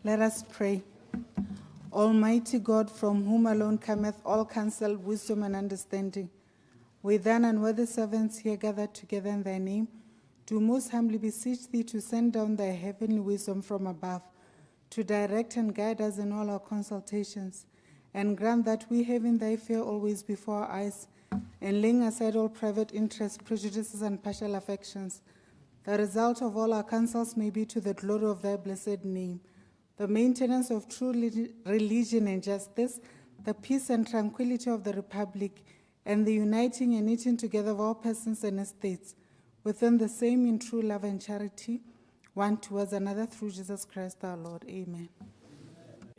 Let us pray. Almighty God, from whom alone cometh all counsel, wisdom, and understanding, we thine unworthy servants here gathered together in thy name, do most humbly beseech thee to send down thy heavenly wisdom from above, to direct and guide us in all our consultations, and grant that we, having thy fear always before our eyes, and laying aside all private interests, prejudices, and partial affections, the result of all our counsels may be to the glory of thy blessed name, the maintenance of true religion and justice, the peace and tranquility of the Republic, and the uniting and knitting together of all persons and estates, within the same in true love and charity, one towards another, through Jesus Christ our Lord. Amen.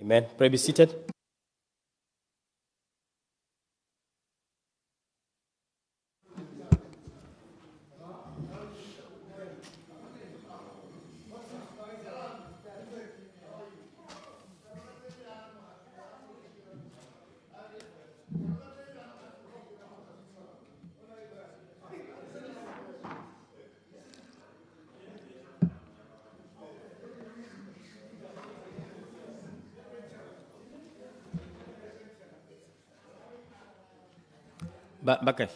Amen. Pray be seated. Bakay.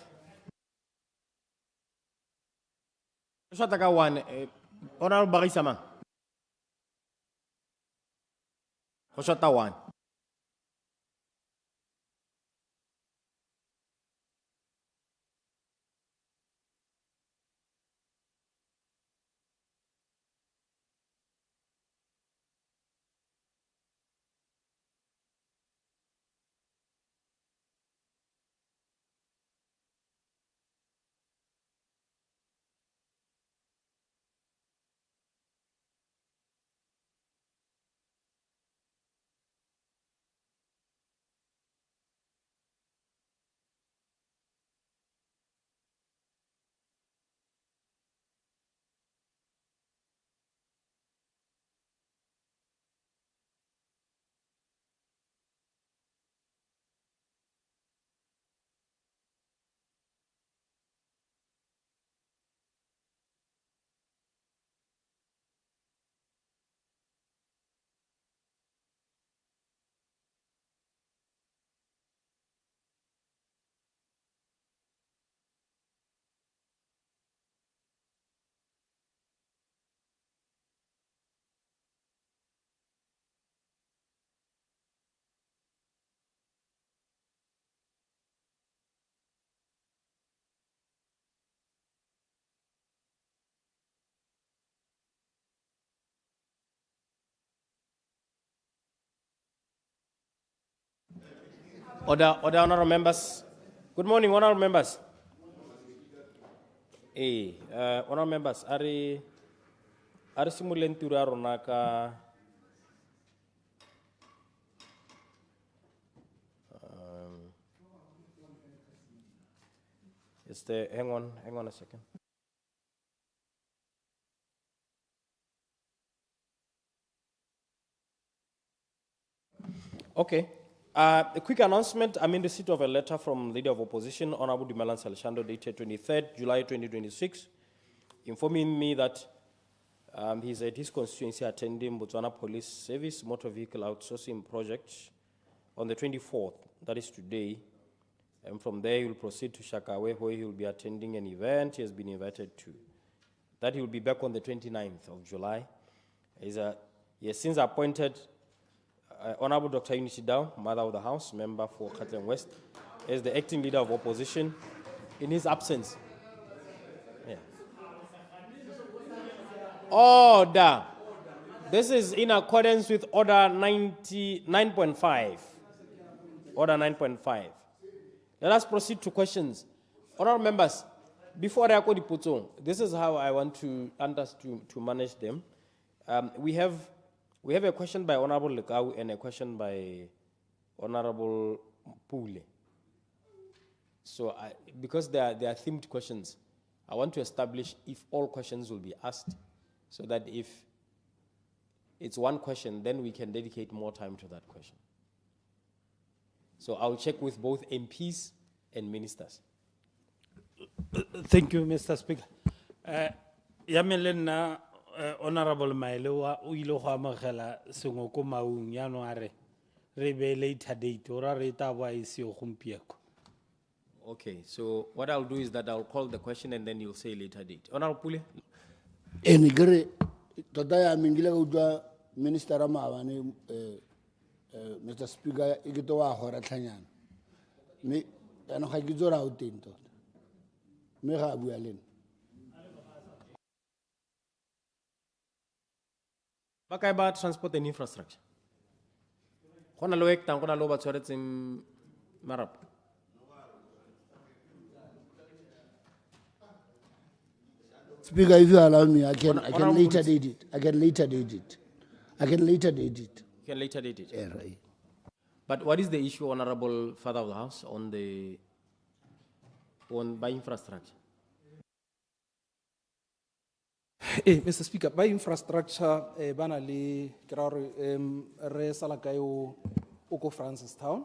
Sa tagawan, oral bagay sama. Sa tawan. Other honorable members. Good morning, honorable members. Honorable members, are simulen tura ronaka. Hang on a second. Okay. A quick announcement. I'm in receipt of a letter from Leader of Opposition, Honorable Dumalance Alexander, dated 23rd July 2026, informing me that he's at his constituency attending Botswana Police Service Motor Vehicle Outsourcing Project on the 24th, that is today. And from there, he will proceed to Shakawe, where he will be attending an event he has been invited to. That he will be back on the 29th of July. He has since appointed Honorable Dr. Eunice Dow, Mother of the House, member for 𝗤𝗨𝗘𝗦𝗧𝗜𝗢𝗎 West, as the acting leader of opposition in his absence. Yeah. Order. This is in accordance with Order 9.5. Order 9.5. Let us proceed to questions. Honorable members, before I go to this is how I want us to manage them. We have a question by Honorable Lekau and a question by Honorable Pule. So, because they are themed questions, I want to establish if all questions will be asked, so that if it's one question, then we can dedicate more time to that question. So I'll check with both MPs and ministers. Thank you, Mr. Speaker. Yamelena Honorable Mailewa, o ile go amogela sengwe ko maung yaanong a re re be later date ora re ta boa e seo gompieko. Okay, so what I'll do is that I'll call the question and then you'll say later date. Honorable Pule? Ene kere tota ya mingile go tswa minister ra maabane Mr. Speaker e ke to wa gora tlhanyana me ena ga ke tsora o teng tota me ga bua le Baka about transport and infrastructure. Kona lo ek tang kona lo ba tshwaretseng marapo. Speaker, if you allow me, I can Honorable later date it. I can later date it. I can later date it. You can later date it. Yeah, right. But what is the issue, Honorable Father of the House, on by infrastructure? Mr. Speaker, by infrastructure, banally, re sala kayo oko Francis Town.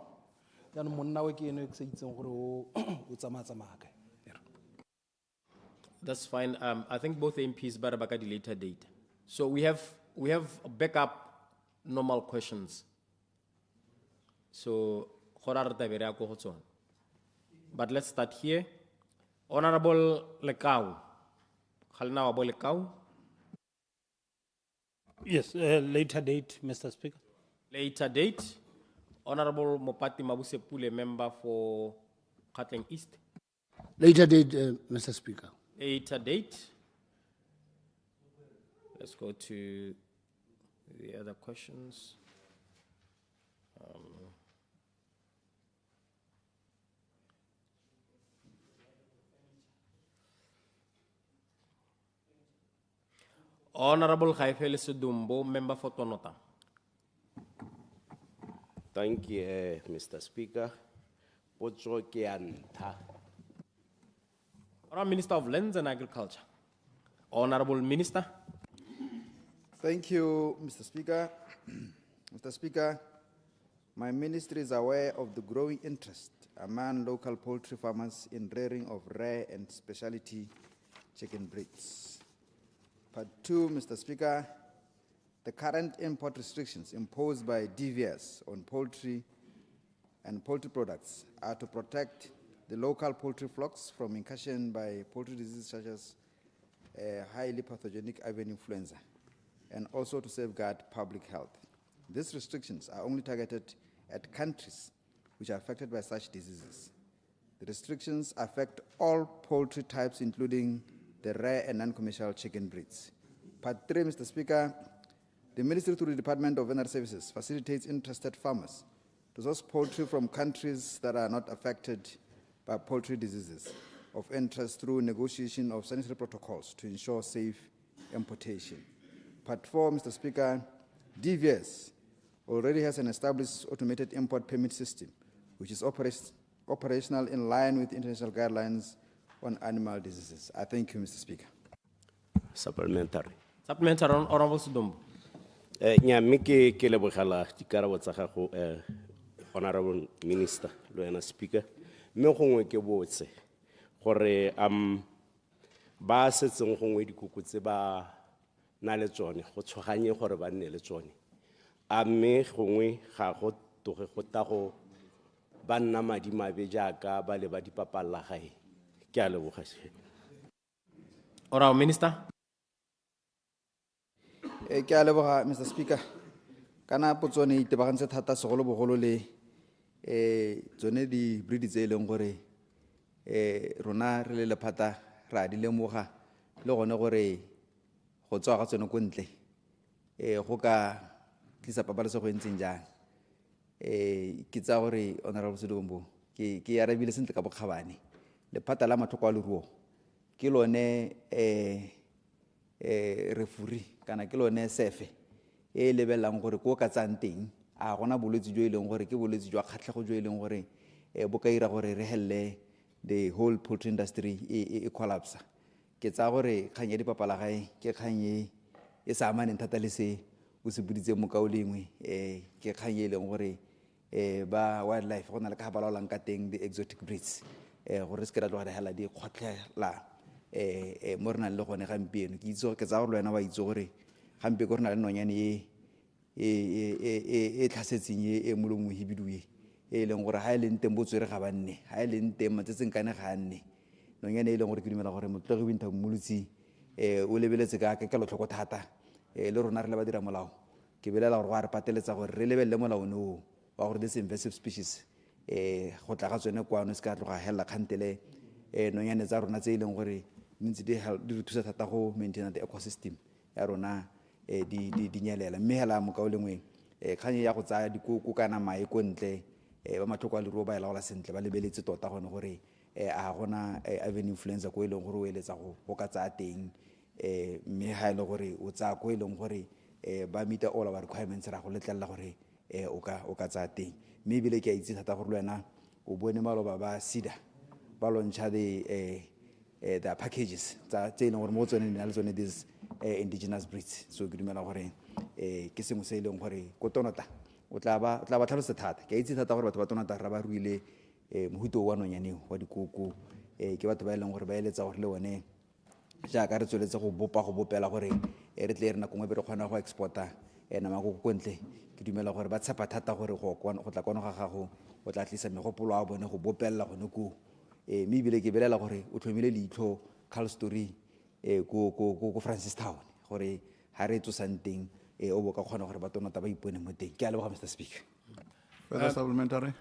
Then monna we ke eno ke se itseng gore o tsamaya kae. That's fine. I think both MPs better back at the later date. So we have backup normal questions. So but let's start here. Honorable Lekau. Khalna Wabo Lekau. Yes, later date, Mr. Speaker. Later date. Honorable Mopati Mabuse Pule, member for Gauteng East. Later date, Mr. Speaker. Later date. Let's go to the other questions. Honorable Khaifele Sedumbo, member for Tonota. Thank you, Mr. Speaker. Potso ke ya ntlha. Honorable Minister of Lands and Agriculture. Honorable Minister. Thank you, Mr. Speaker. Mr. Speaker, my ministry is aware of the growing interest among local poultry farmers in rearing of rare and specialty chicken breeds. Part 2, Mr. Speaker, the current import restrictions imposed by DVS on poultry and poultry products are to protect the local poultry flocks from incursion by poultry diseases such as highly pathogenic avian influenza, and also to safeguard public health. These restrictions are only targeted at countries which are affected by such diseases. The restrictions affect all poultry types, including the rare and non-commercial chicken breeds. Part 3, Mr. Speaker, the Ministry through the Department of Veterinary Services facilitates interested farmers to source poultry from countries that are not affected by poultry diseases of interest through negotiation of sanitary protocols to ensure safe importation. Part 4, Mr. Speaker, DVS already has an established automated import permit system, which is operational in line with international guidelines on animal diseases. I thank you, Mr. Speaker. Supplementary. Supplementary, Honorable Sedumbo. Nyame ke lebogela dikarabo tsa gago Honorable Minister lo ena Speaker. Me gongwe ke botse gore ba setseng gongwe dikuku tse ba na le tsone go tshoganye gore ba nne le tsone. A me gongwe ga go toge go ta go ba nna madi mabe jaaka ba le ba dipapalla gae. Ke a leboga se. Honorable Minister. Ke a leboga, Mr. Speaker. Kana potsone itebagantse thata segolo bogolo le tsone di breed tse leng gore rona re le lephata ra di lemoga le gone gore go tswa ga tsone go ntle go ka tlisa pabalesego e ntseng jang. Ke tsa gore Honorable Sedumbo ke arabile sentle ka bokgabane lephata la mathoko a leruo ke lone refuri kana ke lone sefe e lebelang gore ko ka tsang teng a gona bolwetse jo e leng gore ke bolwetse jwa kgatlhego jo e leng gore bo ka ira gore re helle the whole poultry industry e collapse. Ke tsa gore kgang ya dipapala gae ke kgang e sa amaneng thata le se o se buditse mo kaolengwe ke kgang e leng gore ba wildlife go na le ka ba laolang ka teng the exotic breeds gore se ke ra tloga hela di kgotlela mo re nang le gone gampieno ke itse ke tsa gore le wena wa itse gore gampe ko re na le nonyane e tlhasetseng e molomong hibidu e leng gore ha e leng teng botswere ga ba nne ha e leng teng matsetseng kane ga nne nonyane e leng gore ke dumela gore motlegi Winter Mmolotsi o lebeletse ka kelotlhoko thata le rona re le badira molao ke belela gore go a re pateletsa gore re lebelele molao no wa gore this invasive species go tla ga tsone kwano se ka tloga hella khantele nonyane tsa rona tse e leng gore ntse di re thusa thata go maintain the ecosystem ya rona di nyelela mme hela mokao lengwe kganye ya go tsaya dikoko kana mae ko ntle ba matlhoko a leruo ba ela gola sentle ba lebeletse tota gone gore a gona avian influenza ko e leng gore o eletsa go ka tsaya teng mme ha ile gore o tsaya ko e leng gore ba meet all our requirements ra go letlelela gore o ka tsaya teng mme ebile ke a itse thata gore le wena o bone maloba ba SIDA ba launcha the packages tsa e leng gore mo tsone di na le tsone these indigenous breeds so ke dumela gore ke sengwe se e leng gore ko tonota o tla ba tlhalosa thata ke a itse thata gore batho ba tonota ra ba ruile mohuto wa nonyaneng wa dikoko ke batho ba e leng gore ba eletsa gore le one jaaka re tsweletse go bopela gore re tle re nako ngwe be re kgona go exporta nama ko ntle ke dumela gore ba tshepa thata gore go tla kono ga gago o tla tlisa megopolo a bone go bopella gone ko mme ebile ke belela gore o tlhomile leitlho Carl Story ko Francistown gore ha re tsosang teng o bo ka kgona gore ba tonota ba ipone mo teng ke a leboga Mr. Speaker. Further supplementary?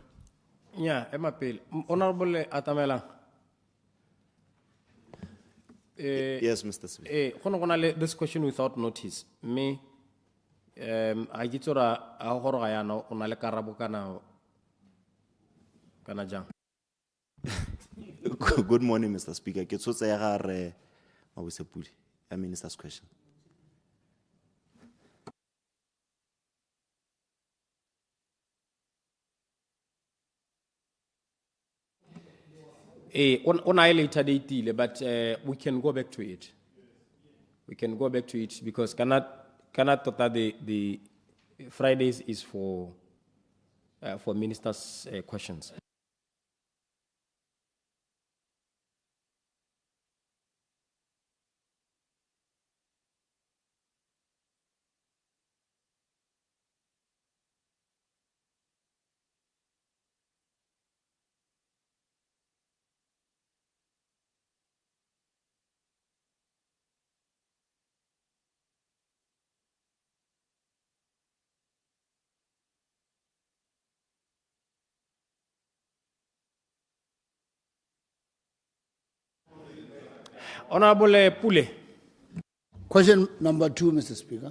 Yeah, Emapele. Honorable Atamelang. Yes, Mr. Speaker. This question without notice. Me, I get to a horror on a carabo kana jang. Good morning, Mr. Speaker. Ke tsotsa ya ga re Mabusepudi, a minister's question. On a later date, but we can go back to it. We can go back to it because cannot the Fridays is for ministers' questions. Honorable Pule. Question number 2, Mr. Speaker.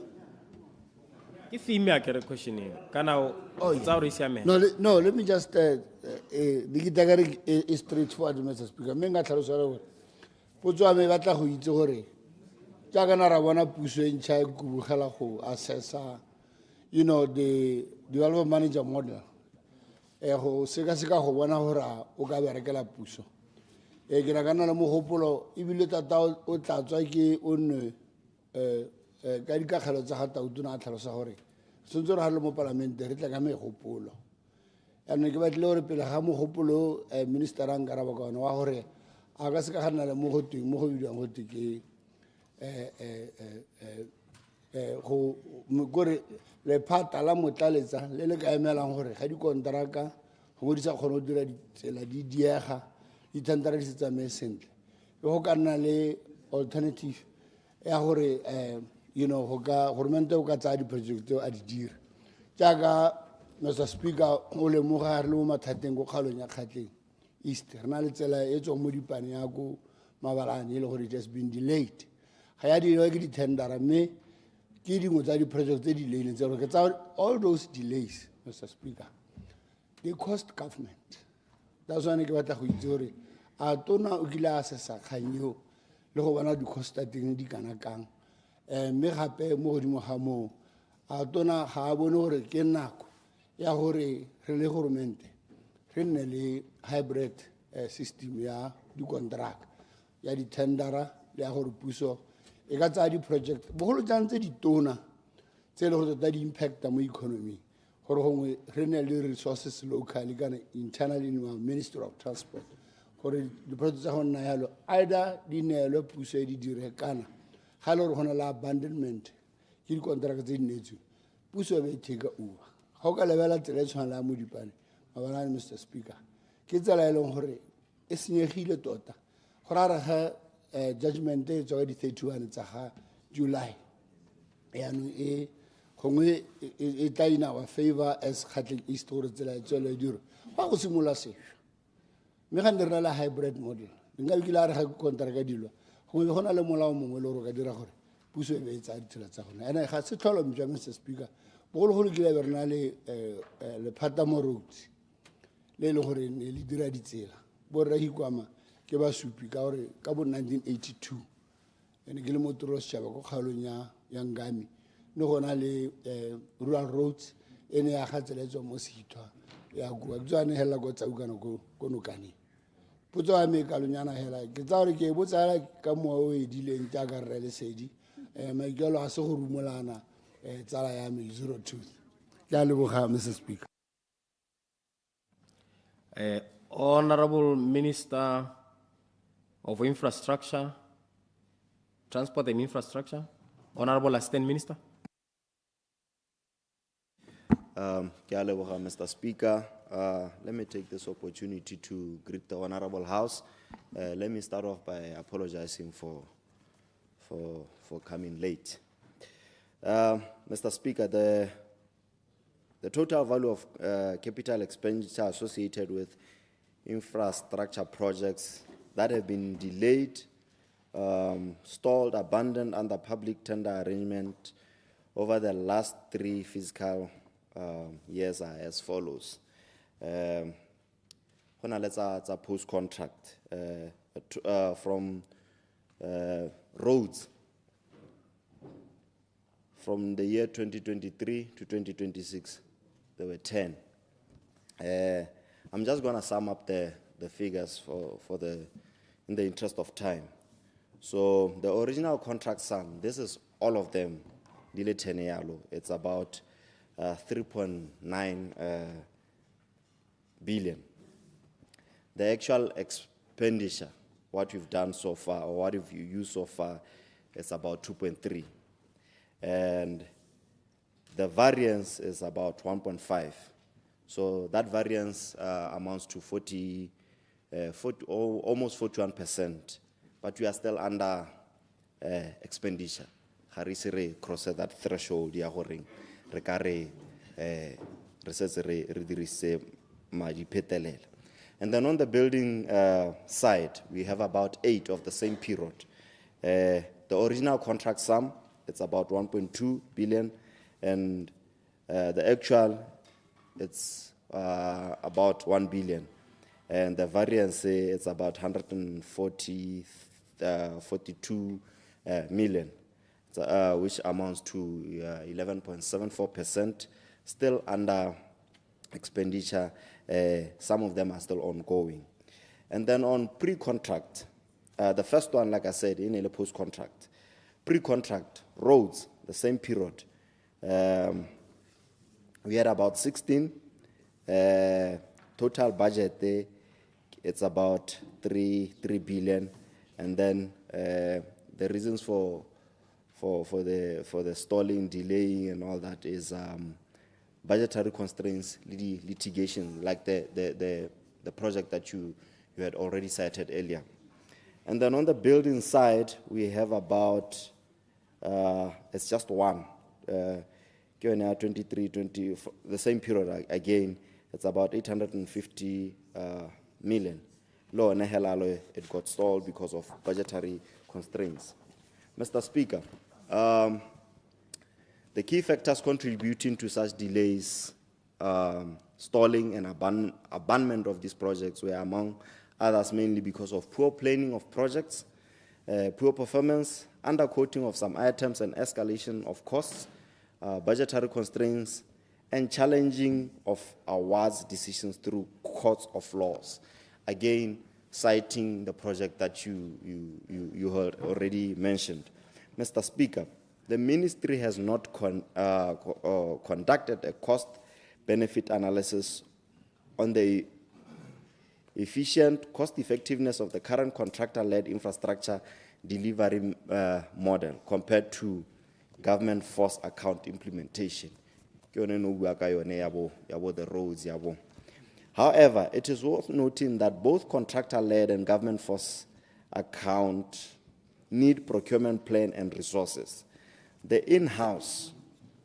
If you make a question, can I? No, let me just. The is straightforward, Mr. Speaker. Menga tlhalosala gore potso a me batla go itse gore jaaka na ra bona puso e ntšha e kubugela go assessa the development manager model go seka go bona gore o ka berekela puso ke ra kana le mogopolo ebile tata o tla tswa ke o nne ka dikagelo tsa ga tautona a tlhalosa gore sentse re ha le mo parlamente re tla ka megopolo ane ke batle gore pele ga mogopolo minister a nkaraba ka ona wa gore a ka se ka gana le mo go teng mo go bidiwang go teng ke go gore lephata la motlaletsa le le ka emelang gore ga dikontraka go di sa kgone go dira ditsela di diega di tantara di se tsamaye sentle go ka nna le alternative ya gore go ka government o ka tsaya di-project a di dira jaaka Mr. Speaker o lemoga re le mo mathateng go kgalong ya kgatleng east re na le tsela e tswang mo dipane ya ko Mabalane e le gore it has been delayed ga ya dilo ke di-tendera mme ke dingwe tsa di-project tse di leileng tse gore ke tsa all those delays Mr. Speaker they cost government that's why ke batla go itse gore a tona o kile a sesa kganyeo le go bona di-cost tsa teng di kana kang mme gape mo godimo ga moo a tona ga a bone gore ke nako ya gore re le governmente re nne le hybrid system ya di-contract ya di-tendera le ya gore puso e ka tsaya di-project bogolo jang tse ditona tse e le go tota di-impacta mo economy gore gongwe re nne le resources locally kana internally in our Ministry of Transport gore di-project tsa go nna yalo either di neelwe puso e di dire kana ga e le gore go na le abandonment ke dikonteraka tse di neetsweng puso e be e take over ga o ka lebela tsela e tshwana le ya modipane mabalane Mr. Speaker ke tsela e leng gore e senyegile tota go ra re ga judgment e tswa ka di-31 tsa ga July yaanong e gongwe e tla in our favor as Gauteng East gore tsela e tswele e diro ga go simolola sešwa mme ga ne re na le hybrid model nka bikile a re ga konteraka dilwa gongwe go na le molao mongwe le gore o ka dira gore puso e be e tsaya ditsela tsa gona ande ga se tlholomjwa Mr. Speaker bogologolo kile be re na le lephata mo roads le e leng gore ne le dira ditsela borra hikwama ke ba supi ka gore ka bo 1982 ene ke le mo toro setšhaba ko kgaolong ya Ngami ne gona le rural roads ene ya ga tsela e tswa mo Sithwa ya kua ke tswane hela go tsaukana ko Nokane potso ya me kalonyana hela ke tsa gore ke botsala ka moa o edileng jaaka re le sedi maikelo a se go rumolana tsala ya me 02 ke a leboga Mr. Speaker. Honorable Minister of Infrastructure, Transport and Infrastructure, Honorable Assistant Minister. Ke a leboga, Mr. Speaker. Let me take this opportunity to greet the Honorable House. Let me start off by apologizing for coming late. Mr. Speaker, the total value of capital expenditure associated with infrastructure projects that have been delayed, stalled, abandoned under public tender arrangement over the last 3 fiscal years are as follows. Let's post-contract from roads from the year 2023 to 2026, there were 10. I'm just going to sum up the figures in the interest of time. So the original contract sum, this is all of them, it's about 3.9 billion. The actual expenditure, what we've done so far, or what have you used so far, is about 2.3. And the variance is about 1.5. So that variance amounts to almost 41%, but we are still under expenditure. Harisire cross that threshold, and then on the building side, we have about 8 of the same period. The original contract sum, it's about 1.2 billion, and the actual, it's about 1 billion. And the variance, it's about 142 million, which amounts to 11.74%, still under expenditure. Some of them are still ongoing. And then on pre-contract, the first one, like I said, in a post-contract. Pre-contract, roads, the same period. We had about 16. Total budget there, it's about 3 billion. And then the reasons for the stalling, delaying, and all that is budgetary constraints, litigation, like the project that you had already cited earlier. And then on the building side, we have about, it's just one. 23, 20, the same period again, it's about 850 million. Lo nehelalo, it got stalled because of budgetary constraints. Mr. Speaker, the key factors contributing to such delays, stalling and abandonment of these projects were among others mainly because of poor planning of projects, poor performance, underquoting of some items and escalation of costs, budgetary constraints, and challenging of awards decisions through courts of laws. Again, citing the project that you heard already mentioned. Mr. Speaker, the ministry has not conducted a cost-benefit analysis on the efficient, cost effectiveness of the current contractor-led infrastructure delivery model compared to government force account implementation. Ke yone no bua ka yone ya bo the roads ya bo. However, it is worth noting that both contractor-led and government force account need procurement plan and resources. The in-house,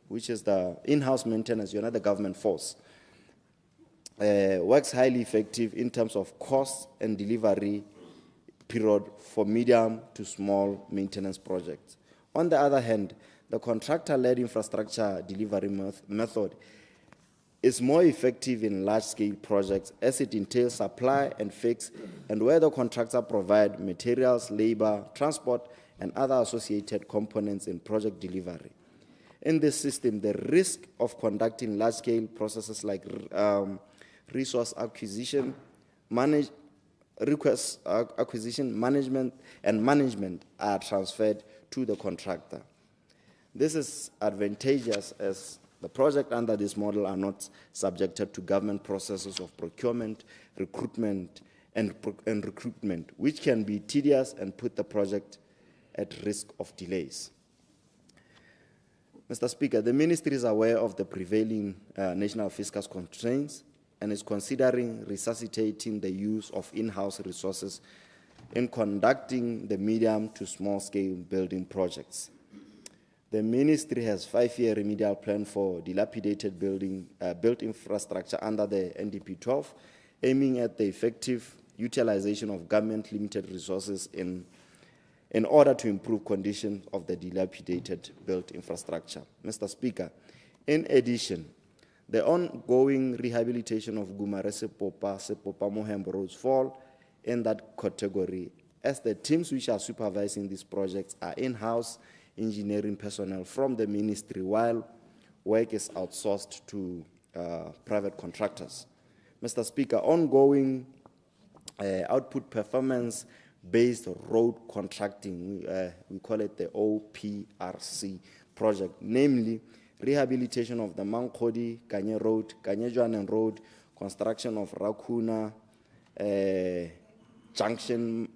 which is the in-house maintenance, you're not the government force, works highly effective in terms of cost and delivery period for medium to small maintenance projects. On the other hand, the contractor-led infrastructure delivery method is more effective in large-scale projects as it entails supply and fix, and where the contractor provide materials, labor, transport, and other associated components in project delivery. In this system, the risk of conducting large-scale processes like resource acquisition, acquisition, management, and management are transferred to the contractor. This is advantageous as the projects under this model are not subjected to government processes of procurement, recruitment, and recruitment, which can be tedious and put the project at risk of delays. Mr. Speaker, the Ministry is aware of the prevailing national fiscal constraints and is considering resuscitating the use of in-house resources in conducting the medium to small-scale building projects. The Ministry has 5-year remedial plan for dilapidated built infrastructure under the NDP 12, aiming at the effective utilization of government-limited resources in order to improve conditions of the dilapidated built infrastructure. Mr. Speaker, in addition, the ongoing rehabilitation of Gsemarais-Sepopa Mohembo roads fall in that category, as the teams which are supervising these projects are in-house engineering personnel from the ministry, while work is outsourced to private contractors. Mr. Speaker, ongoing output performance-based road contracting, we call it the OPRC project, namely rehabilitation of the Mankodi-Kanye Road, Kanye-Jwanen Road, construction of Rakuna Junction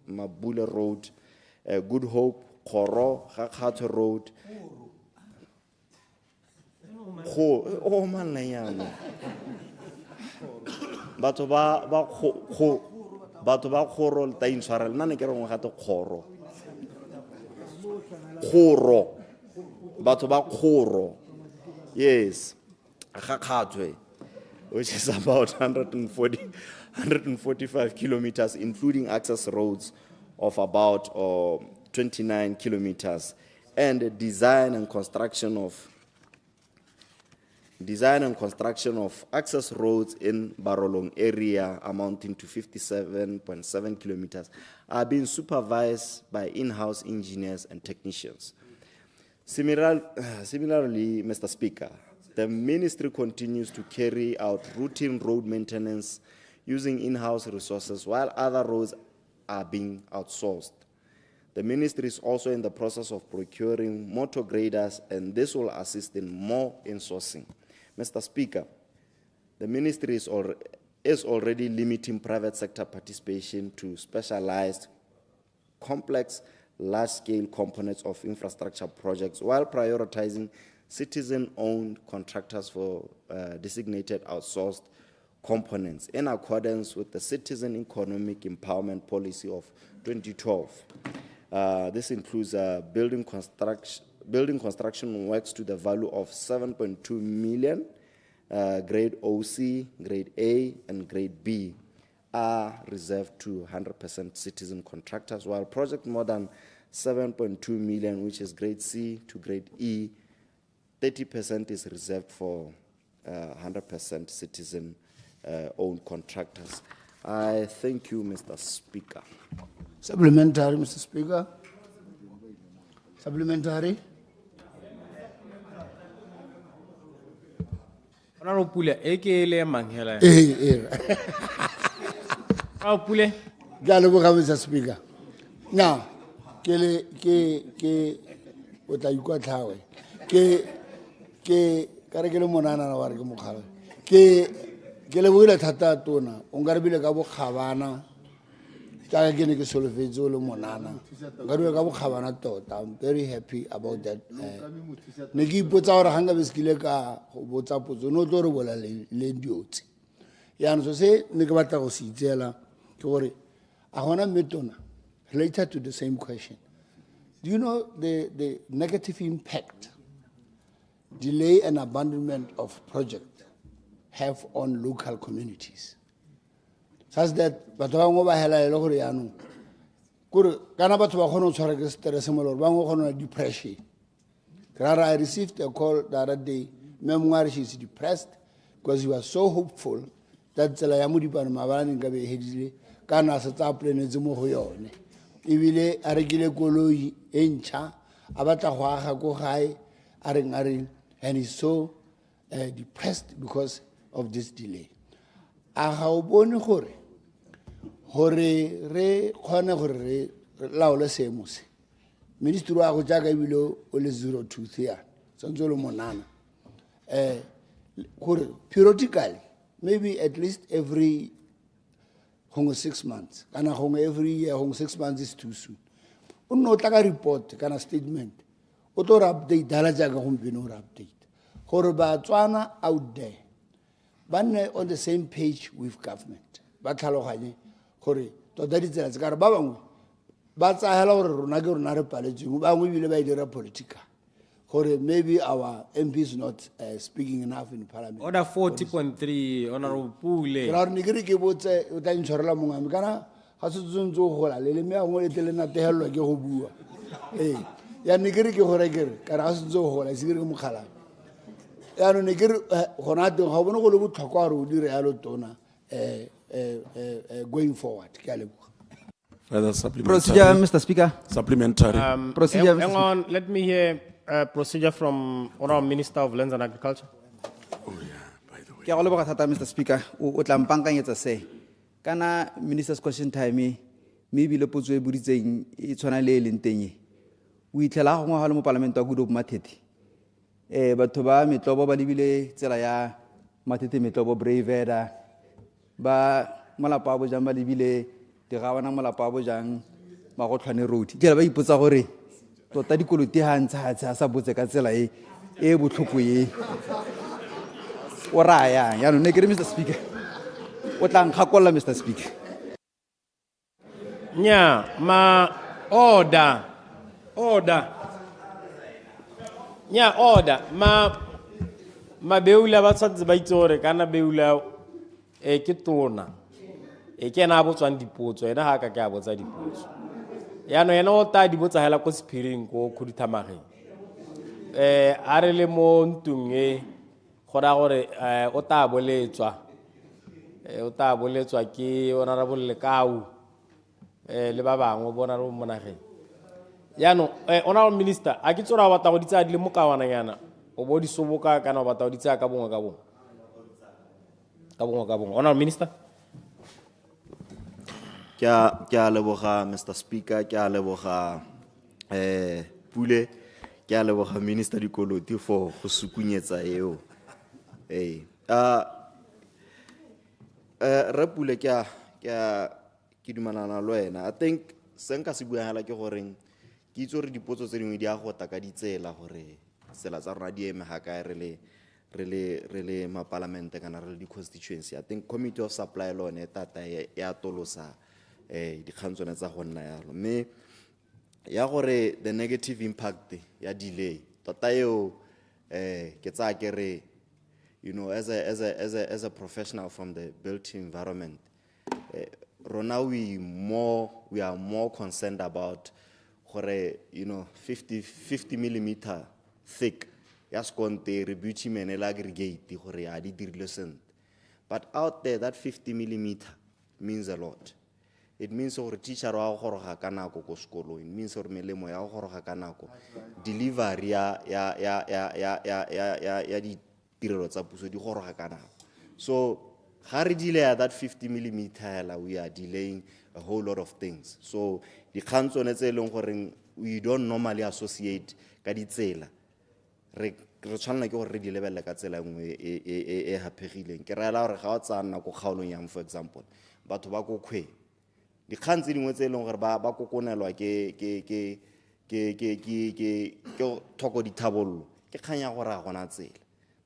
Mabule Road, Good Hope, Koro, Gakgato Road. Oh man la yana. Batho ba Koro ta intshwarela nna ne ke re ngwe gato Koro. Batho ba Koro. Yes. Gakgato, which is about 145 kilometers, including access roads of about 29 kilometers, and design and construction of access roads in Barolong area amounting to 57.7 kilometers are being supervised by in-house engineers and technicians. Similarly, Mr. Speaker, the ministry continues to carry out routine road maintenance using in-house resources while other roads are being outsourced. The ministry is also in the process of procuring motor graders, and this will assist in more insourcing. Mr. Speaker, the ministry is already limiting private sector participation to specialized, complex, large-scale components of infrastructure projects while prioritizing citizen-owned contractors for designated outsourced components in accordance with the Citizen Economic Empowerment Policy of 2012. This includes building construction works to the value of 7.2 million, grade OC, grade A, and grade B are reserved to 100% citizen contractors, while project more than 7.2 million, which is grade C to grade E, 30% is reserved for 100% citizen owned contractors. I thank you, Mr. Speaker. Supplementary, Mr. Speaker. Supplementary. Honorable Pule, ekele manghela. Honorable Pule. Mr. Speaker. Now, ke o tla ikwa tlhawe. Ke kare ke le monana na wa re ke mokgala. ke lebogile thata tona o nka re bile ka bokgabana jaaka ke ne ke solofetse o le monana nka re ka bokgabana tota. I'm very happy about that. Ne ke ipotsa gore ga nka be se kile ka go botsa potso no tlo re bola le diotse yaanong so se ne ke batla go se itseela ke gore a gona mme tona related to the same question. Do you know the negative impact delay and abandonment of projects have on local communities? Such that batho ba ngwe ba hela ile gore yaanong kore kana batho ba kgona go tshwara ke stress mo lore ba ngwe kgona depression. I received a call the other day. Memoir, she's depressed because he was so hopeful that tsela ya modipane mabalane nka be hedile kana se tsa planetse mo go yone. Ebile a rekile koloi e ntšha a batla go aga go gae a reng and he's so depressed because of this delay. A ga o bone gore re kgone gore re laole seemo se ministry wa go jaaka ebile o le 02 ya santse o le monana gore periodically maybe at least every 6 months kana every year 6 months is too soon o no tla ka report kana statement o to re update dala jaaka gompieno re update gore ba tswana out there ba nne on the same page with government ba tlhaloganye gore tota ditsela tse ka re ba bangwe ba tsahela gore rona ke rona re paletseng ba ngwe bile ba dira political gore maybe our MP is not speaking enough in parliament. Order 40.3 Honorable Pule. Ra re ke ke botse o tla intshwarela mongame kana ga se tsontse go gola le me a ngwe le tele na tehelwa ke go bua ya ne ke gore ka ra se tsontse go gola se ke mogala ya no ne ke gona teng ga bone go le botlhokwa gore o dire yalo tona going forward ke a leboga. Further supplementary. Procedure, Mr. Speaker. Supplementary. Procedure, Hang on, let me hear procedure from Honorable Minister of Lands and Agriculture. Oh yeah, by the way. Ke a go leboga thata, Mr. Speaker. O tla mpankanyetsa se. Kana minister's question time maybe le potso e boditseng e tshwana le leng teng e. O itlhela go ngwa le mo parliament wa Good Matheti. Batho ba metlobo ba lebile tsela ya Matheti metlobo Brayveda ba molapa wa bojang ba lebile dirawana molapa wa bojang ba go tlhwane road. Ke la ba ipotsa gore tota dikoloti ha ntsha sa botse ka tsela e botlhoko e o raya ya no ne ke re Mr. Speaker o tla nkgakolla Mr. Speaker. Nya ma order nya order ma beula ba tsatse ba itse gore kana beula ke tona ke na botswang dipotso ena ha ka ke a botsa dipotso ya no yena o ta di botsa hela ko sephiring ko khudithamageng a re le mo ntung e gora gore o ta boletswa ke Honorable Lekau le ba bangwe bona re monageng ya no Honorable Minister a ke tsora ba batla go ditsa di le mokawana yana o bo di soboka kana ba batla go ditsa ka bongwe Honorable Minister. Ke a leboga Mr. Speaker, ke a leboga Pule, ke a leboga Minister Dikoloti for go sukunyetsa eo. Re Pule ke dumelana le wena. I think se nka se buagela ke goreng ke itse gore dipotso tse dingwe di a go ta ka ditsela gore tsela tsa rona di eme ga kae re le ma parliament kana re le di constituency. I think Committee of Supply Law ne tata ya tolosa dikgantsone tsa go nna yalo mme ya gore the negative impact ya delay tota eo ke tsa ke re you know as a professional from the built environment rona we are more concerned about gore you know 50 millimeter thick ya skonte re bitumen el aggregate gore ya di dirile sent but out there that 50 millimeter means a lot. It means gore teacher wa go goroga ka nako ko sekolong. It means gore melemo ya go goroga ka nako delivery ya di tirelo tsa puso di goroga ka nako. So ga re delay that 50 millimeter we are delaying a whole lot of things. So di kgantsone tse leng gore we don't normally associate ka ditsela re re tshwanela ke gore re di lebelele ka tsela nngwe e hapegileng ke reela gore ga o tsaya nna ko kgaolong yang for example batho ba ko Khwe dikgang tse dingwe tse e leng gore ba kokonelwa ke thoko dithabollo ke kgang ya gore a gona tsela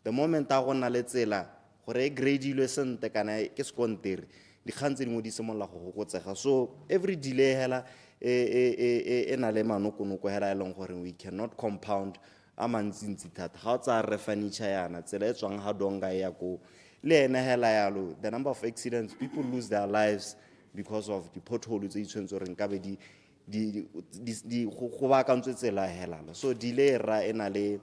the moment a go nna le tsela gore e gradeilwe sente kana ke sekontiri dikgang tse dingwe di simolola go gokotsega so every delay hela e na le manokonoko hela e leng gore we cannot compound a mantsintsi thata ga o tsaya re furniture yana tsela e tswang ha donga ya ko le ene hela yalo the number of accidents people lose their lives because of the potholes tse itshwentse gore nka be di go bakantswe tsela hela so delay ra e na le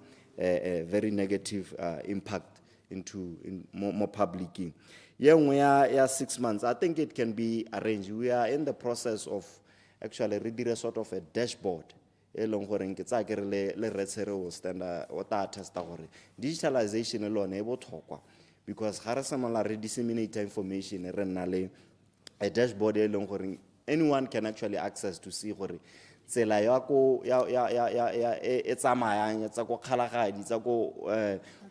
very negative impact into more public yengwe ya 6 months I think it can be arranged we are in the process of actually reading a sort of a dashboard e leng gore ke tsa ke re le retsere o standard o ta testa gore digitalization e lone e botlhokwa because ga re samala re disseminate information re nna le a dashboard e leng gore anyone can actually access to see gore tsela ya ko ya e tsamayang tsa go kgalagadi tsa go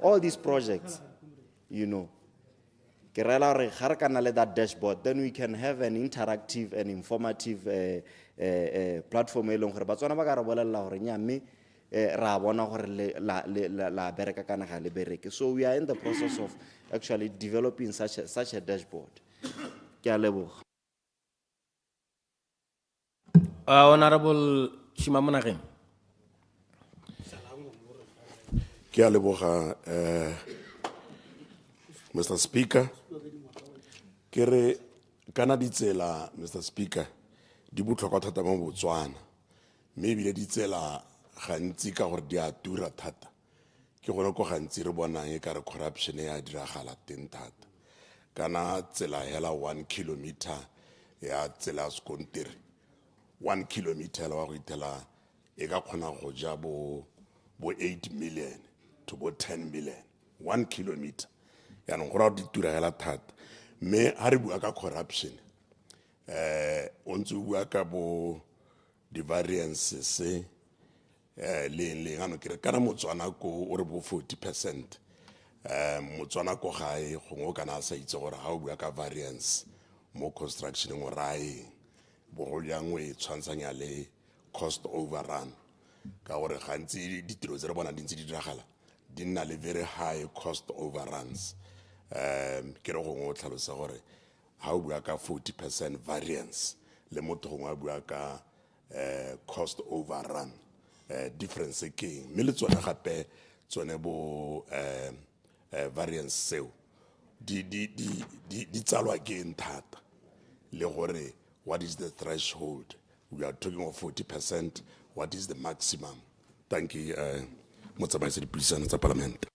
all these projects you know ke rela re ga re kana le that dashboard then we can have an interactive and informative platform e leng gore ba tswana ba ka re bolella gore nya mme ra bona gore la bereka kana ga le bereke so we are in the process of actually developing such a dashboard ke a leboga Honorable Chimamonageng. Ke a leboga Mr. Speaker ke re kana ditsela Mr. Speaker di botlhokwa thata mo Botswana mme ebile ditsela gantsi ka gore di a tura thata ke gone go gantsi re bonang e ka re corruption ya diragala teng thata kana tsela hela 1 kilometer ya tsela skontiri 1 kilometer la go itela e ka khona go ja bo 8 million to bo 10 million 1 kilometer ya no gora di tura hela thata me ha re bua ka corruption o ntse bua ka bo di variances le ngano ke re kana Motswana ko o re bo 40% Motswana ko gae go kana sa itse gore ha o bua ka variance mo construction ngo rae bogolangwe tshwantsanya le cost overrun ka gore gantsi ditiro tse re bona dintsi di diragala di nna le very high cost overruns ke re go tlhalosa gore ha o bua ka 40% variance le motho go a bua ka cost overrun difference ke mme le tsone gape tsone bo variance seo di tsalwa ke nthata le gore what is the threshold? We are talking of 40%. What is the maximum? Thank you, Motsamaisi President of Parliament.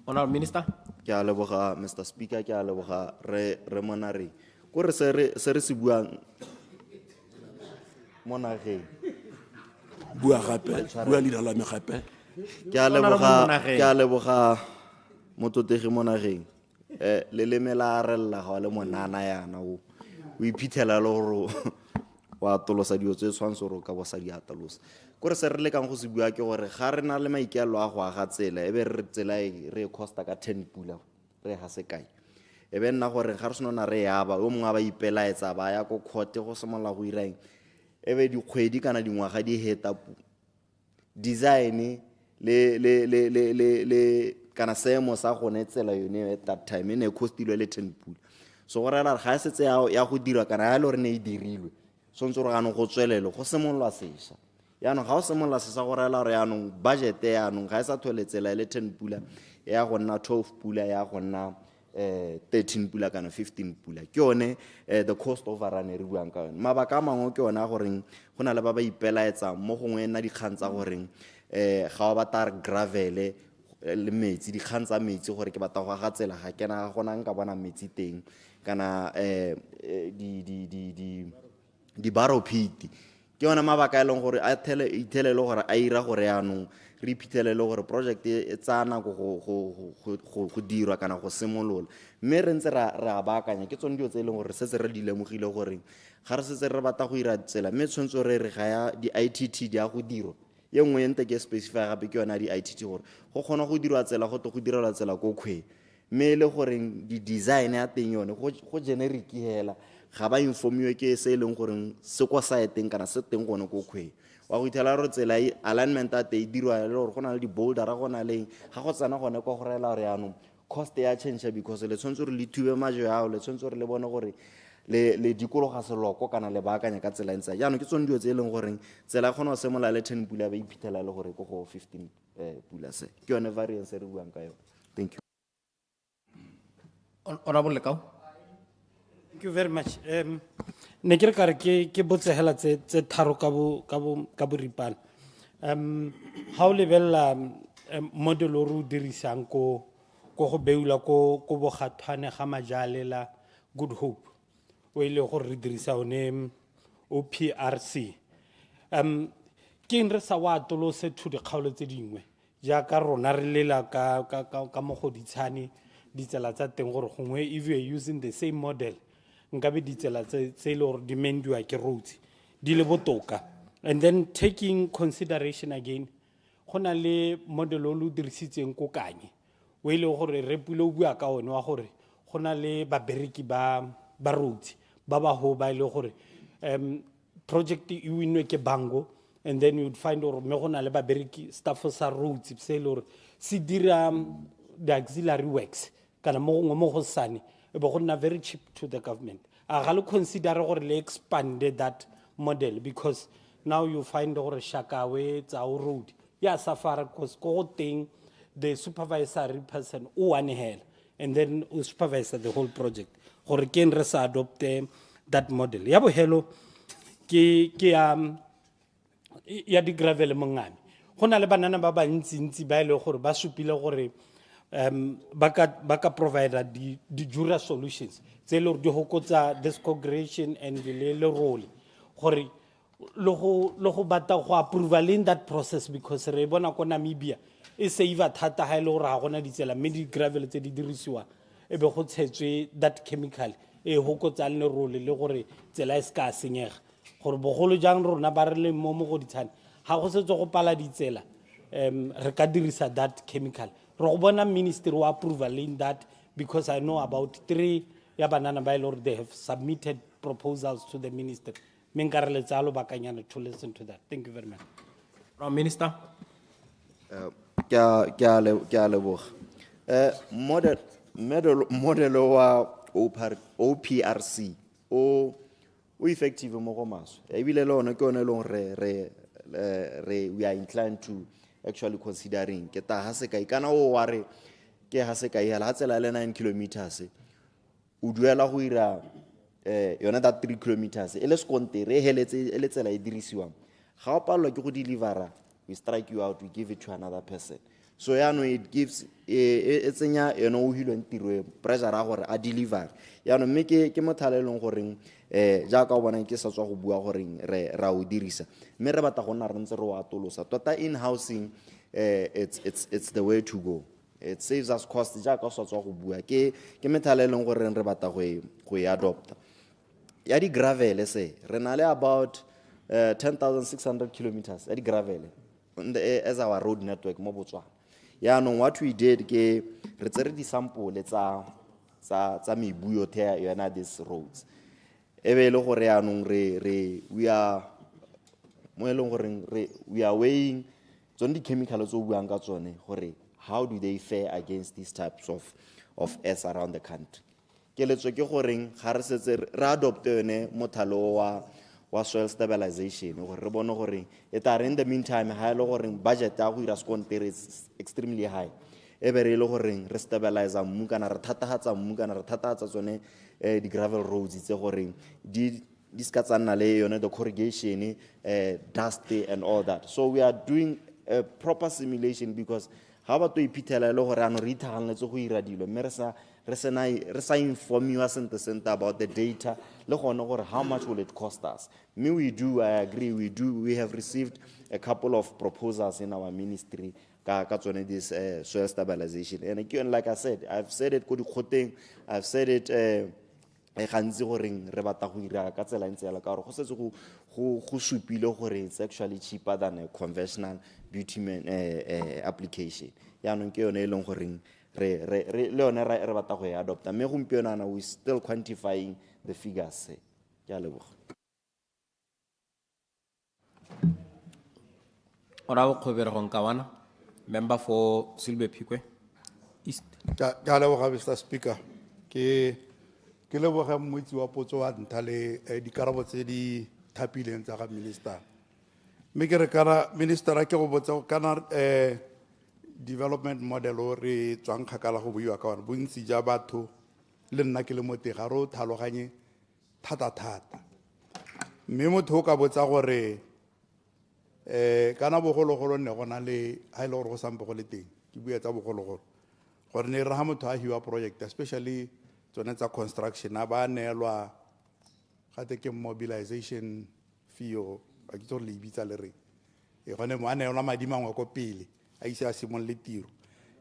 Honorable Minister. Ke a leboga Mr. Speaker ke a leboga re monare go re se re se buang monare Bua gape, bua leader la me gape. ke a leboga mototegi monageng le lemela rella ga le monana yana o iphitlhela le gore wa tolosa dio tse tshwanso ro ka bosa di atalosa gore se re le kang go se bua ke gore ga re na le maikelo a go aga tsela e be re tsela re costa ka 10 pula re ga se kae e be nna gore ga re sona re yaba o mongwe ba ipelaetsa ba ya go khote go semola go iraeng e be dikgwedi kana dingwaga di heta design le kana seemo sa gone tsela yone at that time ne costilwe le 10 pula so gore la ga se tse ya go dira kana ya le re ne e dirilwe so ntse re gano go tswelelo go semolwa sesha ya no ga o semolwa se sa gore la re ya no budget ya no ga e sa tholetsela le 10 pula ya go nna 12 pula ya go nna 13 pula kana 15 pula ke yone the cost overrun re buang ka yone mabaka mangwe ke yona gore gona le ba ba ipelaetsa mo gongwe nna dikgantsa gore ga ba tar gravel le metsi dikgantsa metsi gore ke batla go ga tsela ga kena gona nka bona metsi teng kana di barrow pit ke yona mabaka eleng gore a ithelele gore a ira gore yanong re iphitlhelele gore project e tsana go dirwa kana go simolola mme re ntse ra baakanya ke tsone dio tse e leng gore se se re di lemogile gore ga re setse re batla go ira tsela mme tshwantse re ga ya di ITT di a go dirwa ye nngwe e nte ke specify gape ke yona di-ITT gore go kgona go dirwa tsela go go direlwa tsela ko kgwe mme le goreng di-design ya teng yone go generic hela ga ba informiwe ke se e leng goreng se ko saeteng kana se teng gone ko kgwe wa go ithela gore tsela alignment a te e dirwa le gore go na le di-boulder go na le ga go tsena gone kwa go rela gore yaanong cost ya change because le tshwanetse gore le thube majo yao le tshwanetse gore le bone gore le dikologa seloko kana le baakanya ka tsela ntse jaanong ke tsone dilo tse e leng goreng tsela kgona go semola le 10 pula ba iphitlhela le gore ko go 15 pula se ke yone variance re buang ka yone. Thank you. Honorable Lekau. Thank you very much. Ne ke re ka re ke botsegela tse tharo ka boripana. Ha o lebella model o re dirisang ko go beula ko bogathwane ga majalela Good Hope o ile go re dirisa one OPRC. Ke re sa wa tolose to dikgaolo tse dingwe jaaka rona re lela ka mo go ditshane ditsela tsa teng gore gongwe if you are using the same model nkabe ditsela tse le gore di mendiwa ke roads di le botoka. And then taking consideration again gona le model o lo dirisitseng ko kanye o ile gore re pule o bua ka one wa gore gona le babereki ba roads ba ho ba ile gore project e winwe ke bango and then you'd find or me gona le babereki staff sa roads se le gore se dira the auxiliary works kana mo go sane e be gonna very cheap to the government. A ga le consider gore le expanded that model because now you find gore Shakawe Tsao road ya safari because go teng the supervisory person o one hell and then o supervise the whole project gore ke re sa adopt that model ya bo hello ke ya di gravel mongame gona le banana ba bantsi ba ile gore ba supile gore baka provider di jura solutions tse le di hokotsa discogration and le role gore lo go bata go approval in that process because re bona ko Namibia e save thata ha ile gore ga gona ditsela mme di gravel tse di dirisiwa e be go tshetswe that chemical e hokotsa le role le gore tsela e ska senyega gore bogolo jang rona ba re le mo go ditshane ha go setse go pala ditsela re ka dirisa that chemical re go bona ministry wa approval in that because I know about 3 ya banana ba ile they have submitted proposals to the minister menkare le tsalo bakanyana to listen to that. Thank you very much. Prime Minister. Kya leboga model wa OPRC o effective mo go maso e bile le one ke one le re we are inclined to actually considering ke ta ha se kai kana o wa re ke ha se kai ha tsela le 9 kilometers o duela go ira yona that 3 kilometers e le skontere heletse e le tsela e dirisiwang ga o palwa ke go delivera we strike you out, we give it to another person. So it gives it's nya o hilwe ntiro pressure a gore a deliver yano mme ke mothale leng gore jaaka o bona ke sa tswa go bua gore ra o dirisa mme re batla go nna re ntse re wa atolosa tota in housing it's the way to go. It saves us cost jaaka sa tswa go bua ke mothale leng gore re batla go e adopt ya di gravel se re na le about 10,600 kilometers ya di gravel as our road network mo Botswana. Yeah, no, what we did ke re tsere di sample tsa mebu yotlhe ya yona these roads. Ebe le gore anong we are mo eleng gore we are weighing tsone di chemicals tso buang ka tsone gore how do they fare against these types of air around the country. Ke letso ke gore ga re setse re adopt yone mothalo wa soil stabilization gore re bone gore in the meantime ha ile gore budget ya go ira skontere is extremely high e be re le gore re stabilize mmu kana re thatahatsa mmu kana re thatahatsa tsone di gravel roads tse gore di ska tsana le yone the corrugation dust and all that. So we are doing a proper simulation because ha ba to ipithela le gore ano re ithaganetse go ira dilo mme re sa inform you center about the data le gone gore how much will it cost us. Me we do, I agree, we have received a couple of proposals in our ministry ka tsone this soil stabilization and again like I said I've said it ko dikgoteng I've said it gantsi gore re batla go ira ka tsela ntse ya ka gore go setse go supile gore it's actually cheaper than a conventional bitumen application. Yaanong ke yone e leng goreng le yone re batla go e adopta. Mme gompieno ana we still quantifying the figures. Ke a leboga. Honorable 𝗤𝗜𝗡𝗜𝗦𝗧𝗜𝗢𝗡, member for 𝗬𝗑𝗓𝗂 East. Ke a leboga, Mr. Speaker. Ke leboga mmoitsi wa potso wa ntlha le dikarabo tse di thapileng tsa ga minister. Mme ke re kana minister a ke go botsa kana development model o re tswang kgakala go buiwa ka ona bontsi ja batho le nna ke le mo teng ga ro tlhaloganye thata. Mme motho o ka botsa gore kana bogologolo ne gona le ha ile gore go sampe go le teng ke bua tsa bogologolo gore ne re ha motho a hiwa project especially tsone tsa construction a ba neelwa gate ke mobilization fee o a ke tlo le bitsa le re e gone mo a neelwa madi mangwe ko pele a ise a simololle tiro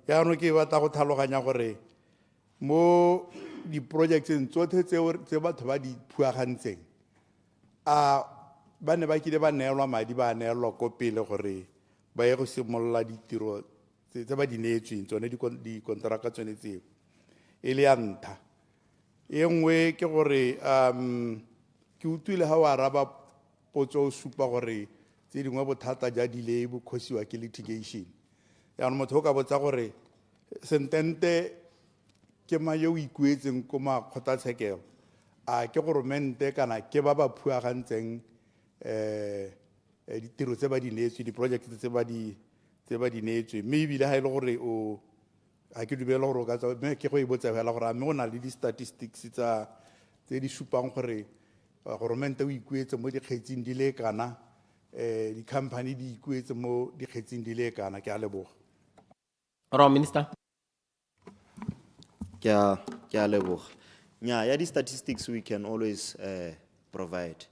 ya no ke batla go tlhaloganya gore mo di projects tsotlhe tse batho ba di phuagantseng a ba ne ba kile ba neelwa madi ba neelwa ko pele gore ba ye go simolola ditiro tse ba di neetsweng tsone di kontraka tsone tseo e le ya ntlha e nngwe ke gore ke utlwile ha wa raba potso o supa gore tse dingwe bothata ja delay bo khosiwa ke litigation yaanong motho o ka botsa gore sentente ke ma yo o ikuetseng ko makgotlatshekelo a ke goromente kana ke ba ba phuagantseng ditiro tse ba di neetswe di-project tse ba di neetswe mme ebile ha e le gore o ha ke dumela gore o ka tsa mme ke go e botsa fela gore a mme go na le di-statistics tse di supang gore goromente o ikuetse mo dikgetsing di le kana di-company di ikuetse mo dikgetsing di le kana. Ke a leboga. Minister. Ke a leboga. Nya ya di-statistics we can always provide.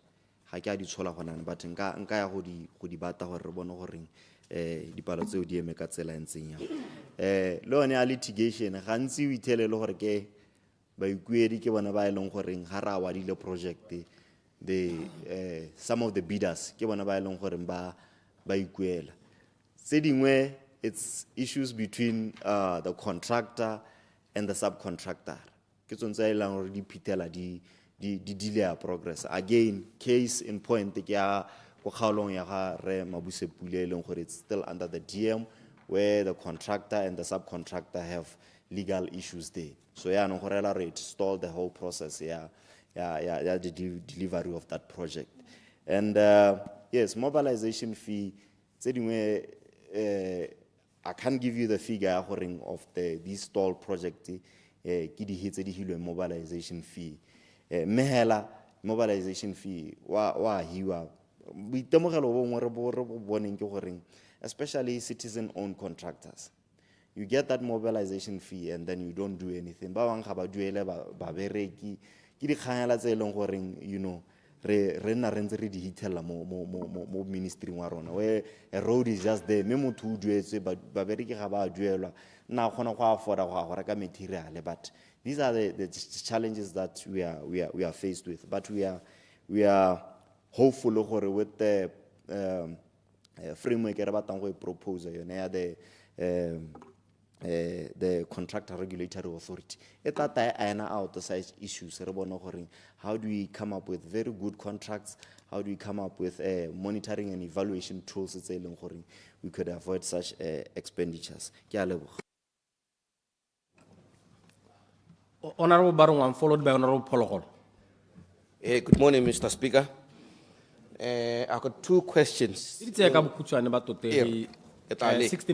Ha ke a di tshola gona but nka ya go di bata gore re bone gore dipalo tseo di eme ka tsela ntseng ya le yone ya litigation gantsi o ithele le gore ke ba ikuedi ke bona ba e leng gore ga ra wadile project some of the bidders ke bona ba e leng gore ba ikuela tse dingwe it's issues between the contractor and the subcontractor ke tsontse e leng gore di phithela di delay progress again case in point ke ya go kgaolong ya ga re Mabuse Pule e leng gore it's still under the DM where the contractor and the subcontractor have legal issues there so yeah no gore la re stall the whole process the delivery of that project and yes mobilization fee tse dingwe I can't give you the figure of this stall project ke di hitse di hilwe mobilization fee mehela mobilization fee wa hiwa boitemogelo bongwe re boneng ke goreng especially citizen owned contractors you get that mobilization fee and then you don't do anything ba bang ga ba duele ba bereki ke di kganyela tse leng goreng you know re nna re ntse re di hitela mo ministry wa rona where a road is just there me motho o duetse ba bereki ga ba duelwa na gona go afford go reka material but these are the challenges that we are faced with but we are hopeful gore with the framework re batang go propose yone the contractor regulatory authority it ena out such issues re bona gore how do we come up with very good contracts how do we come up with monitoring and evaluation tools tse leng gore we could avoid such expenditures ke a leboga. Honorable Barungwan, followed by Honorable Pologol. Good morning, Mr. Speaker. I've got two questions. 16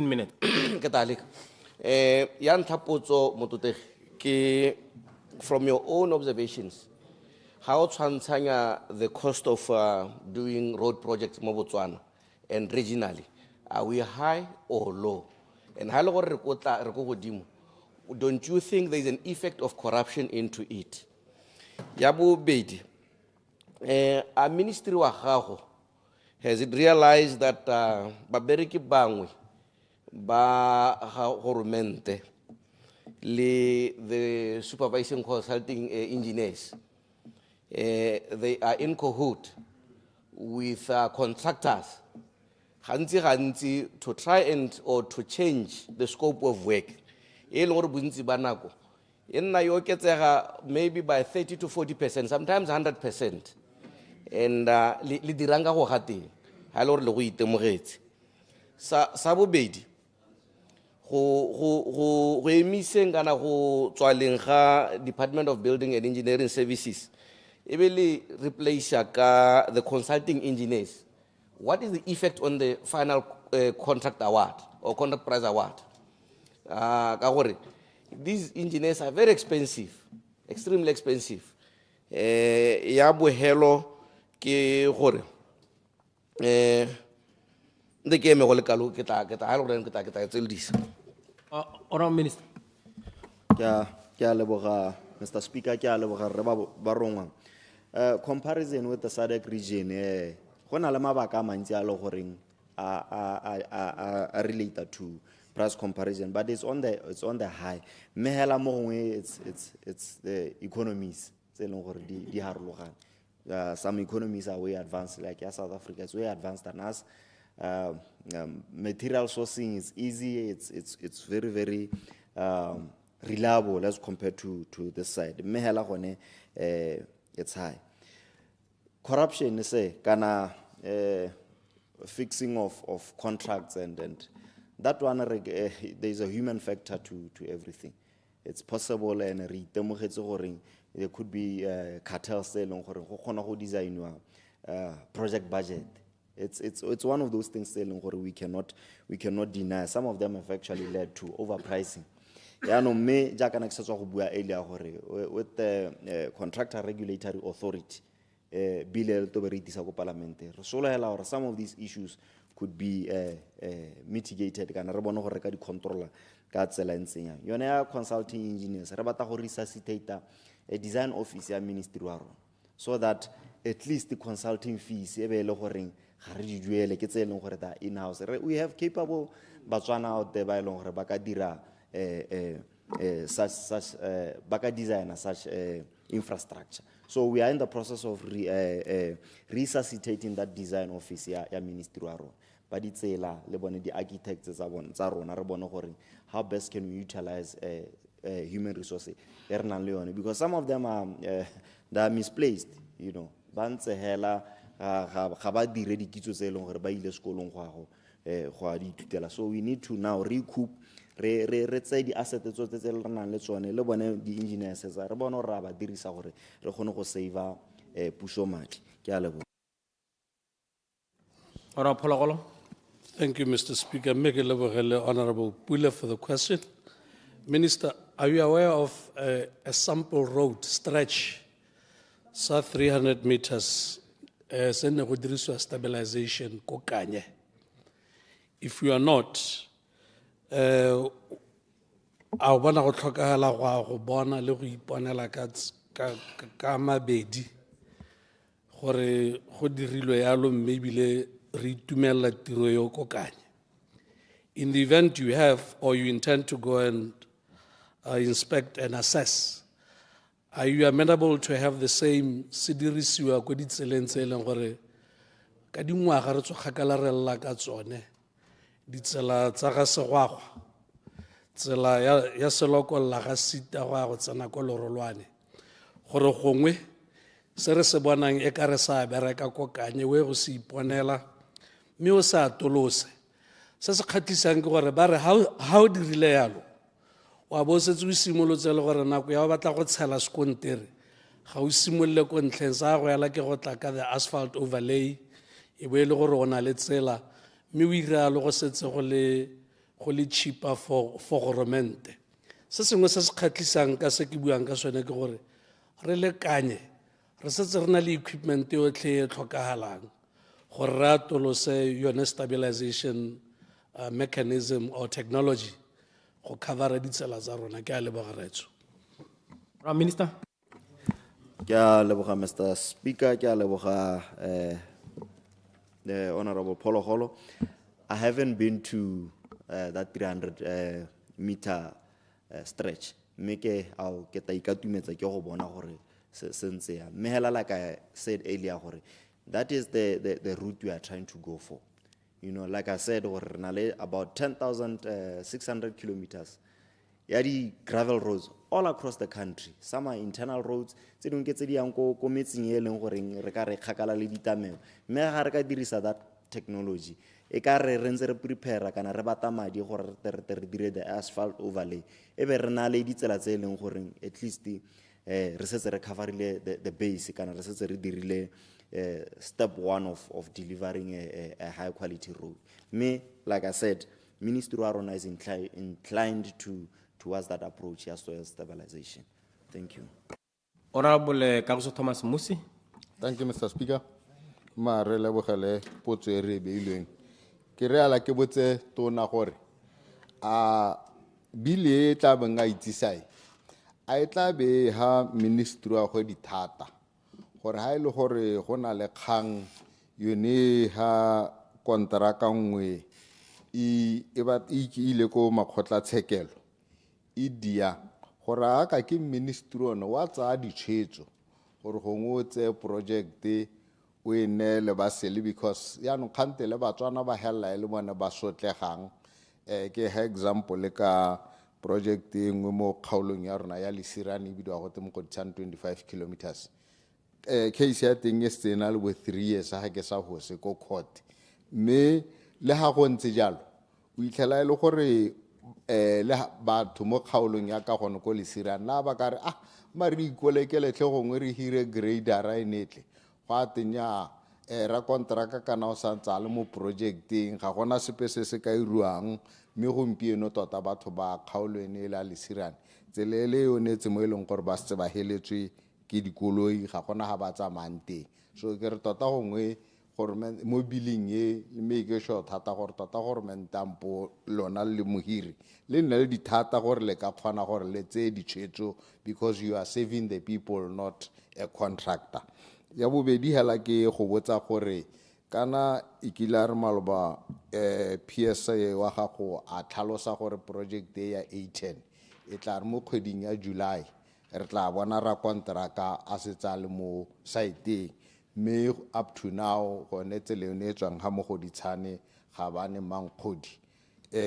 minutes. From your own observations, how transanya the cost of doing road projects in Botswana and regionally? Are we high or low? And how don't you think there is an effect of corruption into it? Yabu Bedi, a ministry wa gago has it realized that babereki bangwe ba government the supervising consulting engineers they are in cahoot with contractors, gantsi to try and or to change the scope of work. E leng gore bontsi ba nako e nna e oketsega maybe by 30 to 40%, sometimes 100%. And le dirang ka go ga teng ha le gore le go itemogetse. Sa bobedi go emiseng kana go tswaleng ga Department of Building and Engineering Services e be le replace ka the consulting engineers. What is the effect on the final contract award or contract price award? Ka gore these engineers are very expensive, extremely expensive. Ya bohelo ke gore the game go le kalo ke ta ha le gore ke ta tseldisa. Honourable Minister. Ke a leboga, Mr. Speaker, ke a leboga re ba rongwang. Comparison with the SADC region, go na le mabaka a mantsi a le goreng a relate to price comparison, but it's on the high. Mme hela mo gongwe it's the economies tse leng gore di harologane. Some economies are way advanced, like South Africa is way advanced than us. Material sourcing is easy. It's very, very reliable as compared to this side. Mme hela gone it's high. Corruption is kana fixing of contracts and that one there is a human factor to everything. It's possible and there could be cartels go design project budget. It's one of those things we cannot deny. Some of them have actually led to overpricing. Me earlier with the contractor regulatory authority bill to parliament. Some of these issues could be mitigated. Controller consulting engineers resuscitate a design office ya ministry so that at least the consulting fees in-house. We have capable Batswana out there by long dira such design such infrastructure. So we are in the process of resuscitating that design office ya ministry but it's the architects how best can we utilize human resources because some of them are they are misplaced, you know. So we need to now recoup the assets le bone di engineers re bona ra ba dirisa gore re kgone go save puso madi. Ke a leboga. Thank you, Mr. Speaker. Make a Honorable Pule for the question. Minister, are you aware of a sample road stretch, 300 meters, stabilization, Kokanye? If you are not, I want to talk about bona le go iponela ka mabedi gore go dirilwe yalo maybe le re itumela tiro yo Kokanye. In the event you have or you intend to go and inspect and assess, are you amenable to have the same sidirisiwa ko ditseleng tse eleng gore ka dingwaga re tsogakala re lla ka tsone ditsela tsa ga segwagwa tsela ya selokolla ga sita go tsena ko lorolwane gore gongwe se re se bonang e ka re sa bereka Kokanye we go se iponela mme o sa tolose se se kgatlisang ke gore ba re how dirile yalo wa bo se tsu simolotse le gore nako ya batla go tshela sekontere ga o simolle ko ntleng sa go yala ke go tla ka the asphalt overlay e bo ile gore ona le tsela mme o ira le go setse go le cheaper for government. Se sengwe se se kgatlisang ka se ke buang ka sone ke gore re lekanye re setse re na le equipment yotlhe e tlhokagalang gore re atolose yone stabilization mechanism or technology go cover ditsela tsa rona. Ke a leboga retso. Minister. Ke a leboga Mr. Speaker, ke a leboga the Honorable Pologolo. I haven't been to that 300 meter stretch. Meke I'll get a ikatumetsa ke go bona gore se ntse ya. Mehela like I said earlier gore That is the route we are trying to go for. You know, like I said, we're about 10,600 kilometers. Yadi gravel roads all across the country. Some are internal roads. Tse dingwe ke tse di yang ko metseng e leng goreng re ka re kgakala le ditamelo. Mme ga re ka dirisa that technology, e ka re ntse re prepare kana re bata madi gore re dire the asphalt overlay. E be re na le ditsela tse leng goreng at least re setse re coverile the base kana re setse re dirile step 1 of delivering a high quality road. Me, like I said, Ministry wa rona is inclined towards that approach as soil stabilization. Thank you. Honorable Kagiso Thomas Musi. Thank you, Mr. Speaker. Ma re lebogele potso e re beilweng. Ke re ala ke botse tona gore a bile tla benga itsisai. A tla be ha ministry wa go dithata. Gore ha ile gore go na le kgang yone ha kontraka nngwe e ile ko makgotla tshekelo idia gore a ka ke ministry ona wa tsa ditšhetso gore go ngotse project o enele ba sele because ya no khantele batswana ba hella ile bona ba sotlegang ke ha example le ka project engwe mo kgaolong ya rona ya Lesirane bidwa go te mo go 25 kilometers case ya teng e sena le with 3 years ha ke sa go se ko court me le ha go ntse jalo o itlhela ile gore le batho mo kgaolong ya ka gone ko Lesirane na ba ka re mari ikolekele tle gongwe re hire grader ra enetle ga tenya ra kontraka kana o santsa le mo projecting ga gona sepe se ka iruang me gompieno tota batho ba kgaolone la Lesirane tselele yone tse mo eleng gore ba se ba heletswe ke dikoloi ga gona ha ba tsamante so ke re tota gongwe gore mo billing e me ke sho thata gore tota gore mentampo lona le mohiri le nne le dithata gore le ka kgona gore le tse ditšhetso because you are saving the people not a contractor. Ya bobedi hela ke go botsa gore kana ikila re maloba PSA wa gago a tlhalosa gore project ya A10 e tla re mo kgweding ya July re tla bona ra kontraka a se tsa le mo site me up to now go netsele ne tswang ha mo go ditshane ga bane mangkhodi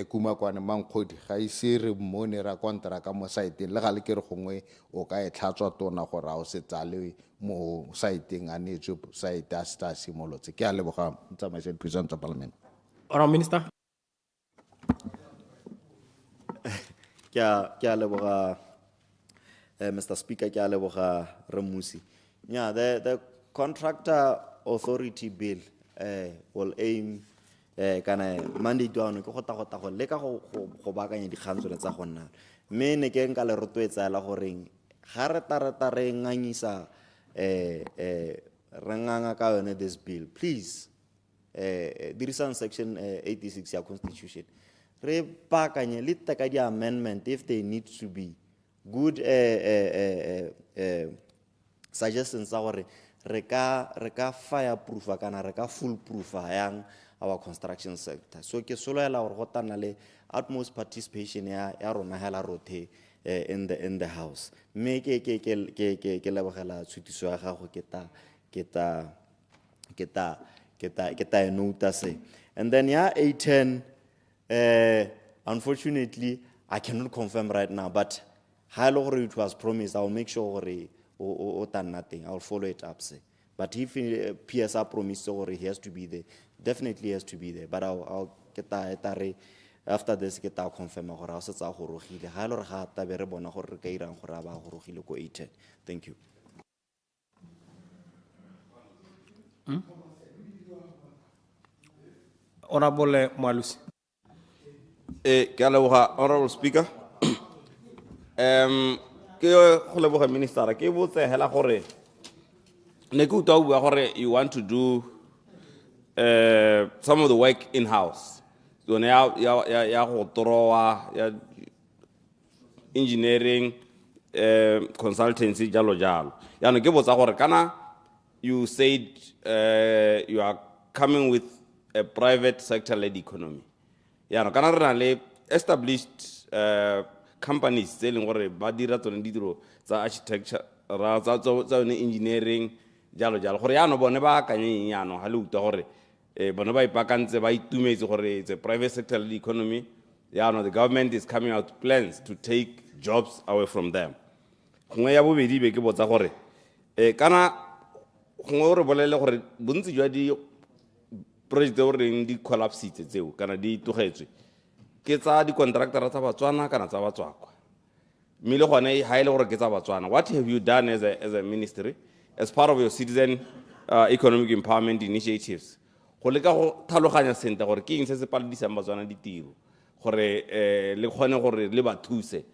kuma kwane mangkhodi ga ise re mone ra kontraka mo site le ga le ke re gongwe o ka e tlhatswa tona go ra o se tsale mo siteng a netswe site a sta simolotse ke a leboga ntsamaiso president of parliament. Honorable Minister. Ke a leboga Mr. Speaker, ke a leboga Remusi. Yeah, the contractor authority bill will aim kana mandate wa no ke go ta go le ka go bakanya dikgantsolo tsa go nna me ne ke nka le rotwetsa la goreng ga re tarata re nganyisa re nganga ka yone this bill please dirisa section 86 ya constitution re bakanye le taka di amendment if they need to be good suggestions tsa gore re ka fireproof kana re ka foolproof yang our construction sector. So ke soloela gore go tana le utmost participation ya rona hela rothe in the house. Me ke lebogela tshutiso ya gago ke ta nota se. And then ya A10 unfortunately I cannot confirm right now, but how it was promised, I will make sure or nothing. I'll follow it up. Say. But if PSR promised he has to be there, definitely has to be there. But I'll get that after this get that confirm or else it's a horohile. Halor hat a very bona horkairan horaba horohilo ko 8. Thank you. Honorable Malusi. Honorable Speaker. Ke minister ke botse hela gore ne ke uta bua gore you want to do some of the work in house so ya go toroa ya engineering consultancy jalo ya no ke botsa gore kana you said you are coming with a private sector led economy ya no kana re na le established companies selling gore ba dira tsone ditiro tsa architecture ra tsa engineering jalo jalo gore yaano bone ba akanyeng yaano ga le utlwa gore bone ba ipakantse ba itumetse gore it's a private sector le economy yaano the government is coming out plans to take jobs away from them gongwe ya bobedi be ke botsa gore kana gongwe o re bolele gore bontsi jwa di project o reng di collapsitse tseo kana di tlogetswe ke tsa di-contractora tsa batswana kana tsa batswakwa mme le gone ga e le gore ke tsa batswana what have you done as a ministry as part of your citizen economic empowerment initiatives go leka go tlhaloganya sentle gore ke eng se se paledisang batswana ditiro gore le kgone gore le ba thuse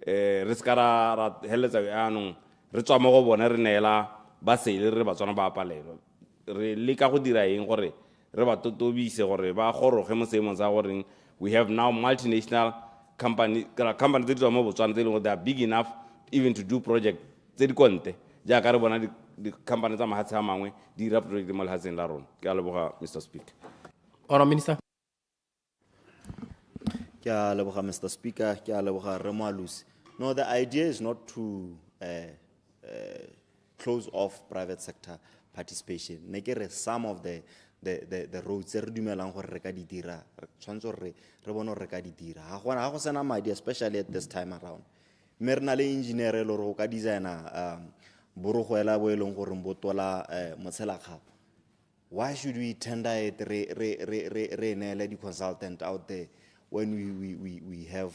re se ka ra heletsa yaanong re tswa mo go bone re neela ba sele re batswana ba palelwa re leka go dira eng gore re ba totobise gore ba goroge mo seemong sa goreng we have now multinational company tse di tswa mo botswana tse e leng gore they are big enough even to do project tse di konte jaaka re bona di-company tsa mahatshe a mangwe di dira project mo lehatsheng la rona ke a leboga Mr. Speaker. Honourable Minister. Ke a leboga Mr. Speaker, ke a leboga Re Moalusi. No, the idea is not to close off private sector participation. Ne ke re some of the roads re dumelang gore re ka di dira tshwanetse re bone gore re ka di dira ga go sena madi especially at this time around mme re na le engineer le go ka designer borogwela bo e leng gore bo tola motshelakgapa. Why should we tender it re neele di consultant out there when we have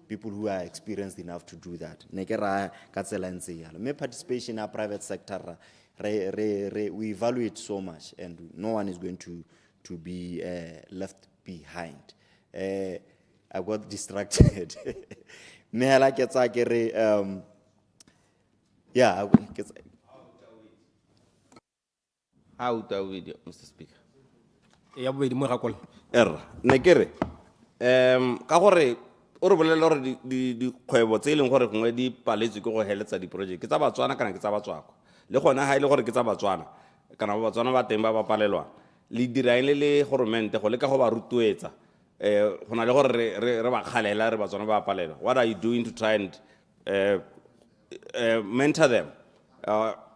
people who are experienced enough to do that? Ne ke ra ka tsela ntse yalo mme participation in private sector we evaluate so much and no one is going to be left behind. I got distracted. Mehela ke tsa ke re yeah how to video Mr. Speaker. Ya bobedi mo gakola ne ke re ka gore o re bolele gore dikgwebo tse e leng gore gongwe di paletswe ke go heletsa di-project ke tsa batswana kana ke tsa batswako le gona ga e le gore ke tsa batswana kana ba batswana ba teng ba ba palelwang le diraeng le goromente go leka go ba rotloetsa go na le gore re ba kgalela re batswana ba palelwa. What are you doing to try and mentor them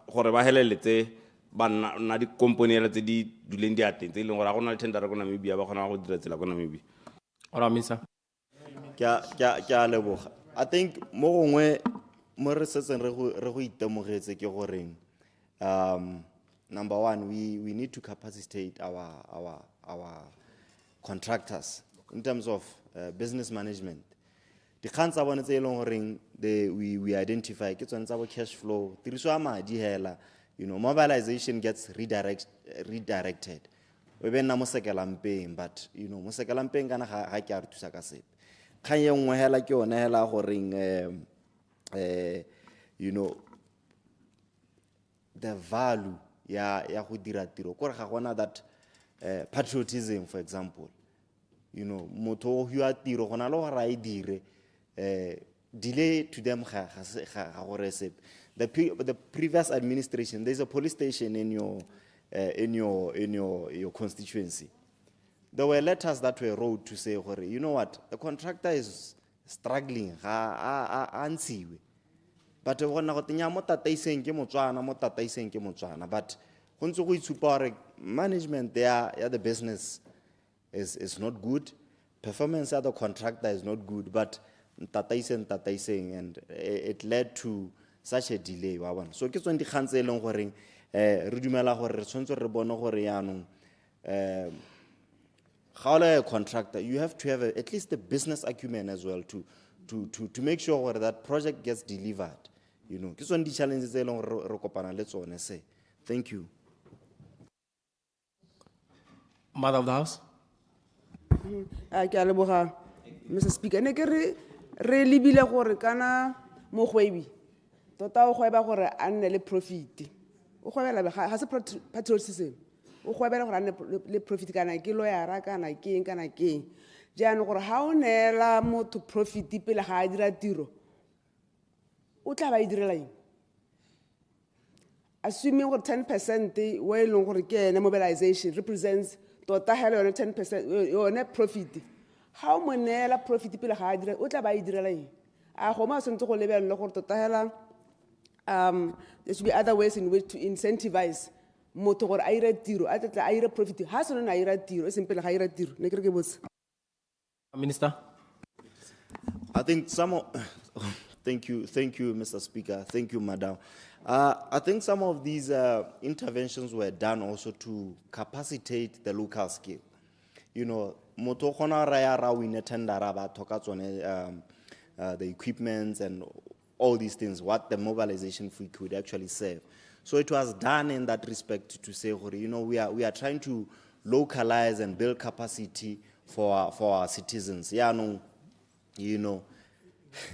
gore ba heleletse ba na di component tse di duleng di ateng tse e leng gore ga go na le tender ko Namibia ba kgona go dira tsela ko Namibia? Honourable Minister. Ke a leboga. I think mo gongwe mo re setseng re go itemogetse ke goreng number one we need to capacitate our contractors in terms of business management. Dikgang tsa bone tse e leng goreng we identify ke tsone tsa bo cash flow tiriso ya madi hela, you know, mobilization gets redirected. We be na mo sekelampeng but you know mo sekelampeng kana ga ke a re thusa ka sepe. Kgang ye nngwe hela ke yone hela goreng you know the value ya go dira tiro gore ga gona that patriotism, for example, you know motho hu ya tiro gona le gore a e dire delay to them ga gore sepe. The previous administration, there's a police station in your constituency. There were letters that were wrote to say, you know what, the contractor is struggling, but management there, the business is not good. Performance of the contractor is not good, but and it led to such a delay. So ke tsone di khantse e leng gore re dumela gore re tshwantse re bone gore yaanong a contractor, you have to have at least the business acumen as well to make sure that project gets delivered. You know, ke tsone di challenges e leng re kopana le tsone se. Thank you. Mother of the House. Ke a leboga Mr. Speaker. Ne ke re libile gore kana mogwebi tota o gweba gore a nne le profit. O gwebela ga se patriotism. O gwebela gore a nne le profit kana ke lawyer kana ke kana ke. Jaanong gore ha o neela motho profit pele ga a dira tiro o tla ba e direla eng? Assuming gore 10% we leng gore ke ene mobilization represents tota hela yone 10% yone profit. Ha o mo neela profit pele ga a dira o tla ba e direla eng? A go ma sentse go lebella gore tota hela there should be other ways in which to incentivize motho gore a ire tiro, a tla a ire profit. Ha sone na ira tiro, e seng pele ga ira tiro. Ne ke re ke botse. Minister. I think some of, thank you, Mr. Speaker. Thank you, Madam. I think some of these interventions were done also to capacitate the local skill. You know, moto khona raya ra win tender ba thoka tsone the equipments and all these things, what the mobilization fee could actually serve. So it was done in that respect to say, you know, we are trying to localize and build capacity for our citizens. Yeah, no, you know,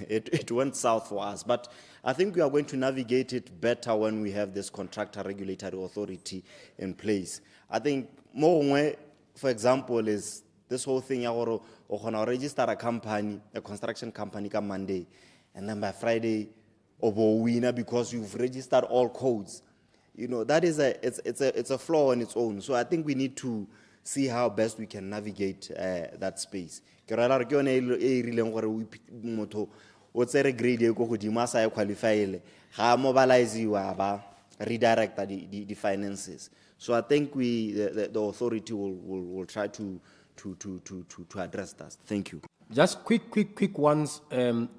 it went south for us. But I think we are going to navigate it better when we have this contractor regulatory authority in place. I think more, for example, is this whole thing, you register a company, a construction company come Monday, and then by Friday, winner because you've registered all codes. You know, that is it's a flaw on its own. So I think we need to see how best we can navigate that space. Redirect the finances. So I think the authority will try to address that. Thank you. Just quick ones,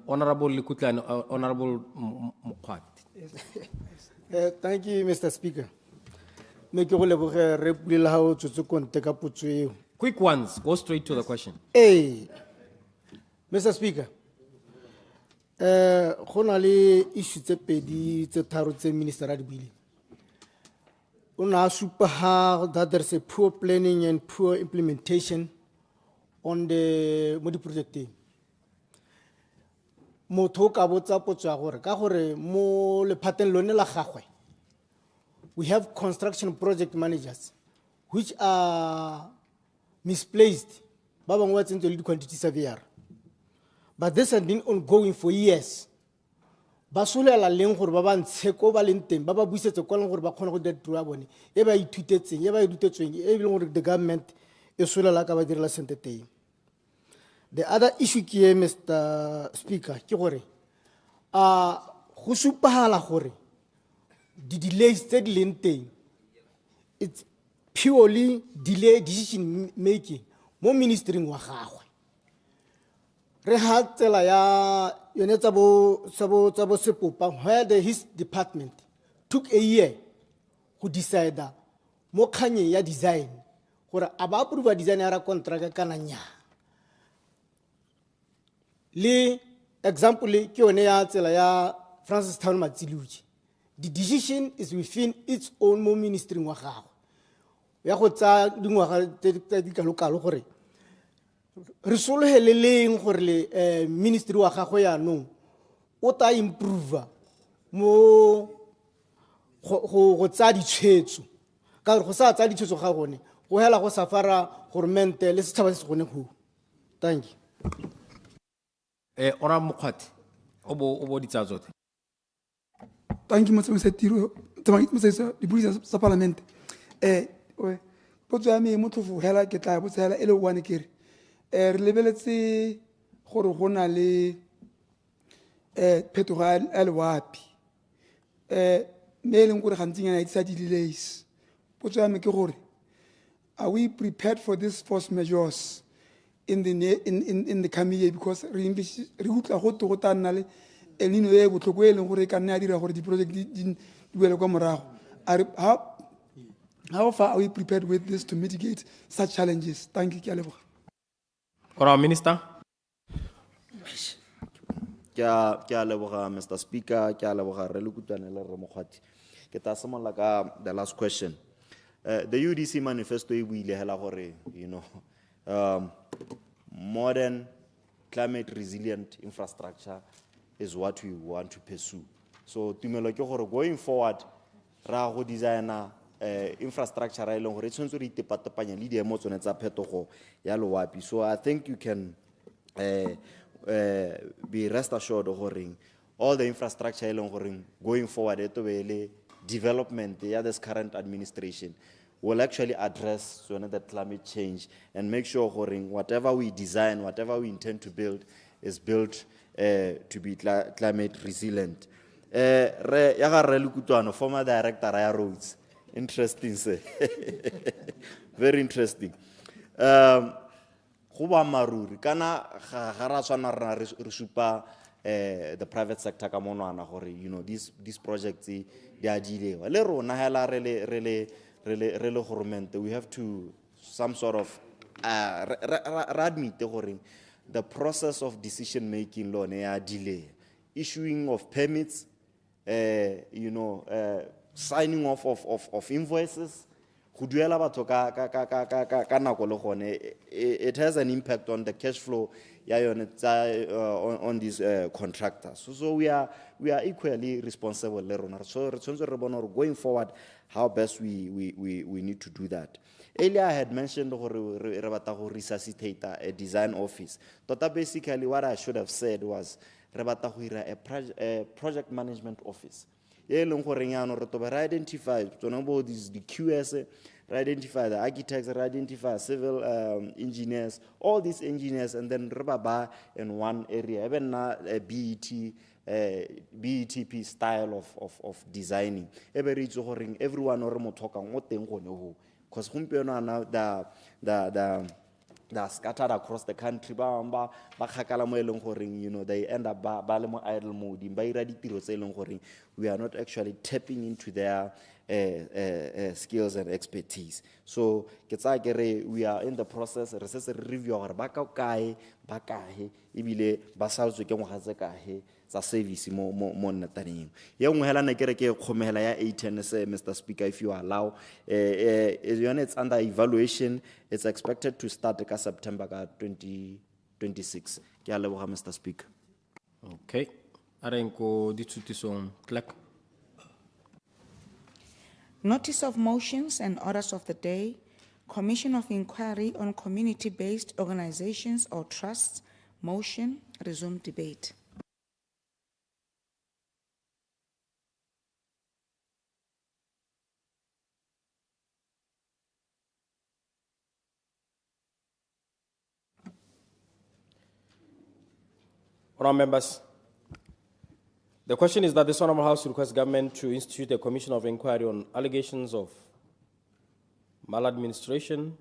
Honorable Lekutla and Honorable Mokwat. Thank you, Mr. Speaker. Quick ones, go straight to the question. Hey, Mr. Speaker. Honali issue tse pedi tse tharo tse minister a di buile. Una super hard that there's a poor planning and poor implementation on the modi project. Motho ka botsa potsa gore ka gore mo le pattern lone la gagwe. We have construction project managers which are misplaced. Ba bangwe tse ntse le di quantity surveyor. But this has been ongoing for years. Basulela leng gore ba ba ntshe ko ba leng teng ba ba buisetse kwa leng gore ba khona go dira tiro ya bone e ba ithutetseng e ba irutetsweng e bile gore the government e solela ka ba direla sente teng. The other issue ke Mr. Speaker ke gore go supagala gore di delays tse di leng teng it's purely delay decision making mo ministering wa gagwe. Re ha tsela ya yone tsa bo sepopa where his department took a year to decide mo khanye ya design gore aba approve design ya contract kana nya. Le example ke yone ya tsela ya Francis Town Matsiluji. The decision is within its own mo ministering wa gagwe. Ya go tsa dingwaga tse di kalokalo gore re soloheleleng gore le ministry wa gagwe ya no o ta improve mo go tsa ditshwetso ka gore go sa tsa ditshwetso ga gone go hela go safara government le setšhaba se gone go. Thank you. Ora Mokwati obo ditsa tsotlhe. Thank you, Mr. Tiro. Mr. Deputy sa Parliament. Potso ya me motho fo hela ke tla botsa hela ele one kere. Re lebeletse gore go na le phetogo ya loapi. Me leng gore gantsi yana itsa di delays. Potso ya me ke gore are we prepared for this force measures in the coming year because re utla go to go tana le El Nino e botlhoko e leng gore ka nna dira gore di project di buele kwa morago. How far are we prepared with this to mitigate such challenges? Thank you, Kialebo. Ora Minister. Kialebo, Mr. Speaker, Kialebo, Relukutane, Mokwati. Ketasamola ka the last question. The UDC manifesto we you know, modern climate resilient infrastructure is what we want to pursue. So going forward, ra go designer infrastructure ra ileng gore e tshwantse re itepatepanya le di emotsone tsa phetogo ya loapi. So I think you can be rest assured gore all the infrastructure ileng gore going forward e tobele development ya this current administration will actually address the climate change and make sure whatever we design, whatever we intend to build is built to be climate resilient. Re ya ga re Lekutwana, former director ya roads. Interesting sir. Very interesting. Go ba maruri kana ga ra tshwana rena re supa the private sector ka monwana gore you know these projects di a dilewa le rona hela re le government we have to some sort of admit gore the process of decision making lo ne ya delay issuing of permits you know signing off of invoices go duela batho ka nako le gone it has an impact on the cash flow ya yone on these contractors so we are equally responsible le rona so re tshwantse re bona gore going forward how best we need to do that. Earlier I had mentioned gore re batla go resuscitate a design office tota basically what I should have said was re batla go ira a project management office ye leng gore nyano re tobe re identify tsona bo these the QS re identify the architects re identify civil engineers all these engineers and then re ba in one area even na BETP style of designing e be re itse gore everyone o re mothokang o teng gone ho because gompieno ana they are scattered across the country ba khakala mo eleng gore you know they end up ba le mo idle mode ba ira ditiro tse eleng gore we are not actually tapping into their skills and expertise so ke tsa ke re we are in the process re se review gore ba kae ebile ba saltswe ke ngwaga tse kae tsa service mo nnataneng ye nngwe hela ne ke re ke khomela ya 8 Mr. Speaker if you allow it's under evaluation it's expected to start ka September ka 2026 ke a leboga Mr. Speaker. Okay arenko dithutisong clerk. Notice of motions and orders of the day. Commission of Inquiry on Community-Based Organizations or Trusts. Motion. Resume debate. Honourable members, the question is that this Honourable House requests government to institute a commission of inquiry on allegations of maladministration.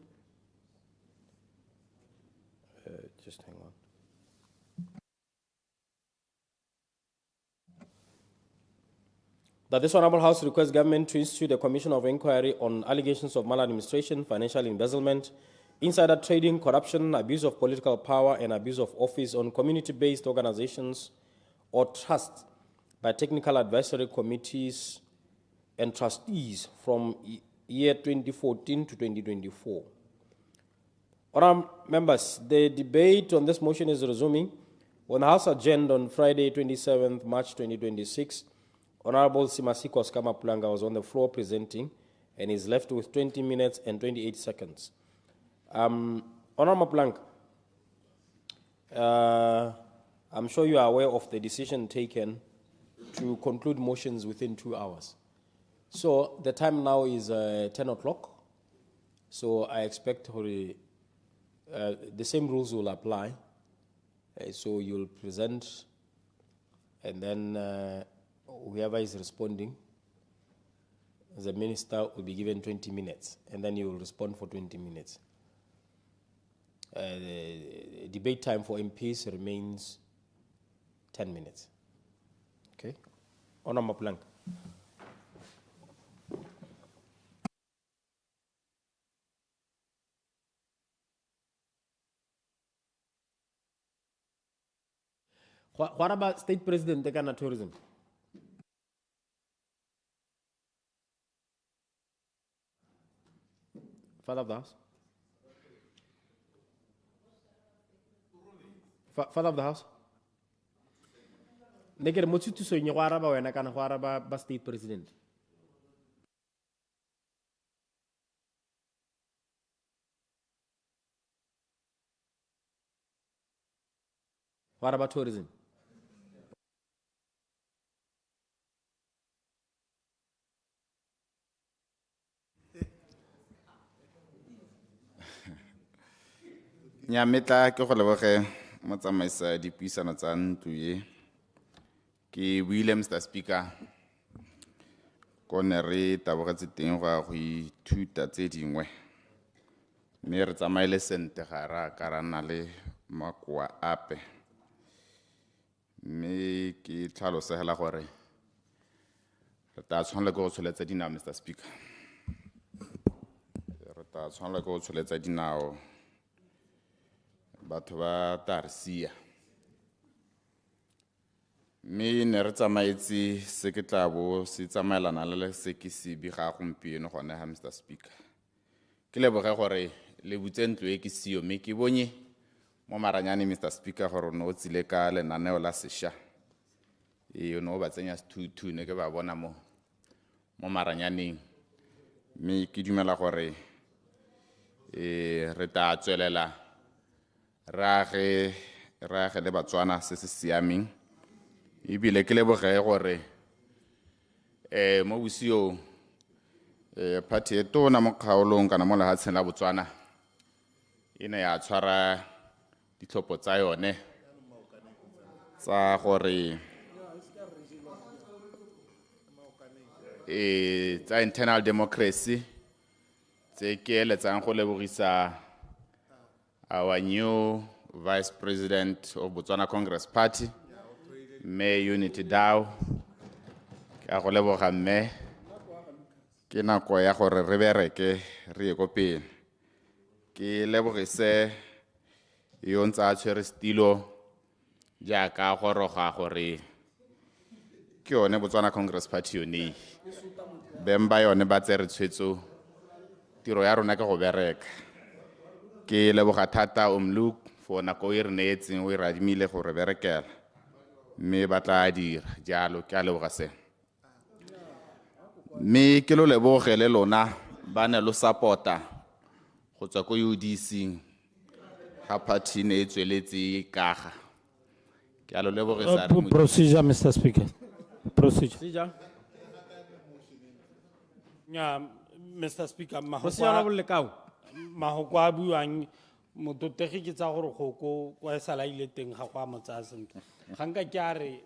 Just hang on. That this Honourable House requests government to institute a commission of inquiry on allegations of maladministration, financial embezzlement, insider trading, corruption, abuse of political power, and abuse of office on community-based organizations or trusts by technical advisory committees and trustees from year 2014 to 2024. Honourable members, the debate on this motion is resuming. On the House agenda on Friday, 27th March 2026, Honourable Tsimasikos Kamapulanga was on the floor presenting and is left with 20 minutes and 28 seconds. Honourable Mapulanga, I'm sure you are aware of the decision taken to conclude motions within 2 hours. So the time now is 10 o'clock. So I expect the same rules will apply. So you'll present, and then whoever is responding, the minister will be given 20 minutes, and then you will respond for 20 minutes. The debate time for MPs remains 10 minutes. Okay? Honourable Mapulanga. What about state president Ghana tourism? Father of the House? Father of the House? Nekere motsutu so nye gwara ba wena kana gwara ba state president. What about tourism? Nyametla ke go leboge motsamaisa dipuisano tsa ntlo e Ke buile Mr. Speaker, ko ne re tabogetse teng go ya go ithuta tse dingwe. Mme re tsamaile sente ga ra ka ra nna le makoa ape. Mme ke tlhalosegela gore re tla tshwanela ke go tsholetsa dinao, Mr. Speaker. Re tla tshwanela ke go tsholetsa dinao batho ba tla re sia. Mme ne re tsamaetse se ke tla bo se tsamaelana le se ke se biga gompieno gone ha, Mr. Speaker. Ke leboge gore le butse ntlo e ke sio, mme ke bonye mo maranyane, Mr. Speaker, gore no tsile ka lenaneo la sesha. E no ba tsenya sethutu ne ke ba bona mo maranyaneng. Mme ke dumela gore re tla tswelela ra ge le Batswana se se siameng. Ebile ke leboge gore mo bosiong party e tona mo kgaolong kana mo lehatsheng la Botswana e ne ya tshwara ditlhopho tsa yone tsa gore tsa internal democracy tse ke eletsang go lebogisa our new Vice President of Botswana Congress Party, Mme Unity Dao. Ke go leboga mme ke nako ya gore re bereke re ye ko pele. Ke lebogise yo ntse a tshwere stilo jaaka goroga gore ke yone Botswana Congress Party yone bemba yone ba tsere tshwetso tiro ya rona ke go bereka. Ke leboga thata Omluk for nako e re neetseng o e radimile gore berekela, mme ba tla dira jalo. Ke a leboga se. Mme ke lo leboge le lona ba ne lo supporta go tswa ko UDC ha party ne e tsweletse kaga. Ke a lo lebogisa. Procedure, Mr. Speaker. Procedure. Yeah, Mr. Speaker, mahoko a buang mototegi ke tsa gore go kwa sala ile teng ga go a motsa sentle. Ga nka ke a re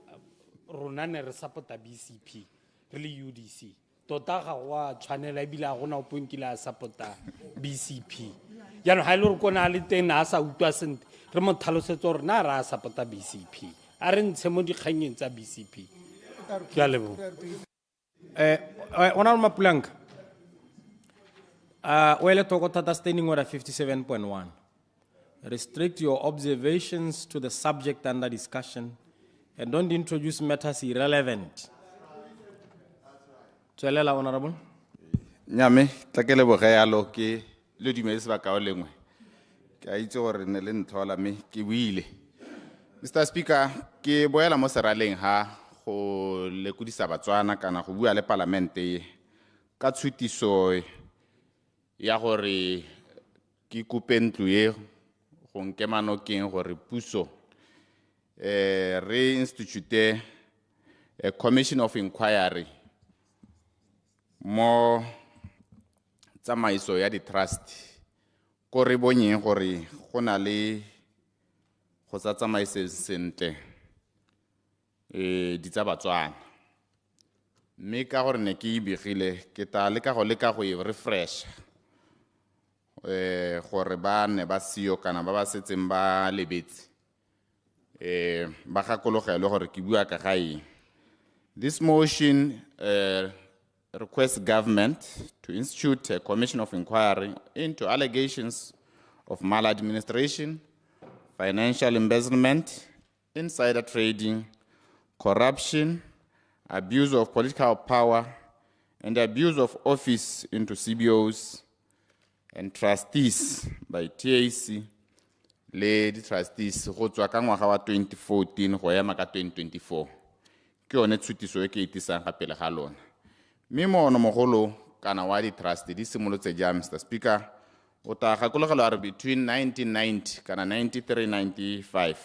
rona ne re supporta BCP re le UDC. Tota ga go a tshwanela ebile a gona o ponkile a supporta BCP. Yaanong ga ile re kona le teng na a sa utlwa sentle re mo tlhalosetse gore na ra supporta BCP. A re ntshe mo dikganyeng tsa BCP. Ke a leboga. Honorable Mapulanka, Wele Toko Tata Standing Order 57.1. Restrict your observations to the subject under discussion and don't introduce matters irrelevant. Tswelela, Honorable. Nyame, tla ke leboga yalo ke le dumedise ba ka o lengwe. Ke a itse gore ne le nthola me ke buile. Mr. Speaker, ke boela mo seraleng ha go lekudisa Batswana kana go bua le parlamente ka tshutiso ya gore ke kupe ntlo e go nkema nokeng gore puso re institute a commission of inquiry mo tsamaiso ya di-trust ko re bonyeng gore go na le go sa tsamaise sentle di tsa Batswana. Mme ka gore ne ke ibegile ke ta leka go e refresh gore ba ne ba sio kana ba ba setseng ba lebetse ba gakologelwe gore ke bua ka ga eng. This motion requests government to institute a commission of inquiry into allegations of maladministration, financial embezzlement, insider trading, corruption, abuse of political power, and abuse of office into CBOs and trustees by TAC, led trustees go tswa ka ngwaga wa 2014 go ema ka 2024. Ke yone tshutiso e ke itisang ga pele ga lona. Mme mono mogolo kana wa di-trust di simolotse jang, Mr. Speaker, o ta gakologelwa re between 1990 kana 93-95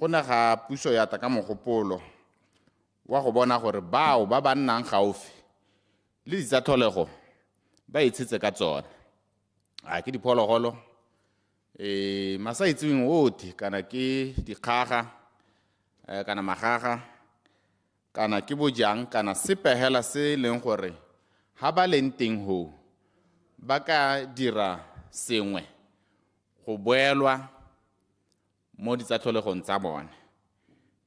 go na ga puso ya ta ka mogopolo wa go bona gore bao ba ba nnang gaufi le ditsatlholego ba itshetse ka tsona. A ke diphologolo masa itseweng otlhe kana ke dikgaga kana magaga kana ke bojang kana sepehela se leng gore ha ba leng teng ho ba ka dira sengwe go boelwa mo ditsatlholegong tsa bone.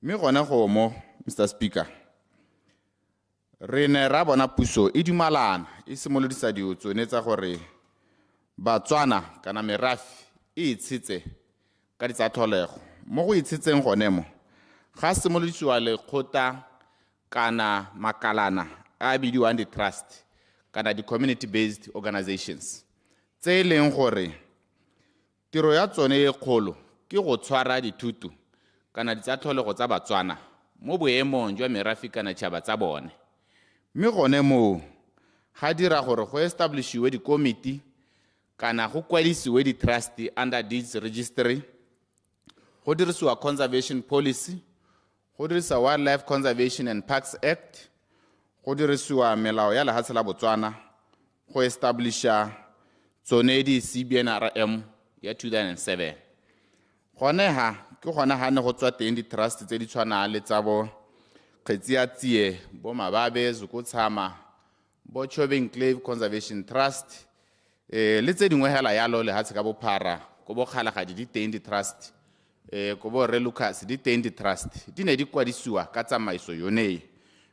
Mme gone go mo, Mr. Speaker, re ne ra bona puso e dumalana e simolodisa dio tsone tsa gore Batswana kana merafi e itshitse ka ditsatlholego. Mo go itshitseng gone mo ga simolodisiwa lekgotla kana makalana a bidiwang di-trust kana di-community-based organizations tse e leng gore tiro ya tsone e kgolo ke go tshwara dithuto kana ditsatlholego tsa Batswana mo boemong jwa merafi kana tšhaba tsa bone. Mme gone mo ga dira gore go establishiwe dikomiti kana go kwadisiwe di-trust under deeds registry, go dirisiwa conservation policy, go dirisa Wildlife Conservation and Parks Act, go dirisiwa melao ya lehatshe la Botswana, go establisha tsone di-CBNRM ya 2007. Gone ha ke gona ha ne go tswa teng di-trust tse di tshwanang le tsa bo Kgetsi ya Tsie, bo Mababe, Zukutshama, bo Echobeng Conservation Trust, le tse dingwe hela yalo lehatshe ka bophara go bo Kgalagadi di teng di-trust, go bo Re Lucas di teng di-trust di ne di kwadisiwa ka tsamaiso yone.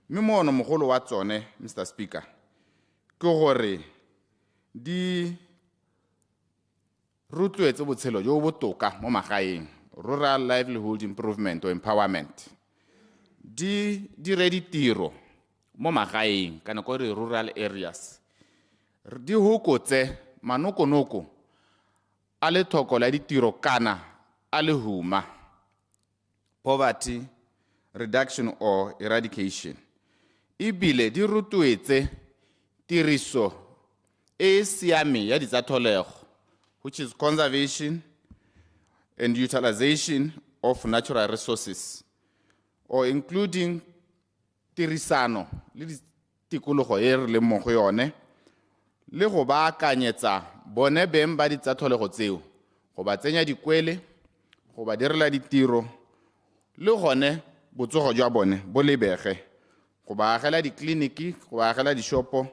Mme mono mogolo wa tsone, Mr. Speaker, ke gore di rotloetse botshelo jo bo botoka mo magaeng, rural livelihood improvement or empowerment. Di dire ditiro mo magaeng kana ko rural areas. Di hokotse manokonoko a le thoko la ditiro kana a le huma, poverty reduction or eradication. Ibile di rotloetse tiriso e siame ya ditsatlholego, which is conservation and utilization of natural resources, or including tirisano le tikologo e re leng mo go yone, le go baakanyetsa bone beng ba ditsatlholego tseo, go ba tsenya dikwele, go ba direla ditiro, le gone botsogo jwa bone bo lebege, go ba agela dikliniki, go ba agela dishopo,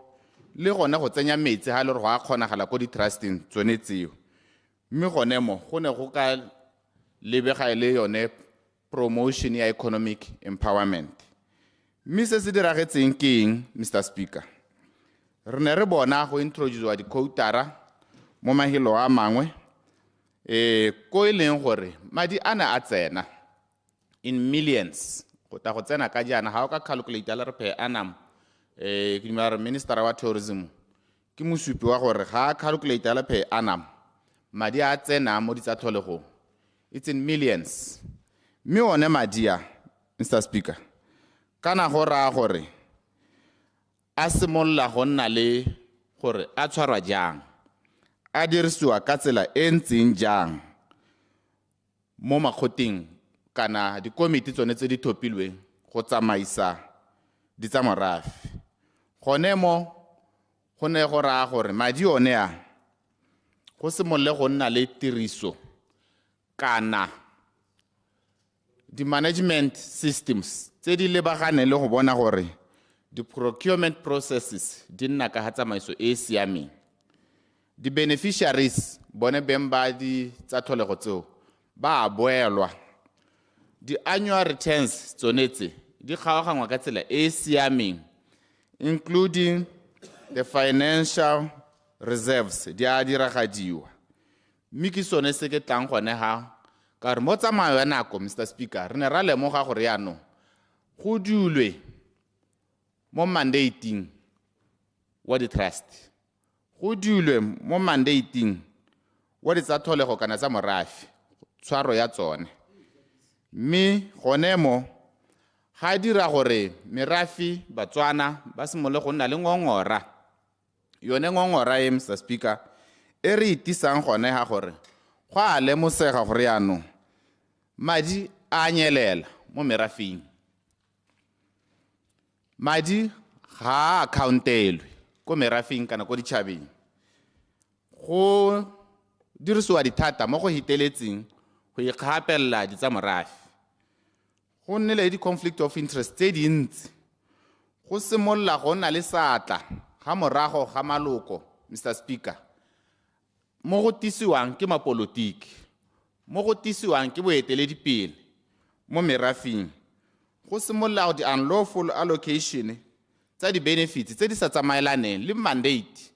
le gone go tsenya metsi ha le re go a kgonagala ko di-trusting tsone tseo. Mme gone mo go ne go ka lebega le yone promotion ya economic empowerment. Mme se se diragetseng ke eng, Mr. Speaker? Re ne re bona go introducewa di-quotara mo mahelo a mangwe ko e leng gore madi ana a tsena in millions, go ta go tsena ka jana ha o ka calculate le re per annum. Ke dimara minister wa tourism ke mosupi wa gore ga a calculate le per annum madi a tsena mo ditsatlholego, it's in millions. Mme one madi a, Mr. Speaker, kana go raya gore a simolola go nna le gore a tshwarwa jang, a dirisiwa ka tsela e ntseng jang mo makgoteng kana dikomiti tsone tse di thopilweng go tsamaisa ditsamorafi. Gone mo go ne go raya gore madi one a go simolole go nna le tiriso kana di-management systems tse di lebagane le go bona gore di-procurement processes di nna ka ga tsamaiso e siameng. Di-beneficiaries bone beng ba ditsatlholego tseo ba a boelwa. Di-annual returns tsone tse di kgaoganngwa ka tsela e siameng, including the financial reserves di a diragadiwa. Mme ke sone se ke tlang gone ha ka re mo tsamayo ya nako, Mr. Speaker, re ne ra lemoga gore yaanong go dulwe mo mandating wa di-trust, go dulwe mo mandating wa ditsatlholego kana tsa morafi, tshwaro ya tsone. Mme gone mo ga dira gore merafi Batswana ba simolole go nna le ngongora, yone ngongora e, Mr. Speaker, e re itisang gone ha gore go a lemosega gore yaanong madi a nyelela mo merafing. Madi ga a accountelwe ko merafing kana ko ditšhabeng. Go dirisiwa dithata mo go hiteletseng go ikgapelela ditsamorafi. go nne le di-conflict of interest tse dintsi go simolola go nna le saatla ga morago ga maloko, Mr. Speaker, mo go tisiwang ke mapolotiki, mo go tisiwang ke boeteledipele mo merafeng, go simolola go di-unlawful allocation tsa di-benefits tse di sa tsamaelaneng le mandate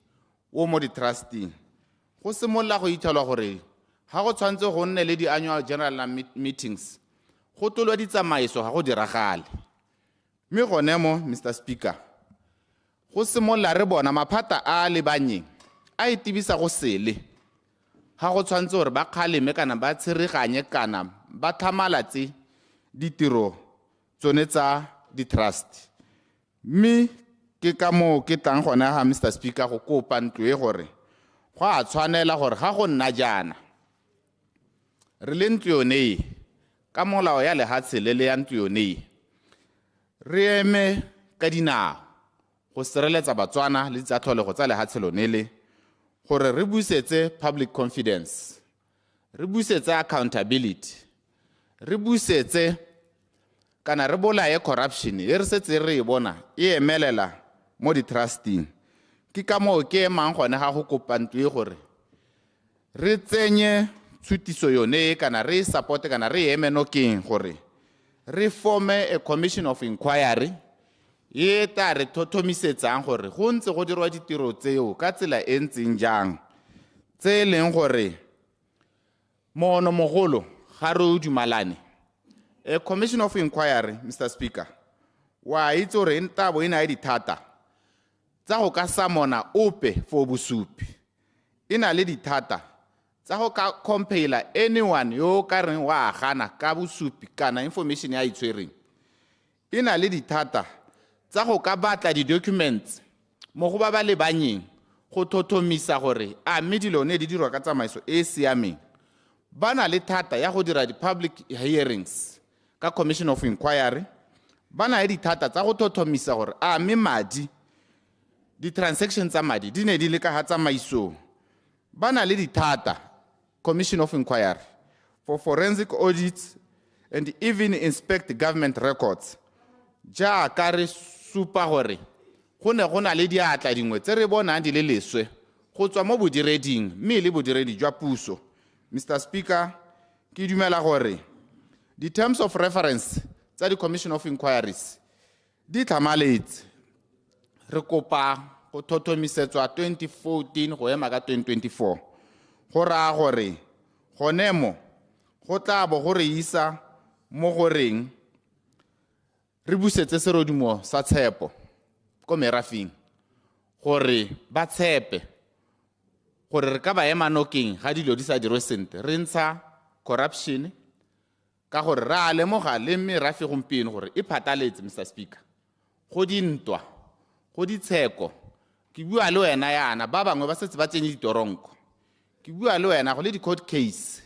o mo di-trusting, go simolola go ithalwa gore ga go tshwanetse go nne le di-annual general meetings go tolwa ditsamaiso ga go diragale. Mme gone mo, Mr. Speaker, go simolola re bona maphata a lebanyeng a itibisa go sele ga go tshwanetse gore ba kgaleme kana ba tshiriganye kana ba tlhamalatse ditiro tsone tsa di-trust. Mme ke ka moo ke tlang gone ga, Mr. Speaker, go kopa ntlo e gore go a tshwanela gore ga go nna jaana re le ntlo yone ka molao ya lehatshe le ya ntlo yone re eme ka dinao go sireletsa Batswana le tsa tlholego tsa lehatshe lone le gore re busetse public confidence, re busetse accountability, re busetse kana re bolaye corruption e re setse re e bona e emelela mo di-trusting. Ke ka moo ke emang gone ga go kopa ntlo e gore re tsenye tshutiso yone kana re support kana re eme nokeng gore re forme a commission of inquiry e ta re thothomisetsang gore go ntse go dirwa ditiro tseo ka tsela e ntseng jang tse leng gore mono mogolo ga re o dumalane. A commission of inquiry, Mr. Speaker, wa itse gore e ntabo e na le dithata tsa go ka samona ope for bosupi, e na le dithata tsa go ka compela anyone yo ka reng wa gana ka bosupi kana information ya itshwereng, e na le dithata tsa go ka batla di-documents mo go ba ba lebanyeng go thothomisa gore a mme dilo ne di dirwa ka tsamaiso e siameng. Ba na le thata ya go dira di-public hearings ka commission of inquiry, ba na le dithata tsa go thothomisa gore a mme madi di-transactions tsa madi di ne di le ka ga tsamaiso. Ba na le dithata commission of inquiry for forensic audits and even inspect government records jaaka re supa gore go ne go na le diatla dingwe tse re bonang di le leswe go tswa mo bodireding mme le bodiredi jwa puso. Mr. Speaker, ke dumela gore the terms of reference tsa the commission of inquiries di tlhamaletse. Re kopa go thothomisetswa 2014 go ema ka 2024 go raya gore gone mo go tla bo go re isa mo goreng re busetse serodumo sa tshepo ko merafeng gore ba tshepe gore re ka ba ema nokeng ga dilo di sa dirwe sentle re ntsha corruption ka gore ra lemoga le merafe gompieno gore e phataletse. Mr. Speaker, go dintwa go ditsheko ke bua le wena yana ba bangwe ba setse ba tsenye ditoronko, ke bua le wena go le di-court case,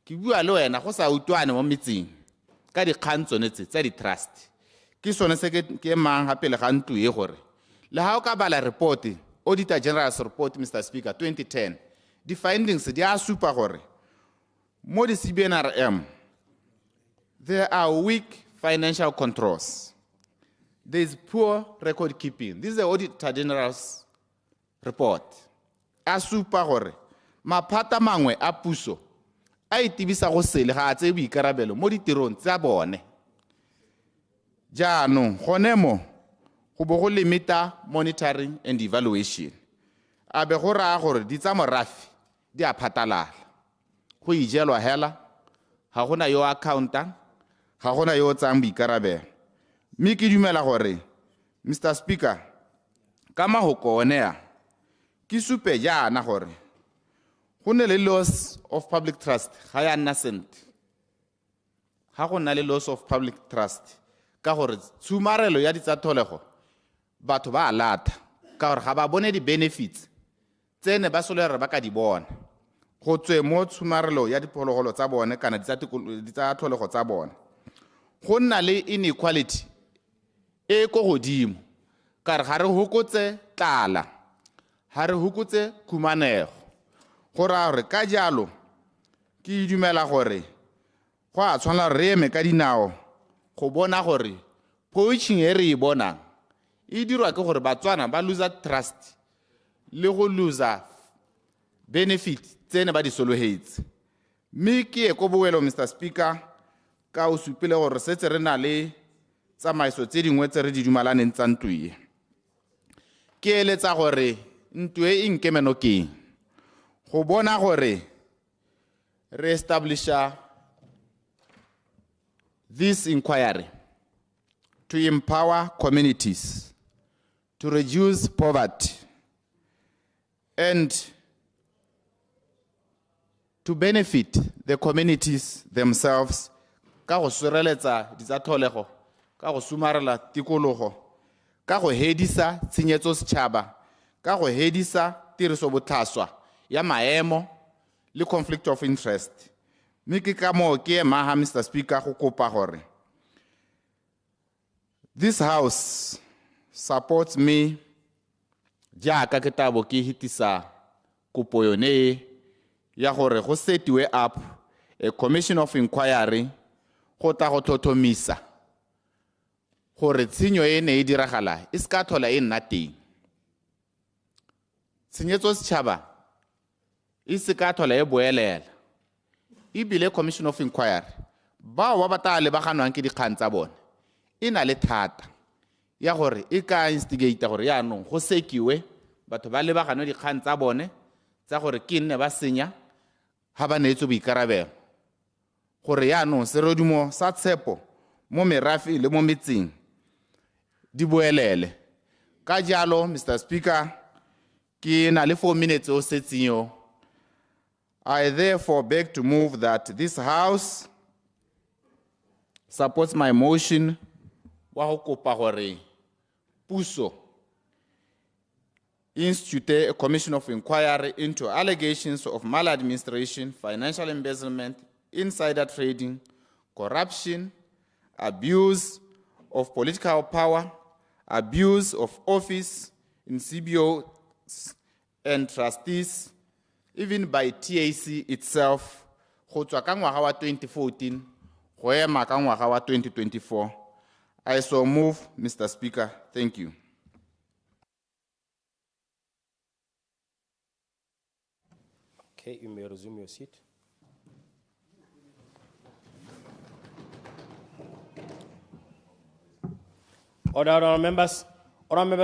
ke bua le wena go sa utwane mo metseng ka dikgang tsone tse tsa di-trust. Ke sone se ke mang ga pele ga ntlo e gore le ha o ka bala report Auditor General's report, Mr. Speaker, 2010, the findings di a supa gore mo di CBNRM there are weak financial controls, there is poor record keeping. This is the Auditor General's report. A supa gore maphata mangwe a puso a itibisa go sele ga tse boikarabelo mo ditirong tsa bone. Jaanong gone mo go bo go limita monitoring and evaluation. A be go raya gore di tsa morafe di a phatalala go ijelwa hela ga gona yo accounta ga gona yo tsang boikarabelo. Mme ke dumela gore Mr. Speaker ka mahoko onea ke supe jaana gore go ne le loss of public trust ga ya nna sent ga go na le loss of public trust ka gore tshumarelo ya ditsatholego batho ba alata ka gore ga ba bone di-benefits tsene ba solera ba ka di bona go tswe mo tshumarelo ya diphologolo tsa bone kana ditsatholego tsa bone. Go nna le inequality e ko godimo ka re ga re hokotse tlala ga re hokotse khumanego go raya gore ka jalo ke dumela gore go a tshwana re eme ka dinao go bona gore poaching e re e bonang e dirwa ke gore Batswana ba lose trust le go lose benefit tsene ba di sologetse. Mme ke ko boelo Mr. Speaker ka o supile gore setse re na le tsamaiso tse dingwe tse re di dumalaneng tsa ntlo e. Ke eletsa gore ntlo e inkemeno keng go bona gore re establisha this inquiry to empower communities, to reduce poverty, and to benefit the communities themselves, ka go sireletsa ditsatlholego, ka go sumarela tikologo, ka go hedisa tshenyetso setšhaba, ka go hedisa tiriso botlhaswa ya maemo le conflict of interest. Mme ke ka moo ke ema Mr. Speaker go kopa gore this house supports me jaaka ke tabo ke hitisa kopo yone ya gore go setiwe up a commission of inquiry go ta go tlhotlhomisa gore tshenyo e ne e diragala e ska tlhola e nna teng. Tshenyetso setšhaba e se ka tlhola e boelela. Ebile commission of inquiry bao ba bata lebaganwang ke dikgang tsa bone e na le thata ya gore e ka instigate gore yaanong go sekiwe batho ba lebaganwe dikgang tsa bone tsa gore ke nne ba senya ha ba neetswe boikarabelo gore yaanong serodumo sa tshepo mo merafe le mo metseng di boelele. Ka jalo Mr. Speaker ke na le 4 minutes o setseng yo. I therefore beg to move that this House supports my motion wa go kopa gore puso institute a commission of inquiry into allegations of maladministration, financial embezzlement, insider trading, corruption, abuse of political power, abuse of office in CBOs and trustees, even by TAC itself, go tswa ka ngwaga wa 2014 go ema ka ngwaga wa 2024. I so move, Mr. Speaker. Thank you. Okay, you may resume your seat. Honourable members,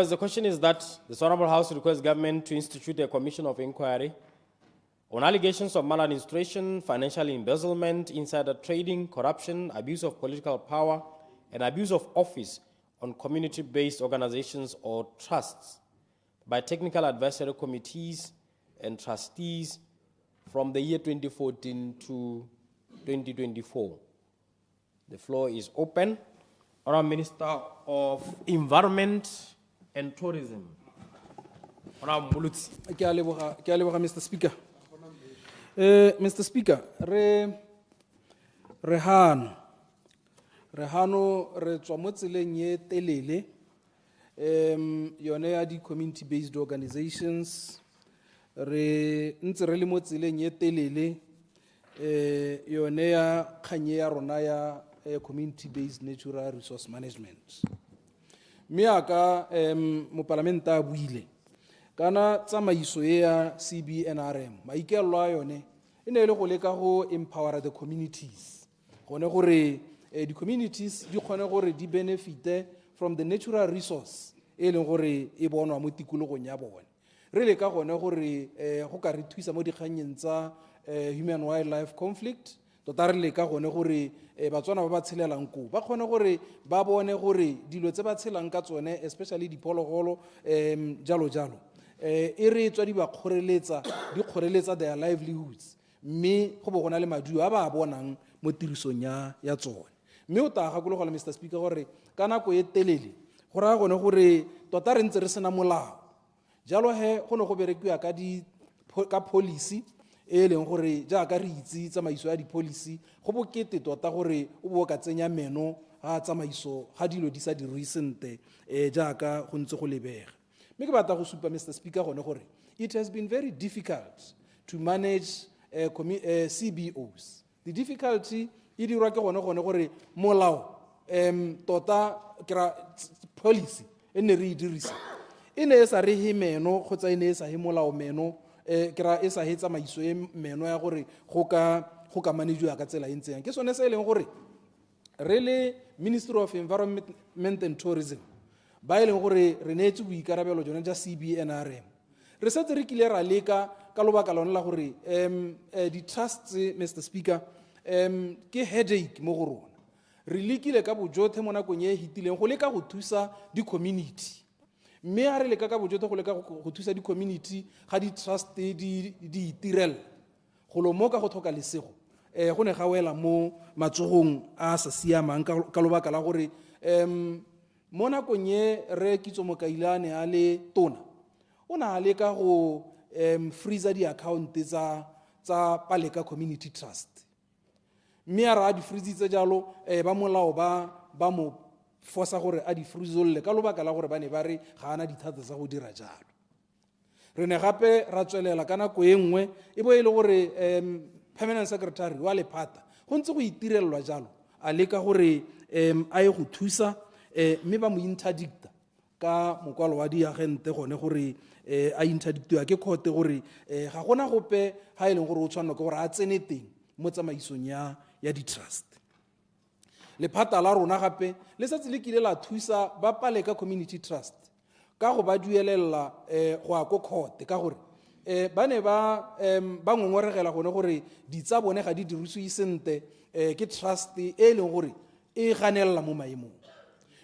the question is that this Honourable House requests government to institute a commission of inquiry on allegations of maladministration, financial embezzlement, insider trading, corruption, abuse of political power, and abuse of office on community-based organizations or trusts by technical advisory committees and trustees from the year 2014 to 2024. The floor is open. Honourable Minister of Environment and Tourism. Honourable Mulutsi. Ke a leboga, Mr. Speaker. Mr. Speaker, re hano re tswa mo tseleng ye telele yone ya di community-based organizations, re ntse re le mo tseleng ye telele yone ya kganye ya rona ya community-based natural resource management. Mme aka mo parlamenta a buile kana tsamaiso ya CBNRM maikelo a yone e ne le go leka go empower the communities gone gore di communities di kgone gore di benefite from the natural resource e leng gore e bonwa mo tikologong ya bone. Re le ka gone gore go ka re thusa mo dikganyeng tsa human wildlife conflict tota re le ka gone gore Batswana ba ba tshelelang ko ba kgone gore ba bone gore dilo tse ba tshelang ka tsone especially diphologolo jalo jalo e re tswa di ba kgoreletsa their livelihoods, mme go bo gona le maduo a ba bonang mo tirisong ya tsone. Mme o ta gakologa Mr. Speaker gore ka nako e telele go ra gone gore tota re ntse re sena molao jalo he go ne go berekiwa ka policy e leng gore jaaka re itse tsamaiso ya di-policy go bokete tota gore o bo ka tsenya meno ga tsamaiso ga dilo di sa dirwe sente jaaka go ntse go lebega. Mme ke batla go supa Mr. Speaker gone gore it has been very difficult to manage CBOs. The difficulty e dirwa ke gone gore molao tota kira policy e ne re e dirisa e ne e sa re he meno kgotsa e ne e sa he molao meno kira e sa he tsamaiso e meno ya gore go ka managea ka tsela e ntseng ke sone se e leng gore re le Ministry of Environment and Tourism ba e leng gore re neetse boikarabelo jone ja CBNRM re setse re kile ra leka ka lobaka lone la gore di-trusts Mr Speaker ke headache mo go rona re lekile ka bojothe mo nakong e hitileng go leka go thusa di-community mme ga re leka ka bojothe go leka go thusa di-community ga di-trust di itirela go lo mo ka go tlhoka lesego go ne ga wela mo matsogong a sa siamang ka lobaka la gore mo nakong e re kitso mokailane a le tona o na leka go freeza di-account tsa Paleka Community Trust mme a re a di freezitse jalo ba molao ba mo fosa gore a di freezolle ka lobaka la gore ba ne ba re ga ana dithata tsa go dira jalo re ne gape ra tswelela ka nako e nngwe e bo e le gore permanent secretary wa lephata go ntse go itirelelwa jalo a leka gore a ye go thusa mme ba mo interdicta ka mokwalo wa diagente gone gore a interdictiwa ke khote gore ga gona gope ga e leng gore o tshwanela ke gore a tsene teng mo tsamaisong ya di-trust lephata la rona gape le setse le kile la thusa ba Paleka Community Trust ka go ba duelela go ya ko khote ka gore ba ne ba ngongoregela gone gore ditsa bone ga di dirisiwe sente ke trust e leng gore e ganelela mo maemong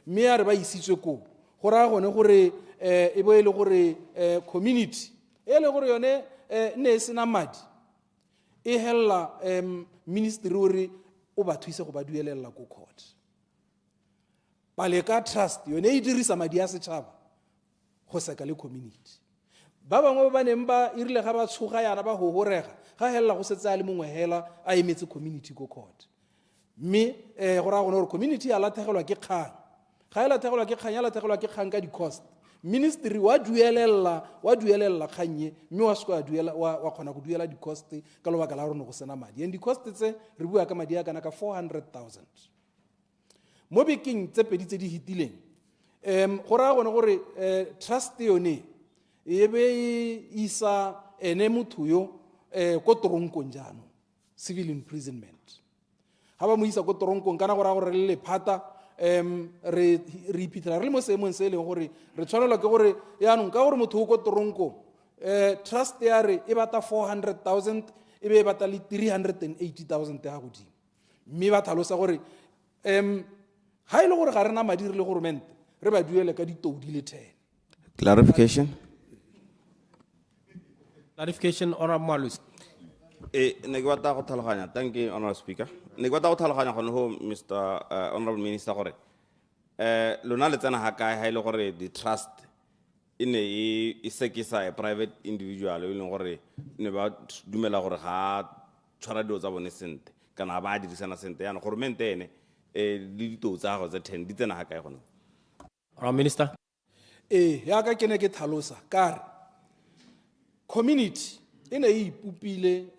mme ya re ba isitswe ko go raya gone gore e bo e le gore community e leng gore yone ne e sena madi e hella ministry gore o ba thuse go ba duelela ko court Paleka Trust yone e dirisa madi a setšhaba go seka le community ba bangwe ba neng ba irile ga ba tshoga yana ba hogorega ga hella go setse a le mongwe hela a emetse community ko court mme go raya gone gore community ya latlhegelwa ke kgang ga e latlhegelwa ke kgang ya latlhegelwa ke kgang ka di-cost ministry wa duelela kgang ye mme wa seka wa kgona go duela di-cost ka lobaka la rone go sena madi and di-cost tse re bua ka madi a kana ka 400,000 mo bekeng tse pedi tse di hitileng go raya gone gore trust yone e be isa ene motho yo ko toronkong jaanong civil imprisonment ga ba mo isa ko toronkong kana go raya gore le lephata re iphitlhela re le mo seemong se e leng gore re tshwanelwa ke gore yaanong ka gore motho o ko toronkong trust ya re e bata 400,000 e be e bata le 380,000 ya godimo mme ba tlhalosa gore ga e le gore ga rena madi re le goromente re ba duele ka ditou di le 10 Clarification. Honorable Malus. Ne ke batla go tlhaloganya, thank you Honorable Speaker. Ne ke batla go tlhaloganya gone ho Mr. Honorable Minister gore lona le tsena ha kae ha ile gore the trust ine e sekisa a private individual e leng gore ne ba dumela gore ga tshwara dilo tsa bone sente kana ba dirisana sente yana gore mente ene le ditou tsa go tse 10 di tsena ha kae gone. Honorable Minister. Ya ka ke ne ke tlhalosa kare community ene e ipupile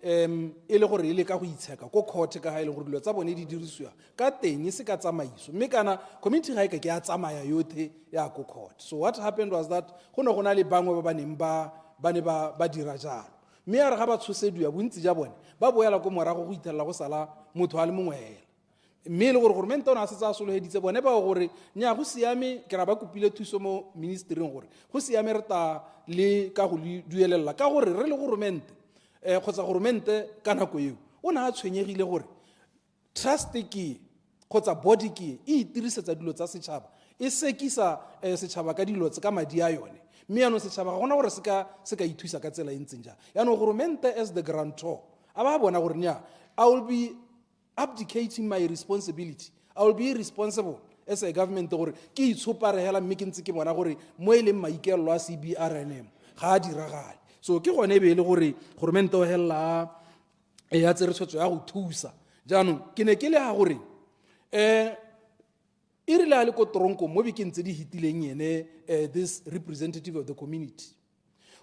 e le gore e le ka go itsheka ko court ka ha ile gore dilo tsa bone di dirisiwa ka teng se ka tsamaiso mme kana community ga e ka ke a tsamaya yothe ya ko court. So what happened was that go ne gona le bangwe ba baneng ba dira jalo mme ya re ga ba tshosediwa bontsi ja bone ba boela ko morago go ithelela go sala motho a le mongwe hela mme le gore goromente o ne a setse a soloheditse bone ba gore nya go siame ke ra ba kopile thuso mo ministering gore go siame re ta le ka go duelela ka gore re le goromente kgotsa goromente ka nako eo o ne a tshwenyegile gore trust ke kgotsa body ke e itirisetsa dilo tsa setšhaba e sekisa setšhaba ka dilo ka madi a yone mme yaanong setšhaba ga gona gore se ka ithusa ka tsela e ntseng jang yaanong goromente as the grantor a ba bona gore nya I will be abdicating my responsibility. I will be responsible as a government gore ke itshopare hela mme ke ntse ke bona gore mo e leng maikelo a CBRNM ga a diragale. So ke gone be le gore goromente o hela ya tseretso ya go thusa jaanong ke ne ke le ha gore e rile a le ko toronko mo bekeng tse di hitileng ene this representative of the community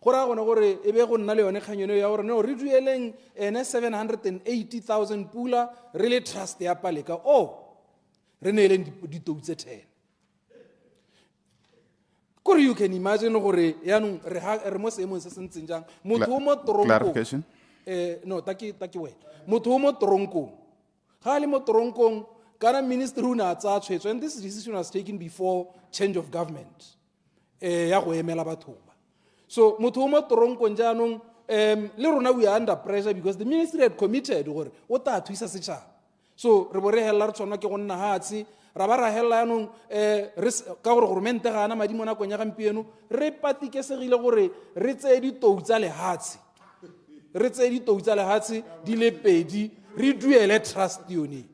go ra gone gore e be go nna le yone kganyeno ya gore no re dueleng ene 780,000 pula re le trust ya Paleka re neeleng ditou tse 10. Kore you can imagine gore yaanong re mo seemong se se ntseng jang motho o mo toronkong Clarification. no taki wena motho o mo toronkong ga a le mo toronkong kana ministry o ne a tsaya tshwetso, and this decision was taken before change of government ya go emela batho ba. So motho o mo toronkong jaanong le rona we are under pressure because the ministry had committed gore o tla thusa setšhaba. So re bo re hella re tshwanwa ke go nna hatsi ra ba ra hella yaanong ka gore goromente ga ana madi mo nakong ya gampieno re patikesegile gore re tseye ditou tsa lehatshe di le pedi re duele trust yone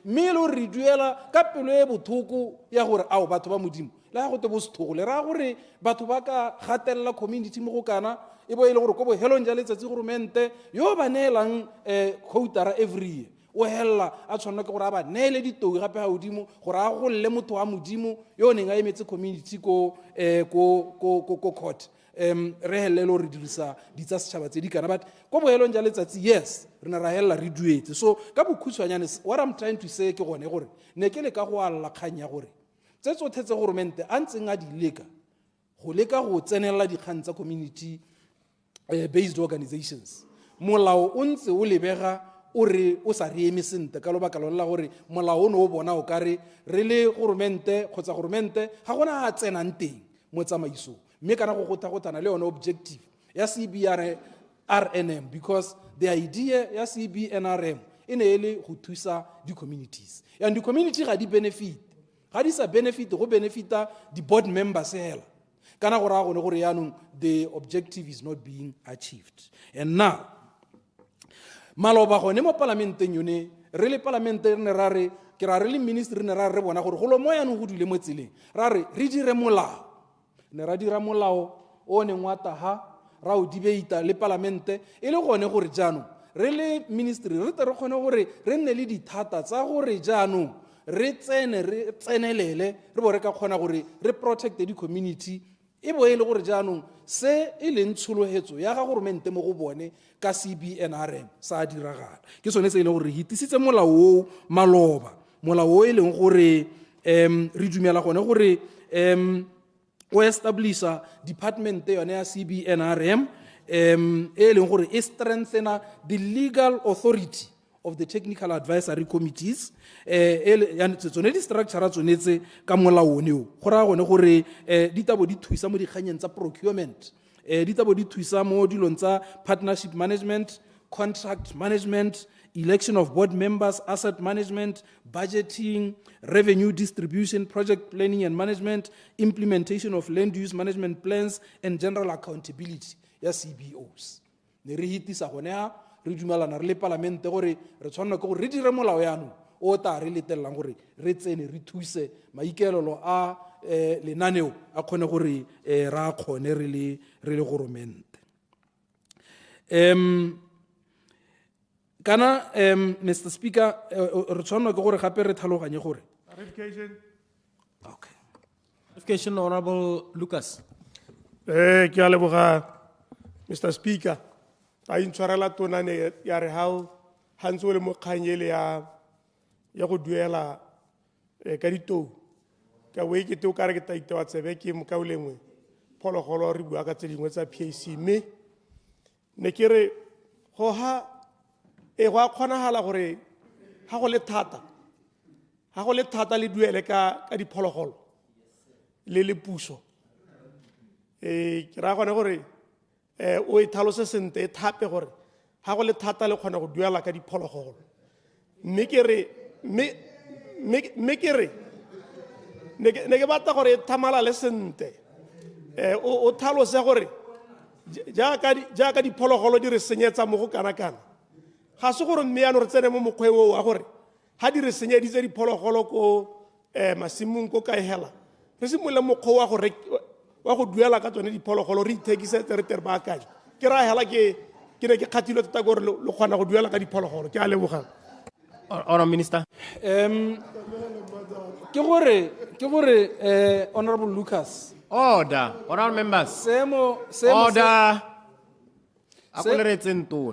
mme e le gore re duela ka pelo e bothoko ya gore ao batho ba modimo le ga go te bo sethogole ra gore batho ba ka gatelela community mo go kana e bo e le gore ko bohelong ja letsatsi goromente yo ba neelang quotara every year o hella a tshwanela ke gore a ba neele ditou gape ga godimo gore a golle motho wa modimo yo o neng a emetse community ko court re helele gore re dirisa ditsa setšhaba tse di kana but ko bohelong ja letsatsi yes re ne ra hella re duetse. So ka bokhutshwanyane what I'm trying to say ke gone gore ne ke le ka go alla kgang ya gore tse tsotlhe tse goromente a ntseng a di leka go tsenelela dikgang tsa community based organizations, molao o ntse o lebega o re o sa re eme sente ka lobaka la gore molao o ne o bona o kare re le goromente kgotsa goromente ga gona a tsenang teng mo tsamaisong mme kana go gotagotana le yone objective ya CBRNM because the idea ya CBNRM e ne e le go thusa di-communities and di-community ga di benefit ga di sa benefit go benefita di-board members hela kana gore a gone gore yaanong the objective is not being achieved. And now maloba gone mo parlamenteng yone re le parlamente re ne ra re ke ra re le ministry re ne ra re bona gore go lo mo yaanong go dule mo tseleng ra re re dire molao ne ra dira molao o neng wa taha ra o debate le parlamente e le gone gore jaanong re le ministry re tle re kgone gore re nne le dithata tsa gore jaanong re tsenelele re bo re ka kgona gore re protect the community e bo e le gore jaanong se e leng tshologetso ya ga goromente mo go bone ka CBNRM sa diragala ke sone se e leng gore re hitisitse molao o maloba molao o e leng gore re dumela gone gore o establisha department yone ya CBNRM e leng gore e strengthena the legal authority of the technical advisory committees tsone di-structure tshwanetse ka molao oneo go raya gone gore di tabo di thusa mo dikganyeng tsa procurement di tabo di thusa mo dilong tsa partnership management, contract management, election of board members, asset management, budgeting, revenue distribution, project planning and management, implementation of land use management plans, and general accountability ya CBOs. Ne re hitisa gone ha re dumelana re le parlamente gore re tshwanela ke gore re dire molao yaanong o ta re letelelang gore re tsene re thuse maikaelelo a lenaneo a kgone gore ra kgone re le goromente. Kana Mr. Speaker re tshwanela ke gore gape re tlhaloganye gore Clarification, Honorable Lucas. Ke a leboga Mr. Speaker. A intshwarela tona ne ya re ha ntse o le mo kganyele ya go duela ka ditou ka we ke te o kare ke taite wa tsebe ke mo ka o lengwe phologolo re bua ka tse dingwe tsa PAC mme ne ke re go ha go a kgonagala gore ga go le thata le duele ka diphologolo le puso ke ra gone gore o e tlhalose sente thape gore ga go le thata le kgona go duela ka diphologolo mme ke re ne ke batla gore thamalale sente o tlhalose gore jaaka diphologolo di re senyetsa mo go kana-kana ga se gore mme yaano re tsene mo mokgweng o wa gore ga di re senyeditse diphologolo ko masimong ko kae hela re simolole mokgwa wa go duela ka tsone diphologolo re ithekisetse re tere baakanye ke ra hela ke ne ke kgatilwe tota gore le kgona go duela ka diphologolo ke a lebogang. Honourable Minister. Ke gore Honourable Lucas. Order. Honourable members. Order.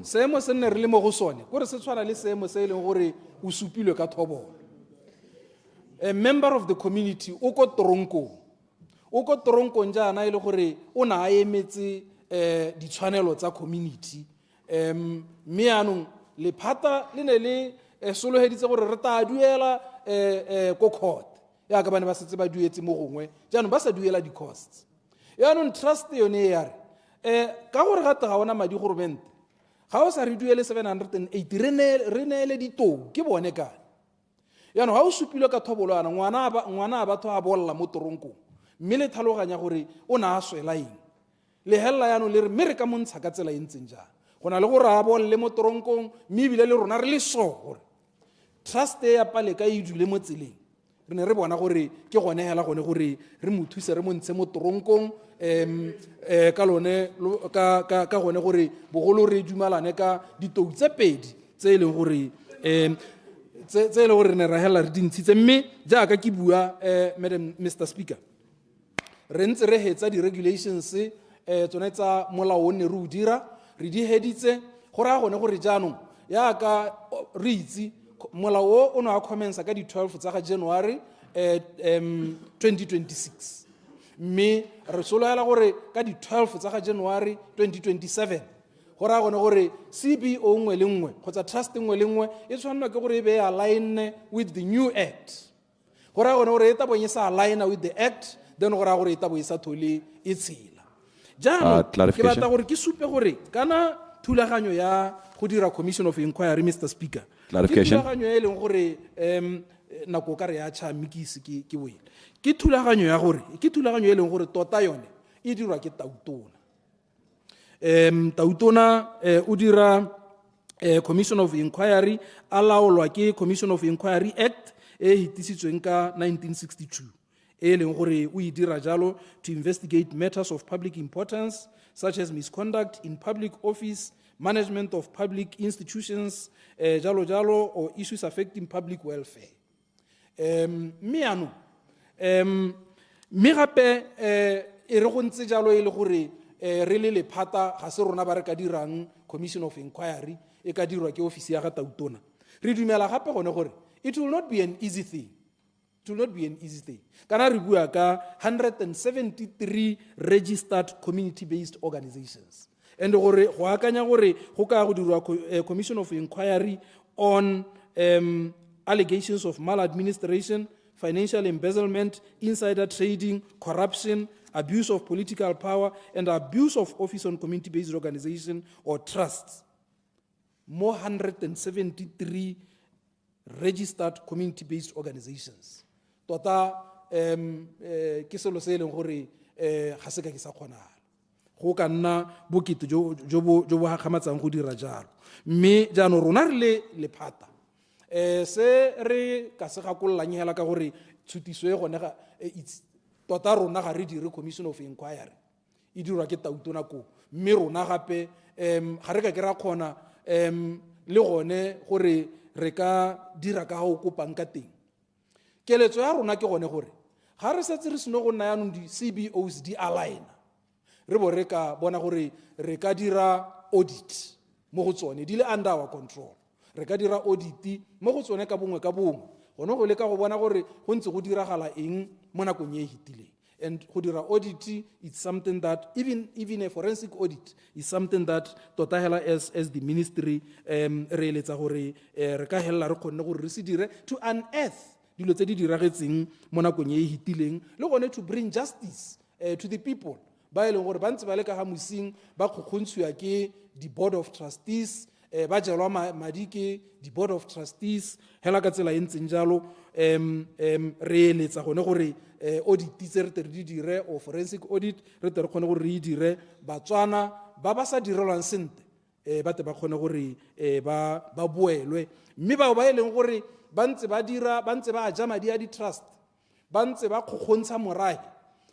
Seemo se nne re le mo go sone gore se tshwana le seemo se e leng gore o supilwe ka thobolo a member of the community o ko toronkong jaana e le gore o na a emetse ditshwanelo tsa community mme yaanong lephata le ne le sologeditse gore re ta duela ko court yaka ba ne ba setse ba duetse mo gongwe jaanong ba sa duela di-costs yaanong trust yone e yare ka gore gate ga ona madi goromente ga o sa re duele 780 re neele ditou ke bone kane yaanong ga o supilwe ka thobolwana ngwana a batho a bolla mo toronkong mme le tlhaloganya gore o ne a swela eng le helela yaanong le re mme re ka montsha ka tsela e ntseng jang go na le gore a bolle mo toronkong mme ebile le rona re le so gore trust ya paleka e dule mo tseleng re ne re bona gore ke gone hela gone gore re mo thuse re mo ntshe mo toronkong ka gone gore bogolo re dumalane ka ditou tse pedi tse e leng gore tse e le gore re ne ra hela re dintshitse mme jaaka ke bua Mr. Speaker re ntse re hetsa di-regulations tsone tsa molao o ne re o dira re di heditse gore a gone gore jaanong yaaka re itse molao o ne a commensa ka di-12 tsa ga January 2026 mme re sologela gore ka di-12 tsa ga January 2027 gore a gone gore CBO nngwe le nngwe kgotsa trust nngwe le nngwe e tshwanelwa ke gore e be align with the new act gore a gone gore e tabo e sa align with the act then gore a gore e tabo e sa thole e tshela jaanong ke batla gore ke supe gore kana thulaganyo ya go dira commission of inquiry Mr. Speaker ke thulaganyo e leng gore nako ka re ya tšhamikise ke wele ke thulaganyo e leng gore tota yone e dirwa ke tautona o dira commission of inquiry a laolwa ke commission of inquiry act e hitisitsweng ka 1962 e leng gore o e dira jalo to investigate matters of public importance such as misconduct in public office, management of public institutions, jalo, or issues affecting public welfare. Gape e re go ntse jalo e le gore re le lephata ga se rona ba re ka dirang commission of inquiry e ka dirwa ke ofisi ya ga tautona re dumela gape gone gore it will not be an easy thing. Kana re bua ka 173 registered community-based organizations. And gore go akanya gore go ka go dirwa commission of inquiry on allegations of maladministration, financial embezzlement, insider trading, corruption, abuse of political power, and abuse of office on community-based organization or trusts. More 173 registered community-based organizations. Tota ke selo se leng gore ga se ka ke sa kgonala go ka nna bokete jo bo gamatsang go dira jalo mme jaanong rona re le lephata se re ka se gakollang hela ka gore tshutiso e gone ga tota rona ga re dire commission of inquiry e dirwa ke tautona ko mme rona gape ga re ka ke ra kgona le gone gore re ka dira ka go kopang ka teng keletso ya rona ke gone gore ga re setse re seno go nna yanong di-CBOs di aligna re bo re ka bona gore re ka dira audit mo go tsone di le under our control re ka dira audit mo go tsone ka bongwe gone go le ka go bona gore go ntse go diragala eng mo nakong e hitileng and go dira audit it's something that even a forensic audit is something that tota hela as the ministry re eletsa gore re ka hella re kgonne gore re se dire to unearth dilo tse di diragetseng mo nakong e hitileng le gone to bring justice to the people ba eleng gore ba ntse ba le ka ga mosing ba kgokgontshiwa ke the board of trustees ba jelwa madi ke the board of trustees hela ka tsela e ntseng jalo re eletsa gone gore audit tse re tere di dire o forensic audit re tere kgone gore re dire batswana ba ba sa direlwang sente ba te ba kgone gore ba boelwe mme ba eleng gore ba ntse ba aja madi a di-trust ba ntse ba kgokgontsha morahe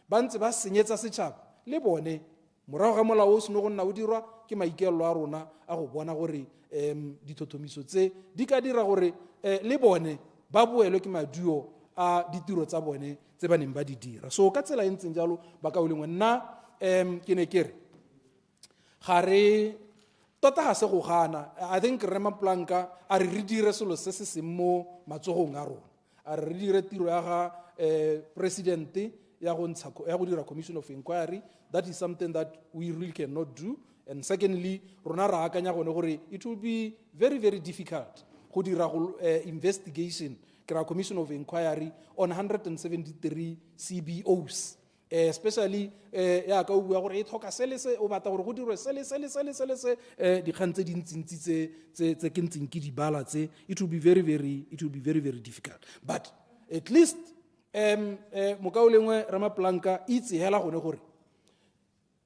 ba ntse ba senyetsa setšhaba le bone morago ga molao o seno go nna o dirwa ke maikaelelo a rona a go bona gore dithothomiso tse di ka dira gore le bone ba boelwe ke maduo a ditiro tsa bone tse ba neng ba di dira so ka tsela e ntseng jalo ba ka o lengwe nna ke ne ke re ga re tota ga se go gana I think Rema Planka a re dire selo se se seng mo matsogong a rona a re dire tiro ya ga president ya go dira commission of inquiry. That is something that we really cannot do. And secondly, rona ra akanya gone gore it will be very, very difficult go dira investigation, commission of inquiry on 173 CBOs. Especially ya ka o bua gore e tlhoka sele se o batla gore go dirwe sele dikgang tse dintsi tse ke ntseng ke di bala tse, it will be very, very difficult. But at least mokao lengwe Ramaplanka itse hela gone gore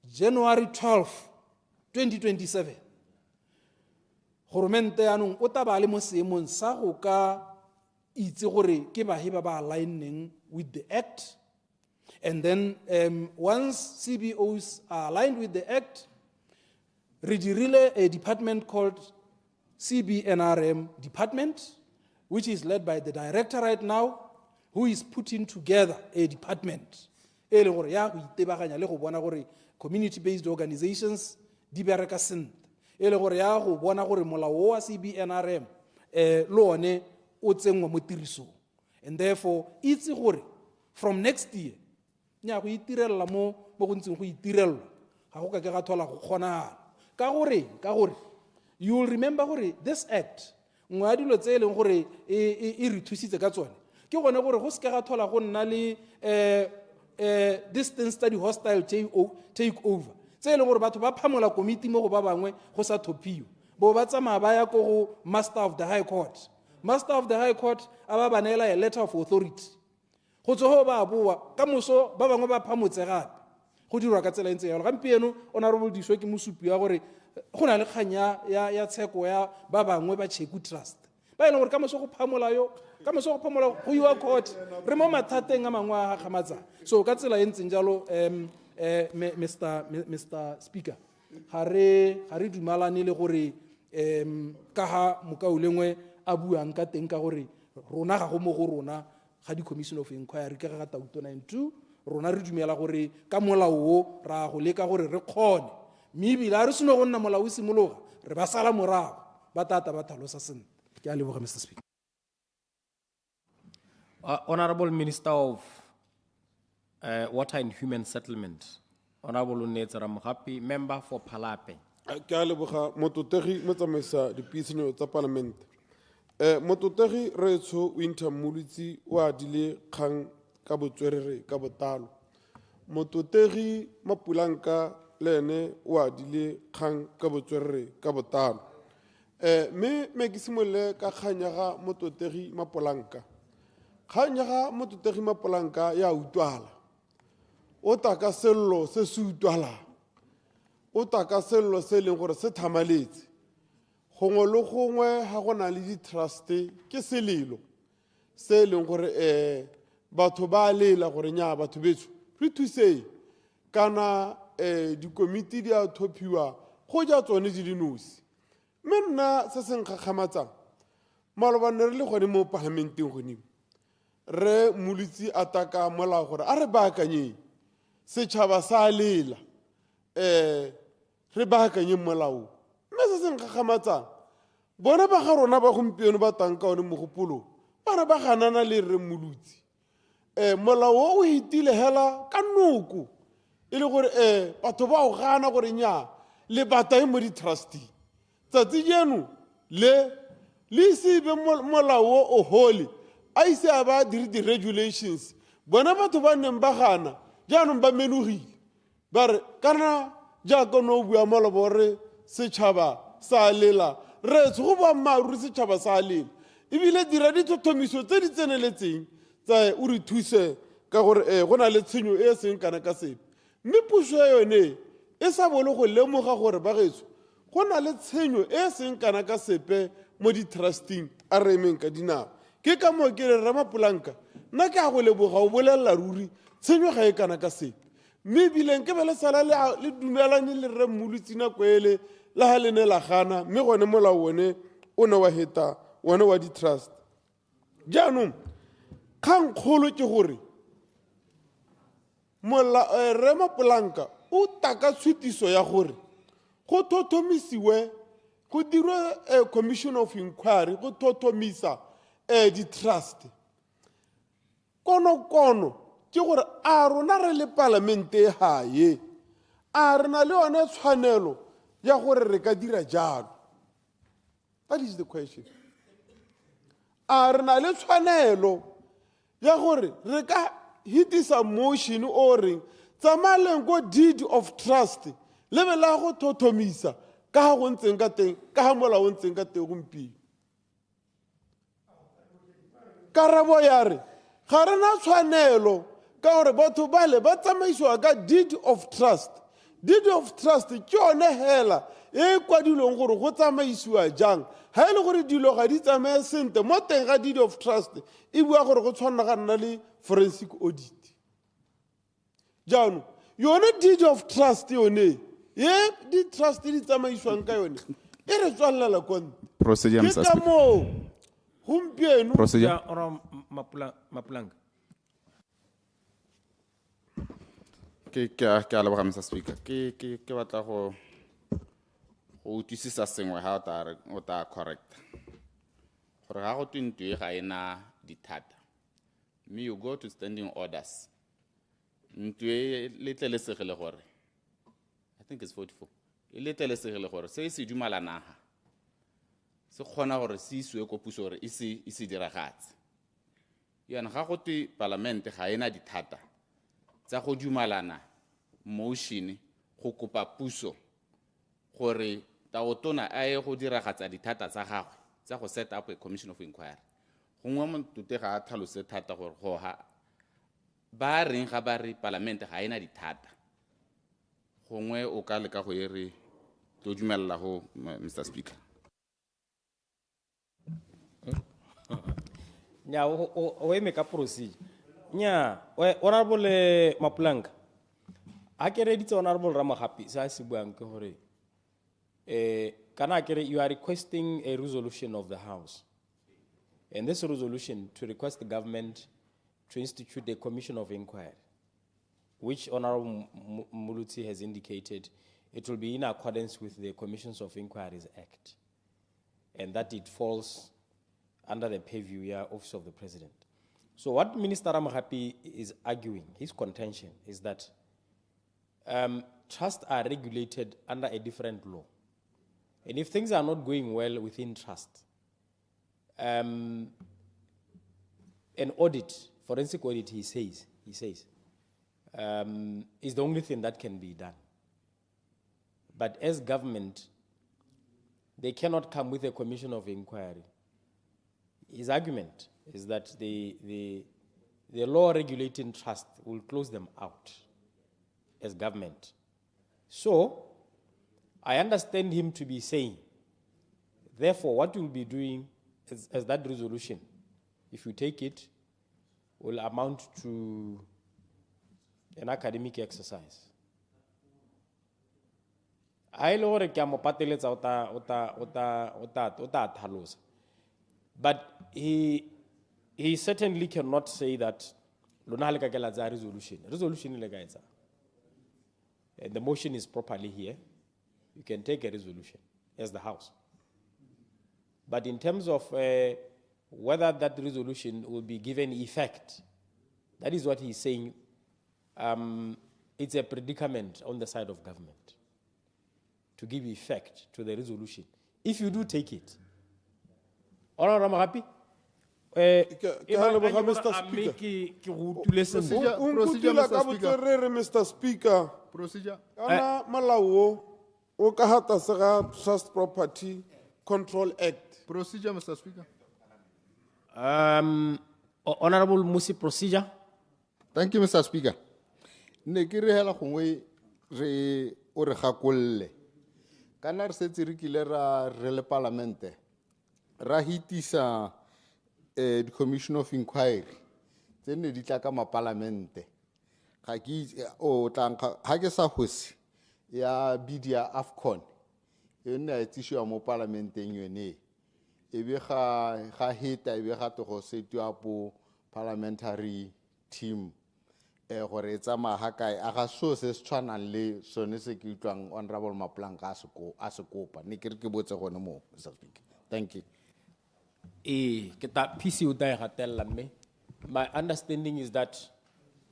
January 12, 2027 goromente yanong o taba le mo seemong sa go ka itse gore ke bahe ba ba aligneng with the act. And then once CBOs are aligned with the act, really a department called CBNRM department, which is led by the director right now, who is putting together a department. Community-based organizations, di bereka sentle. E le gore ya go bona gore molao wa CBNRM lo one o tsengwa mo tirisong. And therefore, itse gore from next year, nya go itirella mo go ntseng go itirella ga go ka ke ga thola go kgonagala ka gore you will remember gore this act ngwa dilo tse e leng gore e re thusitse ka tsone ke gone gore go se ke ga thola go nna le distance study hostile take over tse e leng gore batho ba phamola committee mo go ba bangwe go sa thophiwa bo ba tsamaya ba ya go master of the high court a ba ba neela a letter of authority go tsoho ba boa ka moso ba bangwe ba phamotse gape go dirwa ka tsela ntse ya gampieno honorable diswe ke mosupi ya gore go na le kganya ya tsheko ya ba bangwe ba Cheku Trust ba ile gore ka moso go phamola go iwa court re mo mathateng a mangwe a gamatsa. So ka tsela entseng jalo Mr. Speaker, ga re dumalane le gore ka ha mokao lengwe a buang ka teng ka gore rona ga go mo go rona ga di commission of inquiry ka ga Tauto 92 rona re dumela gore ka molao o ra go leka gore re kgone mme bila re seno go nna molao o simologa re ba sala morago ba tata ba thalosa sentle. Ke a leboga Mr. Speaker. Honorable Minister of Water and Human Settlement, Honorable Nnetsa Ramogapi, member for Phalape. Ke a leboga mototegi mo tsamaisa dipuisano tsa parliament. Mototegi Retso Winter Mulitsi wa dile kgang ka botswerere ka botalo. Mototegi Mapulanka lene wa dile kgang ka botswerere ka botalo. Me ke simole ka kganya ga mototegi Mapulanka. Kganya ga mototegi Mapulanka ya utwala. O taka sello se se utwala. O taka sello se leng gore se thamaletse. Gongwe le gongwe ha go na le di-truste ke selelo se leng gore batho ba lela gore nya batho betso re thuseng kana dikomiti di a thophiwa go ja tsone di dinosi. Mme nna se se nkgakgamatsang malobane re le gone mo parlamenteng gonimo re Mulitsi a taka molao gore a re baakanyeng setšhaba sa lela re baakanye molao. Mme se se nkgakgamatsang bona ba ga rona ba gompieno ba tanka one mogopolo ba re ba ganana le re Mulitsi molao o hitile hela ka noko e le gore batho ba o gana gore nya le bata mo di-trustee tsatsi jeno le se be molao o holy a ise a ba dire di-regulations bona batho ba neng ba gana jaanong ba menogile ba re kana jaaka no bua malobo re setšhaba sa lela re go ba maru setšhaba sa lela ebile dira dithothomiso tse di tseneletseng tsa o re thuse ka gore go na le tshenyo e seng kana ka sepe. Mme puso yone e sa bole go lemoga gore ba getso go na le tshenyo e seng kana ka sepe mo di-trusting a re emeng ka dinao. Ke ka mo ke re Ramapulanka nna ke a go leboga o bolelela ruri tshenyo ga e kana ka sepe. Mme ebileng ke be le sala le dumelanye le re Mulitsi nako ele la ha le ne la gana mme gone molao one o ne wa heta one wa di-trust. Jaanong kgang kgolo ke gore Ramapulanka o taka tshutiso ya gore go thothomisiwe go dirwe a commission of inquiry go thothomisa di-trust kono ke gore a rona re le palamente hae a re na le yone tshwanelo ya gore re ka dira jalo. That is the question. A re na le tshwanelo ya gore re ka hitisa motion o reng tsamaleng go deed of trust le be la go thothomisa ka ha go ntseng ka teng ka ha mola o ntseng ka teng gompieno. Karabo ya re ga re na tshwanelo ka gore batho bale ba tsamaisiwa ka deed of trust. Deed of trust ke yone hela e kwadilweng gore go tsamaisiwa jang ha e le gore dilo ga di tsamaye sentle mo teng ga deed of trust e bua gore go tshwana ga nna le forensic audit. Jaanong yone deed of trust yone ye di trust di tsamaiswang ka yone e re tswalela konte. Procedure, Mr. Speaker. Procedure. Mapulanga. Ke a leboga, Mr. Speaker. Ke batla go utlwisisa sengwe ha o ta correct. Gore ga go twintwe ga ena dithata. Me you go to standing orders. Ntwe letlelesegile gore I think it's 44. E letlelesegile gore se se dumalana ha. Se khona gore se iswe ko puso gore e se diragatse. Yana ga go twe parliament ga ena dithata tsa go dumalana motion go kopa puso gore taotona a ye go diragatsa dithata tsa gagwe tsa go set up a commission of inquiry. Gongwe montute ga a tlhalose thata gore go ha ba reng ga ba re parliament ga ena dithata. Gongwe o ka leka go ere tlo dumella go Mr. Speaker. Nya o eme ka procedure. Nya honorable Mapulanga a kere ditse honorable Ramagapi sa se buang ke gore kana kere you are requesting a resolution of the house, and this resolution to request the government to institute a commission of inquiry, which Honorable Muluti has indicated it will be in accordance with the Commissions of Inquiries Act, and that it falls under the purview Office of the President. So what Minister Ramagapi is arguing, his contention, is that trusts are regulated under a different law. And if things are not going well within trust, an audit, forensic audit, he says, is the only thing that can be done. But as government, they cannot come with a commission of inquiry. His argument is that the law regulating trust will close them out as government. So, I understand him to be saying, therefore, what we'll be doing as that resolution, if you take it, will amount to an academic exercise. But he certainly cannot say that resolution. And the motion is properly here. You can take a resolution as the House. But in terms of whether that resolution will be given effect, that is what he's saying. It's a predicament on the side of government to give effect to the resolution. If you do take it, Honorable Ramagapi, Mr. Speaker. Procedure. Malawo o ka hata sega Trust Property Control Act. Procedure, Mr. Speaker. Honorable Musi, procedure. Thank you, Mr. Speaker. Ne ke re hela gongwe re o re gakolle. Kana re setse re kile ra re le parlamente. Ra hitisa the Commission of Inquiry. Tsene di tla ka ma parlamente. Ga ke o tlanka ha ke sa hose ya bidia AFCON. Yona e tshwa mo parlamenteng yone. Ebe ga heta ebe ga to go setwa po parliamentary team gore etsa maha kae a ga so se tshwanang le sone se ke utlwang Honorable Mapulanga a se kopa ne ke re ke botse gone mo Mr. Speaker. Thank you. Ke ta PC o ta gatella mme my understanding is that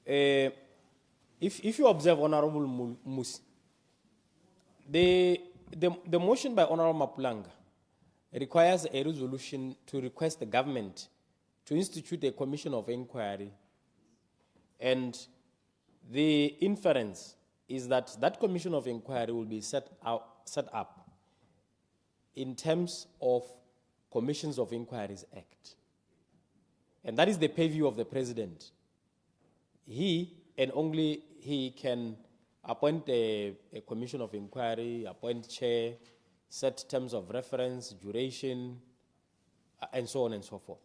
if you observe Honorable Musi, the motion by Honorable Mapulanga requires a resolution to request the government to institute a commission of inquiry, and the inference is that that commission of inquiry will be set up in terms of Commissions of Inquiries Act. And that is the purview of the president. He and only he can appoint a commission of inquiry, appoint chair, set terms of reference, duration, and so on and so forth.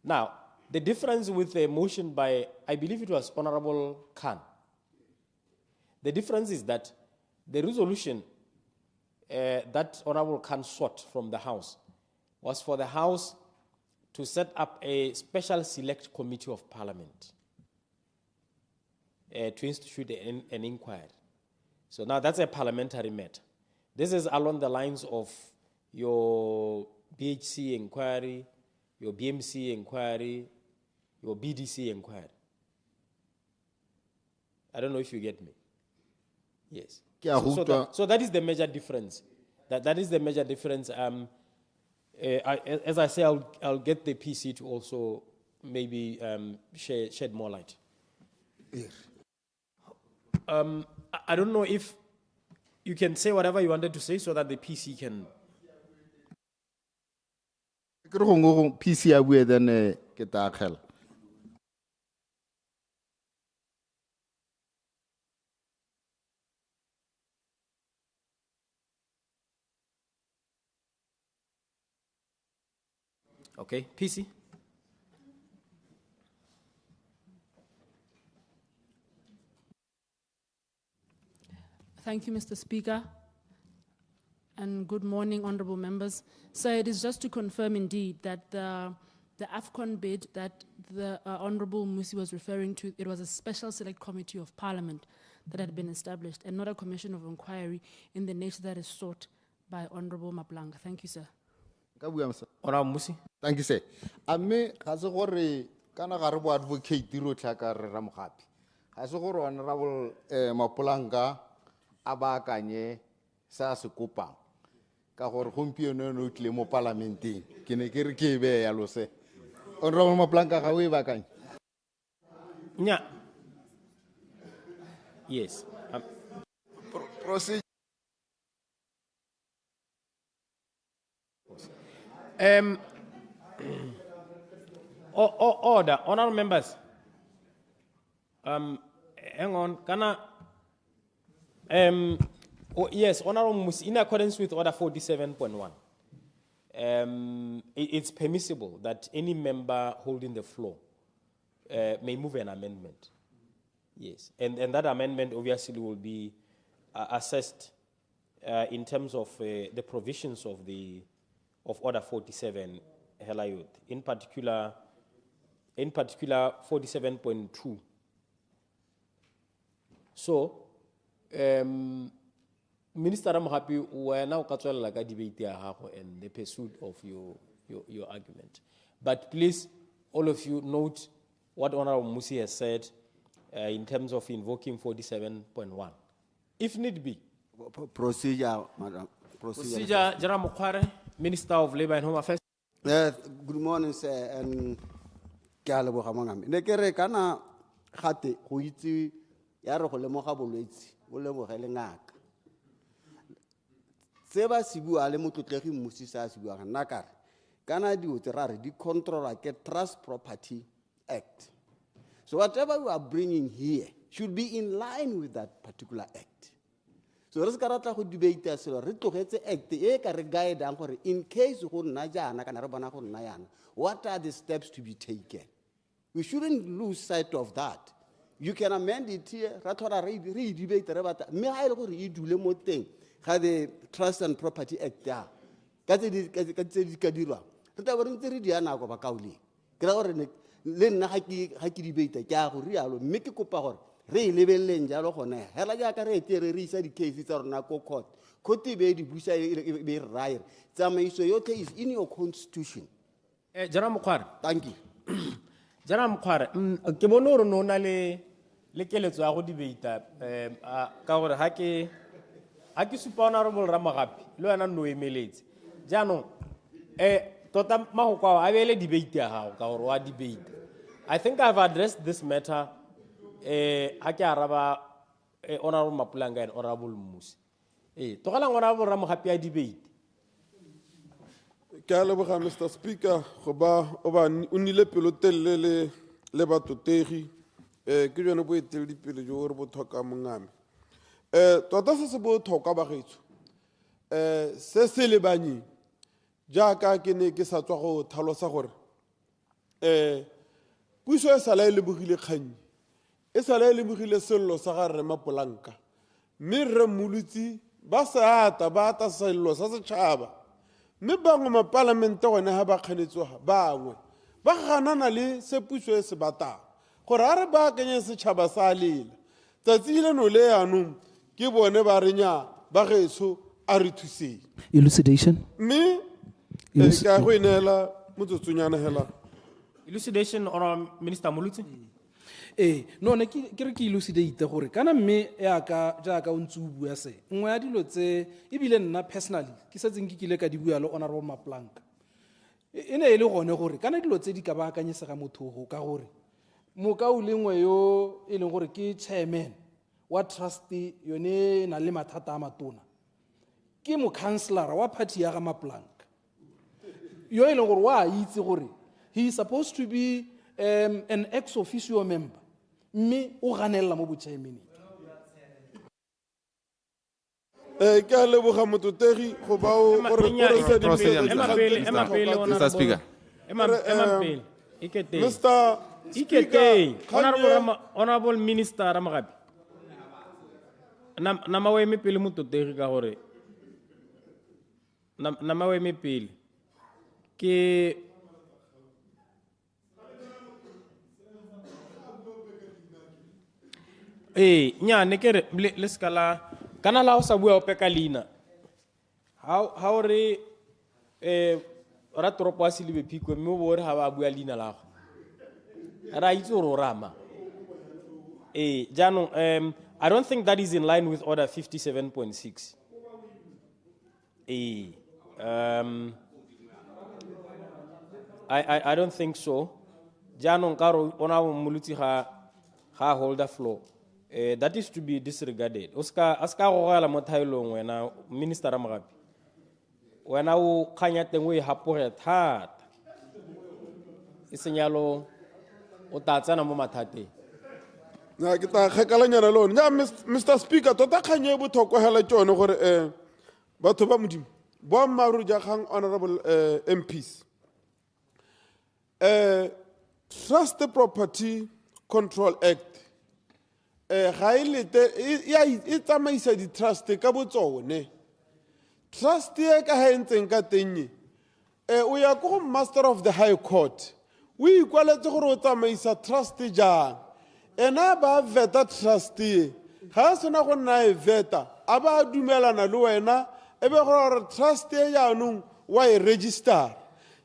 Now, the difference with the motion by, I believe it was Honorable Khan, the difference is that the resolution that Honorable Khan sought from the House was for the House to set up a special select committee of Parliament to institute an inquiry. So now that's a parliamentary matter. This is along the lines of your BHC inquiry, your BMC inquiry, your BDC inquiry. I don't know if you get me. Yes. So that is the major difference. That is the major difference. As I say, I'll get the PC to also maybe shed more light. I don't know if you can say whatever you wanted to say so that the PC can. PC abuye then ke ta khela. Okay, PC. Thank you, Mr. Speaker. And good morning, honorable members. So it is just to confirm indeed that the AFCON bid that the Honorable Musi was referring to, it was a special select committee of Parliament that had been established and not a commission of inquiry in the nature that is sought by Honorable Mapulanga. Thank you, sir. Honorable Musi. Thank you, sir. Ame ga se gore kana ga re bo advocate ro tlhaka re ramogapi. Ga se gore Honorable Mapulanga a baakanye sa se kopang ka gore gompieno no tle mo parlamenteng ke ne ke re ke be ya lo se Honorable Mapulanga ga o e baakanye. Nya. Yes. Proceed. Order, honorable members. Hang on, yes, honorable Musi, in accordance with order 47.1, it's permissible that any member holding the floor may move an amendment. Yes, and that amendment obviously will be assessed in terms of the provisions of order 47, Hela Youth. In particular 47.2. So, Minister, I'm happy we are now like a debate and the pursuit of your argument. But please, all of you, note what Honorable Musi has said in terms of invoking 47.1. If need be. Procedure, Madam. Procedure, General Mokware, Minister of Labor and Home Affairs. Good morning, sir, and Kialebo Hamangam. Nekere kana hate, huiti, yaro lemoha bolwetsi, bolemo helengak. Seba sibu alemo tutleki musisa sibu nakar. Kana di uterare di control like Trust Property Act. So whatever we are bringing here should be in line with that particular act. So re skarata go debate selo re tlogetse act e ka re guide ang gore in case go nna jana kana re bona go nna yana, what are the steps to be taken? We shouldn't lose sight of that. You can amend it here, ra tlhora re debate re bata me ha ile gore e dule mo teng ga the Trust and Property Act ya ka tse di ka dirwa re ta bone ntse re di ana go ba kauli ke ra gore le nna ga ke debate ke a go rialo mme ke kopa gore re lebelleng jalo gone hela ja ka re tere re isa di cases tsa rona ko court be di busa be right tsamaiso yotlhe is in your constitution. General Mokware. Thank you. Jana Mkhware, ke bone hore no na le keletso ya go debate ka gore ha ke supa honorable Ramagapi le wena no emeletse. Jaanong tota mahokwa a bele debate ya gago ka gore wa debate. I think I've addressed this matter ha ke araba honorable Mapulanga and honorable Mmusi. Togela honorable Ramagapi a debate. Ke a leboga Mr. Speaker go ba o nile pelotelle le batotegi ke jone bo eteledi pele jo re bothoka mongame tota se bothoka ba getso se se le banyi jaaka ke ne ke sa tswa go thalosa gore puso e sala le bogile kganyi e sala le bogile sello sa ga re Mapulanka mme re mulutsi ba sa ata ba ta sello sa setšhaba mme bangwe mapalamente gone ha ba kganetswa bangwe ba ganana le se puso e se batang gore a re ba kenye setšhaba sa lela tsatsi ile no le yanong ke bone ba renya ba geso a re thuseng Elucidation. mme ka go inela motsotsonyana hela Elucidation on Minister Molutsi. No ne ke re ke elucidate gore kana mme ya ka jaaka o ntse o bua se nngwe ya dilo tse ebile nna personally ke setseng ke kile ka di bua le honorable Maplanka e ne e le gone gore kana dilo tse di ka baakanyesega motho go ka gore mokao lengwe yo e leng gore ke chairman wa trustee yone na le mathata a matona ke mo counselor wa party ya ga Maplanka yo e leng gore wa itse gore he is supposed to be an ex officio member mme o ganella mo bochairmaneng ke a leboga mototegi go ba o Mr. Speaker. Honorable Minister Ramagapi. Nama we me pele mototegi ka gore nama we me pele ke nya ne ke le skala kana la o sa bua o peka lina ha o re ra tropo a silibe phiko mme o bo re ha ba bua lina la go ra itse o rama jaanong I don't think that is in line with order 57.6 I don't think so jaanong karo ona Molutsi ha hold the floor. That is to be disregarded. Aska gogela mo thailong wena Minister Ramagapi. Wena o khanya teng o e hapore thata. E senyalo o tatsana mo mathateng. na ke ta kgekalanyana le one ja Mr. Speaker tota khanye bothokwa hela tsone gore batho ba modimo bo maru ja kgang honorable MPs Trust Property Control Act ga e tsamaisa di-trust ka botsone trust e ka ha entseng ka teng o ya go Master of the High Court o ikwaletse gore o tsamaisa trust jang ena ba veta trustee ga se na go nna e veta a ba dumelana le wena e be gore trustee jaanong wa e register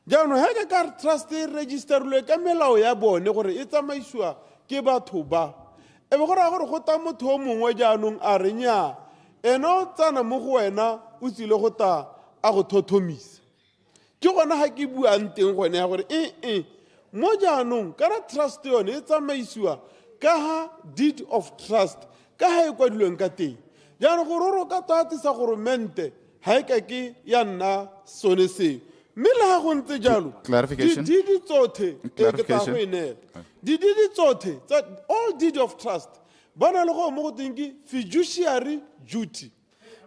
jaanong ha ke ka trustee registerilwe ka melao ya bone gore e tsamaisiwa ke batho ba e be gore go ta motho o mongwe jaanong a re nya ena o tsana mo go wena o tsile go ta a go thothomisa ke gona ha ke buang teng gone ya gore mo jaanong kana trust yone e tsamaisiwa ka ha deed of trust ka ha e kwadilweng ka teng jaanong gore ro ka tatisa goromente ha e ka ke ya nna sone seo mme le ga go ntse jalo didi tsothe didi tsothe all deed of trust ba na le go mo go teng ke fiduciary duty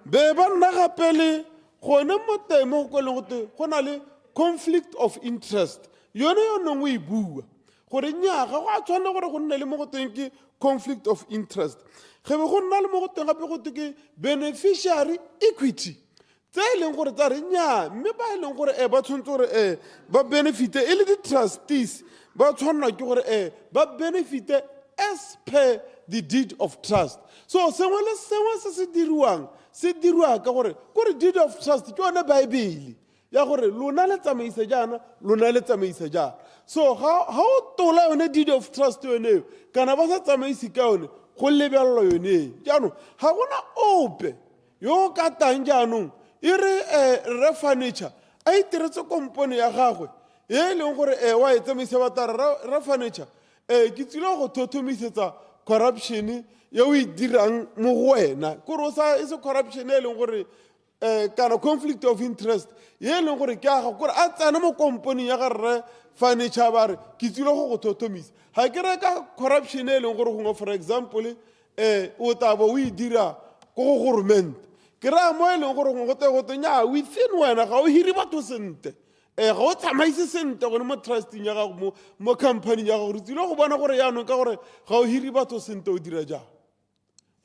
be ba nna gape le gone mo teng mo go leng gote go na le conflict of interest yone yo nngwe e bua gore nyaga go a tshwana gore go nne le mo go teng ke conflict of interest ge be go nna le mo go teng gape go ke beneficiary equity tse e leng gore tsa re nya mme ba e leng gore ba tshwanetse gore ba benefite e le di-trustees ba tshwanela ke gore ba benefite as per the deed of trust so sengwe le sengwe se se diriwa ka gore kore deed of trust ke yone baebele ya gore lona le tsamaise jaana lona le tsamaise jaana So how tola yone deed of trust yone kana ba sa tsamaisi ka yone go lebello yone jaanong ha gona ope yo ka tang jaanong e re furniture a itiretse kompone ya gagwe e leng gore wa e tsamaisa batara re furniture ke tsile go thothomisetsa corruption ya o e dirang mo go wena kore e se corruption e leng gore kana conflict of interest ye leng gore ke aga kore a tsena mo kompone ya gare furniture ba re ke tsile go thotthomisa ga ke reka corruption e leng gore gongwe for example o tabo o e dira ko go government ke ra mo e leng gore go gote nya within wena ga o hiri batho sente ga o tsamaise sente gone mo trusting ya gago mo company ya gago re tsile go bona gore yaanong ka gore ga o hiri batho sente o dira jang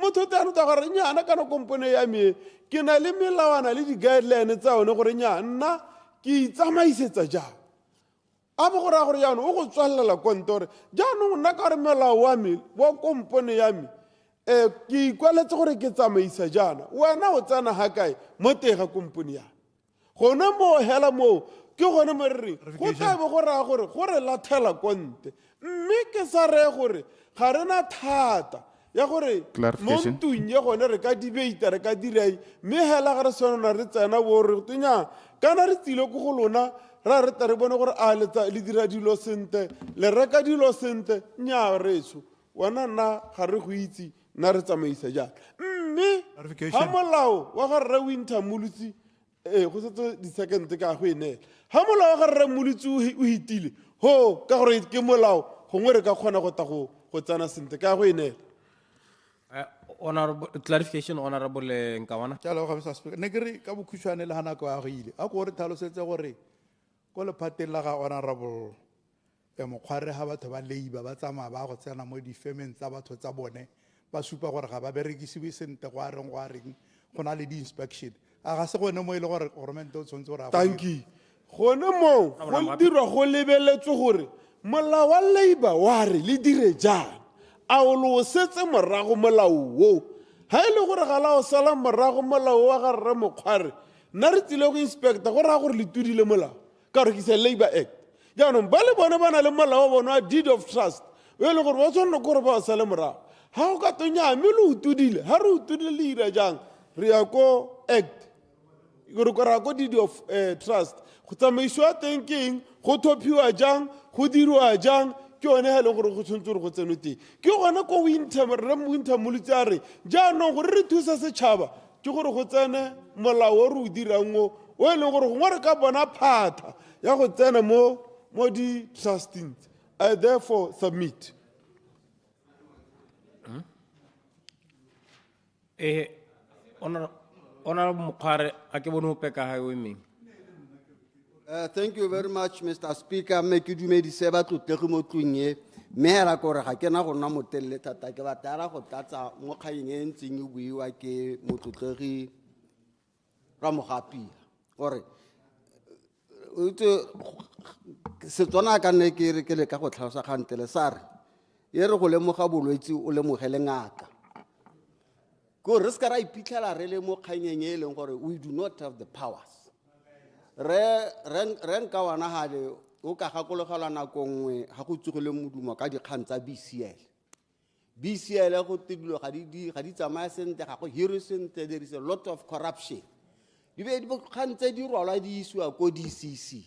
motho te ano ta gore nyana kana kompone ya me ke na le melawana le di-guideline tsa yone gore nya nna ke itsamaisetsa jang a bo gore a gore yaanong o go tswalela kontore jaanong nna ka gore melao wa me wa kompone ya me ke ikwaletse gore ke tsamaisa jaana wena o tsena ga kae mo tega kompone ya gone mo hela moo ke gone mo re reng go tlabe go raya gore gore lathela konte mme ke sa reye gore ga rena thata ya gore mo ntong ye gone re ka debate re ka dirai mme hela ga re tshwanela re tsena bo re tonya kana re tsile ko go lona ra re ta re bone gore a le dira dilo sente le reka dilo sente nya retso wena nna ga re go itse nna re tsamaisa jang mme ga molao wa ga rre winter molutsi go setse di-second ka go enela ga molao wa ga rre molutsi o hitile ho ka gore ke molao gongwe re ka kgona go ta go tsena sente ka go enela Honorable clarification, Honorable Nkawana. Ke a leboga Mr. Speaker. Ne ke re ka bokhutswane le ga nako ya go ile a ko re tlhalosetse gore ko lephateng la ga Honorable Mokgware ga batho ba labor ba tsamaya ba go tsena mo difemeng tsa batho tsa bone ba supa gore ga ba berekisiwe sente go a reng go na le di-inspection a ga se gone mo e le gore government o tshwanetse gore thank you gone mo go dirwa go lebeletswe gore molao wa labor wa re le dire jang a o lo setse morago molao wo ha e le gore ga la o sala morago molao wa ga rre Mokgware nna re tsile go inspector go raya gore le tudile molao ka gore ke se labor act jaanong ba le bone ba na le molao wa bone wa deed of trust o e le gore ba tshwanela gore ba o sale morago ga o ka tonya mme le o tudile ga re o tudile le ira jang re ya ko act gore ko ra ko deed of trust go tsamaisiwa teng keng go thophiwa jang go dirwa jang ke yone ha e leng gore go tshwanetse gore go tsenwe teng ke gone ko rre winter molutsi a re jaanong gore re thusa setšhaba ke gore go tsene molao o re o dirang o e leng gore gongwe re ka bona phata ya go tsena mo di-trustings. I therefore submit. Honorable Mokgware, a ke bone ope ka ha o emeng. Thank you very much, Mr. Speaker. Me ke dumedise ba tlotlegi mo tlong e mme hela gore ga kena go nna motelele thata ke batla go tlatsa mo kgaing e ntseng e buiwa ke motlotlegi Ramogapia gore Setswana ka nne ke re ke le ka go tlhalosa gantele sa re ye re go lemoga bolwetse o lemogele ngaka ko re ska ra iphitlhela re le mo kganyeng e leng gore we do not have the powers re nka wana hale o ka gakologelwa nako nngwe ga go tsogile modumo ka dikgang tsa BCL go tidilo ga di tsamaya sentle ga go hiri sentle there is a lot of corruption di be di kgang tse di rwala di isiwa ko DCC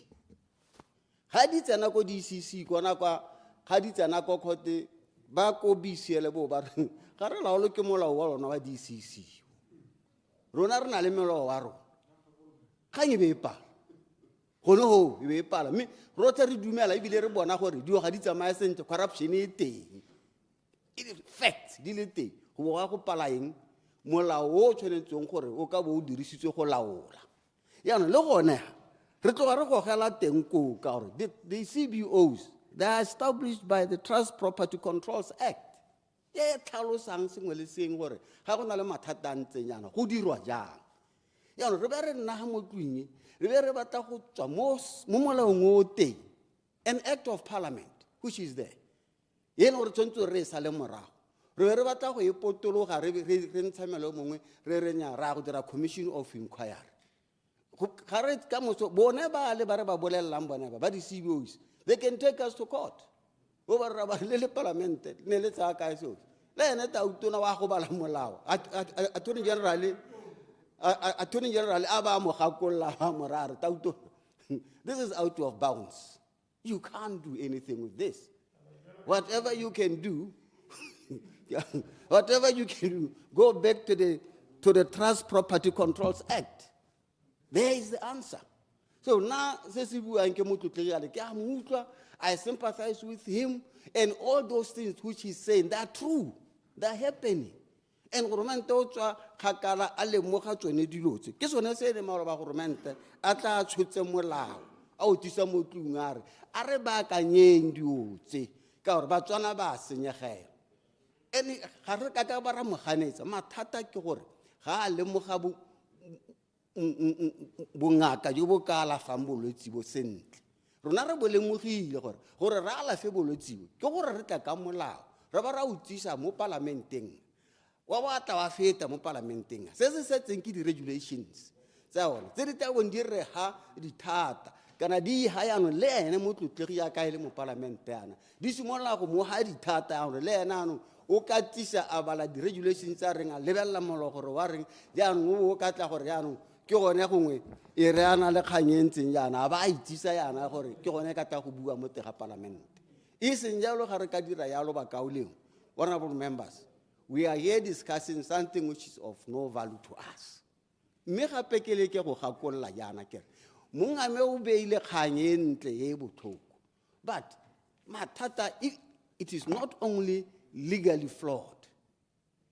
ga di tsena ko DCC kona kwa ga di tsena ko khote ba ko BCL bo ba ga re laolo ke molao wa lona wa DCC rona re na le molao wa rona ga nye be pa gone ho e be pala mme rota re dumela ebile re bona gore dio ga di tsamaya sentle corruption e teng it is fact di le teng go ga go pala eng molao o tshwanetseng gore o ka bo o dirisitswe go laola yana le gone re tloga re gogela teng ko ka gore the CBOs they are established by the Trust Property Controls Act ye tlhalosang sengwe le sengwe gore ga go na le mathata a ntsenyana go dirwa jang yana re be re nna ga mo tlwing re be re batla go tswa mo molaong o teng an act of parliament which is there ye no re tshwanetse re sa le morago re be re batla go ipotologa re ntshamelo mongwe re renya ra go dira commission of inquiry ga re ka moso bone ba le ba re ba bolelelang bone ba di CBOs They can take us to court. Over le parliament, ne le tsa kae so. Le ene ta utona wa go bala molao. Attorney General aba mo gakolla ha morare ta utona. This is out of bounds. You can't do anything with this. Whatever you can do, go back to the Trust Property Controls Act. There is the answer. So now, I sympathize with him, and all those things which he's saying, they're true. They're happening. And Romanta Hakala Ale Moha to Nedilote. Guess when I say the more about Romanta, Ata Chutsamula, Autisamutungar, Araba Kanyen du, say, Carbatana Bass in your hair. Any Harakata Mohanes, Matata Kor, Ha Lemohabu Bungaka, Yubokala Fambuletibo Sent. Ronara Bolemuhi, or a Rala Febuleti, Gorata Camula, Rabarautisha, Mo Parlamenting. What our fate mo parlamenting. Says setting the regulations. So, Zerita when dear ha the tata. Canadi high on lane mutu clear kaile mo parlamentana. This mola mo high tata on lenano. Okatisha abala the regulations are a level lamolo or warring. Yan wokata horiano. Kyonekunwe. Irana le kanyentin yana. Abai tisayana hori. Kyonekata hubua moteha parliament. Is in Yalo Harakadira Yaloba Kauli. Honorable members. We are here discussing something which is of no value to us. Meka pekele ke go gakolla yana ke. Munga me o beile khanyentle e bothoko. But matata it is not only legally flawed.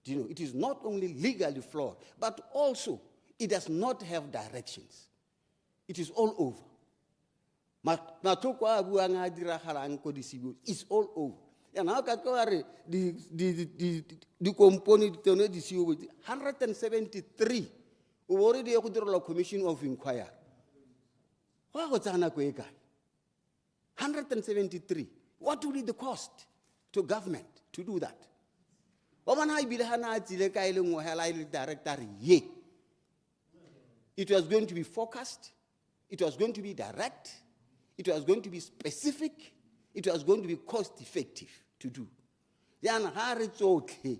Do you know, it is not only legally flawed, but also it does not have directions. It is all over. Matoko abuanga diragalang ko disibo is all over. And how can the component 173 who already have a commission of inquiry? What was 173? What will be the cost to government to do that? It was going to be focused, it was going to be direct, it was going to be specific, it was going to be cost effective to do. Yana it's okay.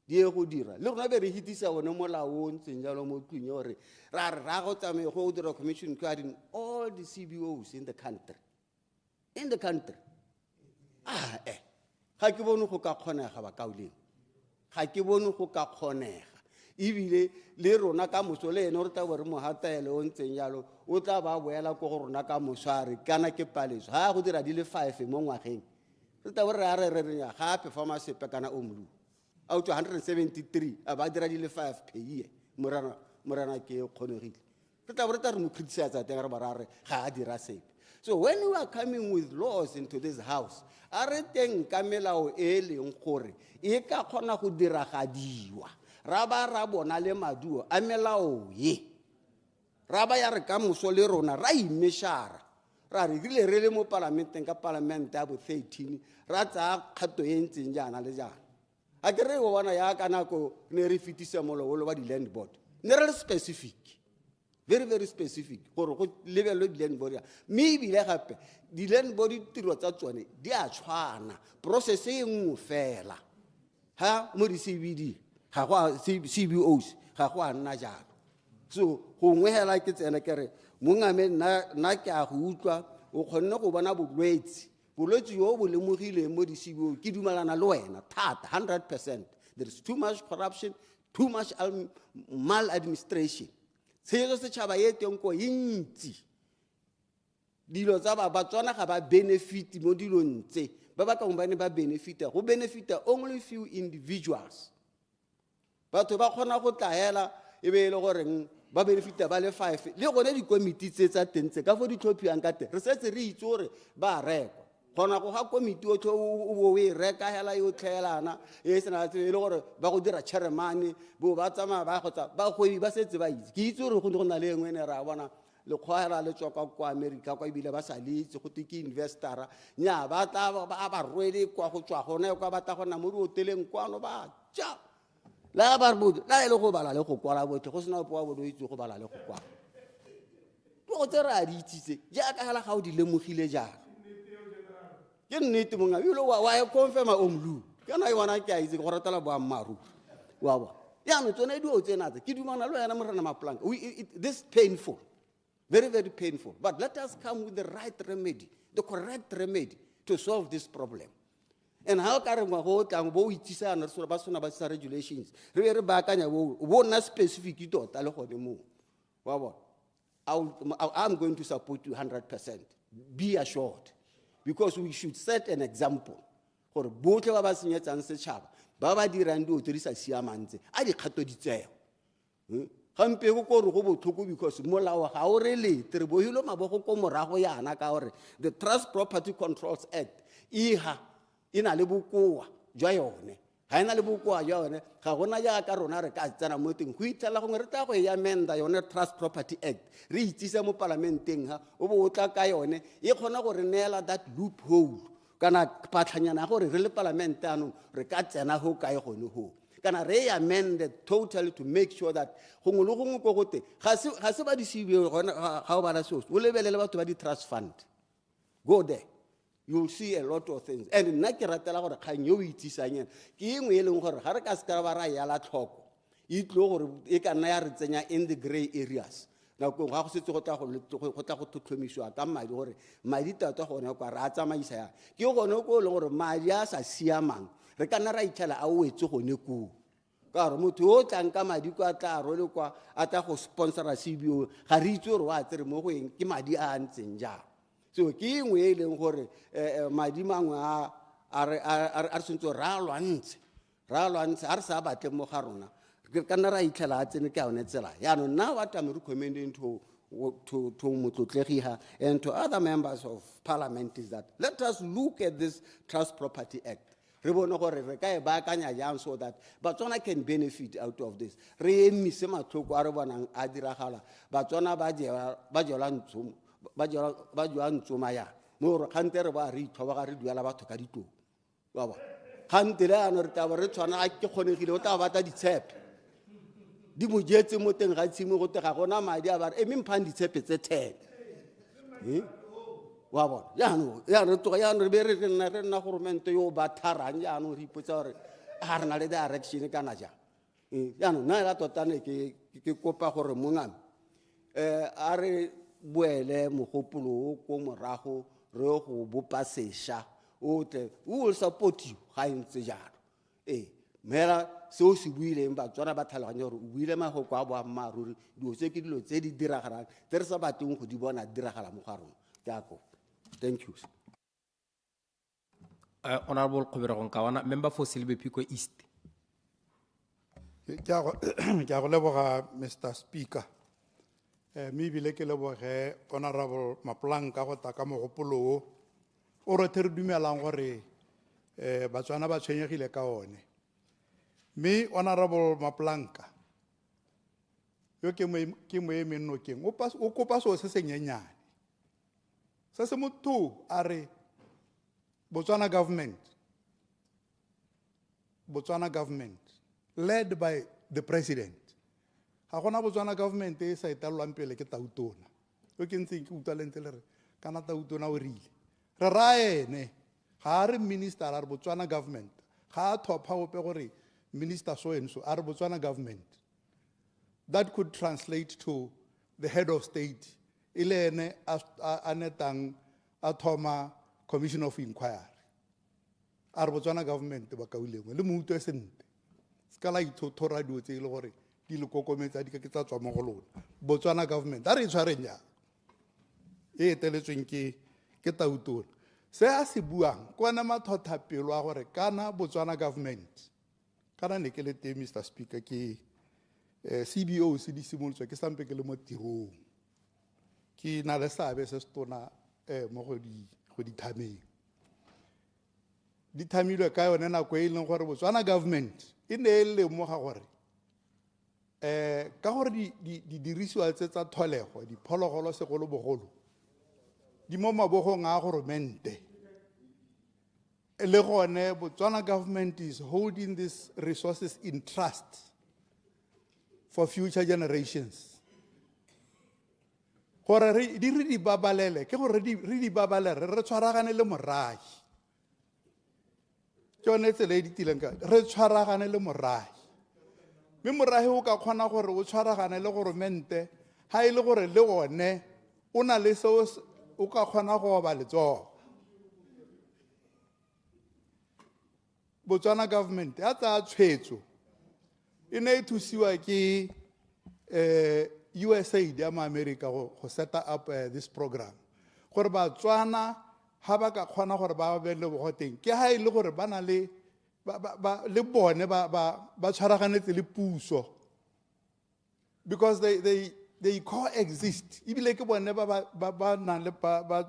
Dear Hudira, look, never hit this our normal own Senjalo Motunore, Ragota may hold the commission card in all the CBOs in the country. In the country. Hakibonu Hoka Kona Havakauli. Hakibonu Hoka Kone. Ibile, Lero Nakamusole, Norta were Mohata alone, Senjalo, Utaba, Wella Kor Nakamusari, Kanake Palace, how would I deal 5 among him? Happy pharmacy Pekana Umru. Out to 173, about the 5 per year. Morana Keo Connery. So when we are coming with laws into this house, Areten Camela Eli Unkore, Eka Kona Hudirahadiwa, Rabba Rabonale Madu, Amelao ye. Rabba Yarakamu Solerona, Rai Meshara. Rari really mo parliament and parliament abu 13 rata kato yentin jana leja agere wana ya kanako ne refiti semolo all over the land board very specific, very specific for level of land board maybe le happen the land board tiro tsa tsone di a tshwana process e nngwe fela ha mo di CBD ha kwa CBOs ha kwa nna jalo. So go ngwehela ke tsena kere mongame na ke a go utlwa o khonne go bona bolwetsi yo bo lemogile mo di CBO ke dumalana le wena thata 100%. There is too much corruption, too much maladministration. Tshegetso setšhaba ye teng ko intsi dilo tsa ba tswana ga ba benefit mo dilong tse ba ba ka mbane ba benefita go benefita only few individuals. Batho ba khona go tlaela e be le goreng ba benefita ba le 5 le gone di committee tsa tentse ka fo di tlhophiwang ka te re setse re itse gore ba rekwa gona go ga committee o we reka hela yo tlhelana e sena tse le gore ba go dira chairman bo ba tsama ba gotsa ba go ba setse ba itse ke itse gore go na le engwe ne ra bona le khoera le tswa kwa America kwa ibile ba sa litse go tiki investor nya ba tla ba rwele kwa go tswa gone kwa ba ta gona mo hoteleng kwano ba tja la barbudu la ile go bala le go kwala botle go sena poa bo do itse go bala le go kwala go tsera di tsitse ja ka hala ga o di lemogile ja ke nnete monga ebile wa confirma omlu kana I wanna ke a itse go ratela boammaaruri wa bona yaanong tsone dio tsena tse ke dumana le wena Morena Maplanka this is painful, very, very painful, but let us come with the right remedy, the correct remedy to solve this problem. And how can we hold and go with this regulations? Re baakanya wo na specific ito talo go demo. Wa I'm going to support you 100%. Be assured, because we should set an example for both of us in setšhaba ba ba dirang dio tse di sa siamantse a di kgato di tseo. Gampe go go botlhoko because molao ga o rele tre bohilo mabogo ko morago yana ka gore the Trust Property Controls Act ina le bokoa jwa yone ga ina le bokoa jwa yone ga gona ja ka rona re ka tsena mo teng go itlela go re ta go ya amenda yone Trust Property Act re itsise mo parlamenteng ha o bo tla ka yone e kgona go re neela that loophole kana patlhanyana gore re le parlamente ano re ka tsena go kae gone ho kana re amended totally to make sure that gongwe le gongwe go gote ga se ba di CBO ga o bana so o lebelele batho ba di trust fund. Go there, you'll see a lot of things. And nna ke ratela gore kgang yo o itsisanyana ke engwe e leng gore ga re ka se ka ba ra yala tlhoko e tlo gore e ka nna ya re tsenya in the gray areas. Nako ga go setse go tla go tlhotlhomisiwa ka madi gore madi tota gone kwa ra tsamaisa ya ke gone go le gore madi a sa siamang re ka nna ra itšhela a o etse gone koo ka gore motho o tlang ka madi kwa tla role kwa a tla go sponsora CBO ga re itse gore wa tsere mo go eng ke madi a ntseng jang. So ke engwe e leng gore madi mangwe a re sentse ra lwantse a re sa batle mo ga rona re ka nna ra itšhela a tsene ka yone tsela yaanong now what I'm recommending to Motlotlegiha and to other members of parliament is that let us look at this Trust Property Act. Re bone gore re ka e baakanya jang so that Batswana can benefit out of this. Re emise matlhoko a re bonang a diragala Batswana ba jwa ntsoma ya mo re kgante re ba re ithoba ga re duela batho ka ditlo wa ba kgante le ano re taba re tshwana a ke kgonegile o tla batla ditshepe di mo jetse mo teng ga tshimo go te ga gona madi a ba re emphang ditshepe tse 10 wa bona yaanong toga yaanong re be re nna goromente yo ba tharang yaanong re ipotsa gore a re na le direction kana jang yaanong nna la totane ke kopa gore mongame a re boele mogopolo o ko morago re go bopa sešha o tle we will support you ga ntse jalo mera se o se buileng Batswana ba tlhaloganya gore o buile magoko a boammaaruri dilo tse ke dilo tse di diragalang tse re sa batleng go di bona diragala mo ga rona ke a kopa. Thank you. Honorable 𝗠𝗜𝗡𝗜𝗦𝗧𝗘𝗥𝗦, member for Silbe Pico East. Ke a go leboga Mr. Speaker. Me bile ke leboge Honorable Maplanka go ta ka mogopolo o re tere dumelang gore Batswana ba tshwenyegile ka one. Me Honorable Maplanka yo ke mo emeng nokeng o kopa so se senyenyane se se motho a re Botswana government led by the president ga gona Botswana government e sa etalwang pele ke tautona yo ke ntseng ke utlwa lentle le re kana tautona o rile re ra ene ga re minister a re Botswana government ga a thopha ope gore minister so and so a re Botswana government. That could translate to the head of state ile ene a netang a thoma commission of inquiry a re Botswana government ba kaulengwe le mo utlwe sente ska la ithora dio tse ile gore di le kokometsa di ka ke tsa tswa mo go lona Botswana government a re tshwareng ya e eteletsweng ke tautona se a se buang ko na mathotha pelo a gore kana Botswana government kana ne ke le teng Mr. Speaker ke CBO se di simolotswa ke sampe ke le mo tirong ke na le seabe se se tona mo go di thameng di thamilwe ka yone nako e leng gore Botswana government e ne e lemoga gore ka gore di dirisiwa tse tsa tholego diphologolo segolobogolo di mo mabogong a goromente le gone Botswana government is holding these resources in trust for future generations. Gore re di babalele ke gore re di babalele re tshwaragane le morai ke yone tsela e di tileng ka re tshwaragane le morahi mme morahi o ka kgona gore o tshwaragane le goromente ha e le gore le gone o na le seo o ka kgona go ba letsogo Botswana government ya tsaya tshwetso e ne e thusiwa ke USAID ya ma-America go set up this program gore Batswana ha ba ka kgona gore ba be le bogoteng ke ha e le gore ba na le bone ba tshwaraganetse le puso because they coexist ebile ke bone ba nang le ba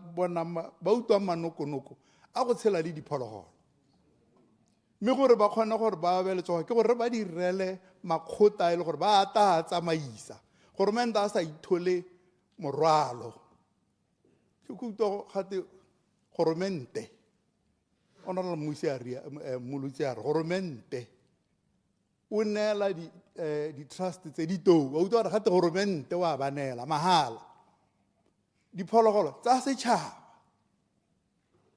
utlwang manokonoko a go tshela le diphologolo mme gore ba kgona gore ba be letsogo ke gore ba direle makgotla e le gore ba ata tsamaisa gore menta a sa ithole morwalo ke kuto gate goromente ona la mulutsi a re goromente o neela di trust tse di tou wa utlwa gore gate goromente wa ba neela mahala diphologolo tsa setšhaba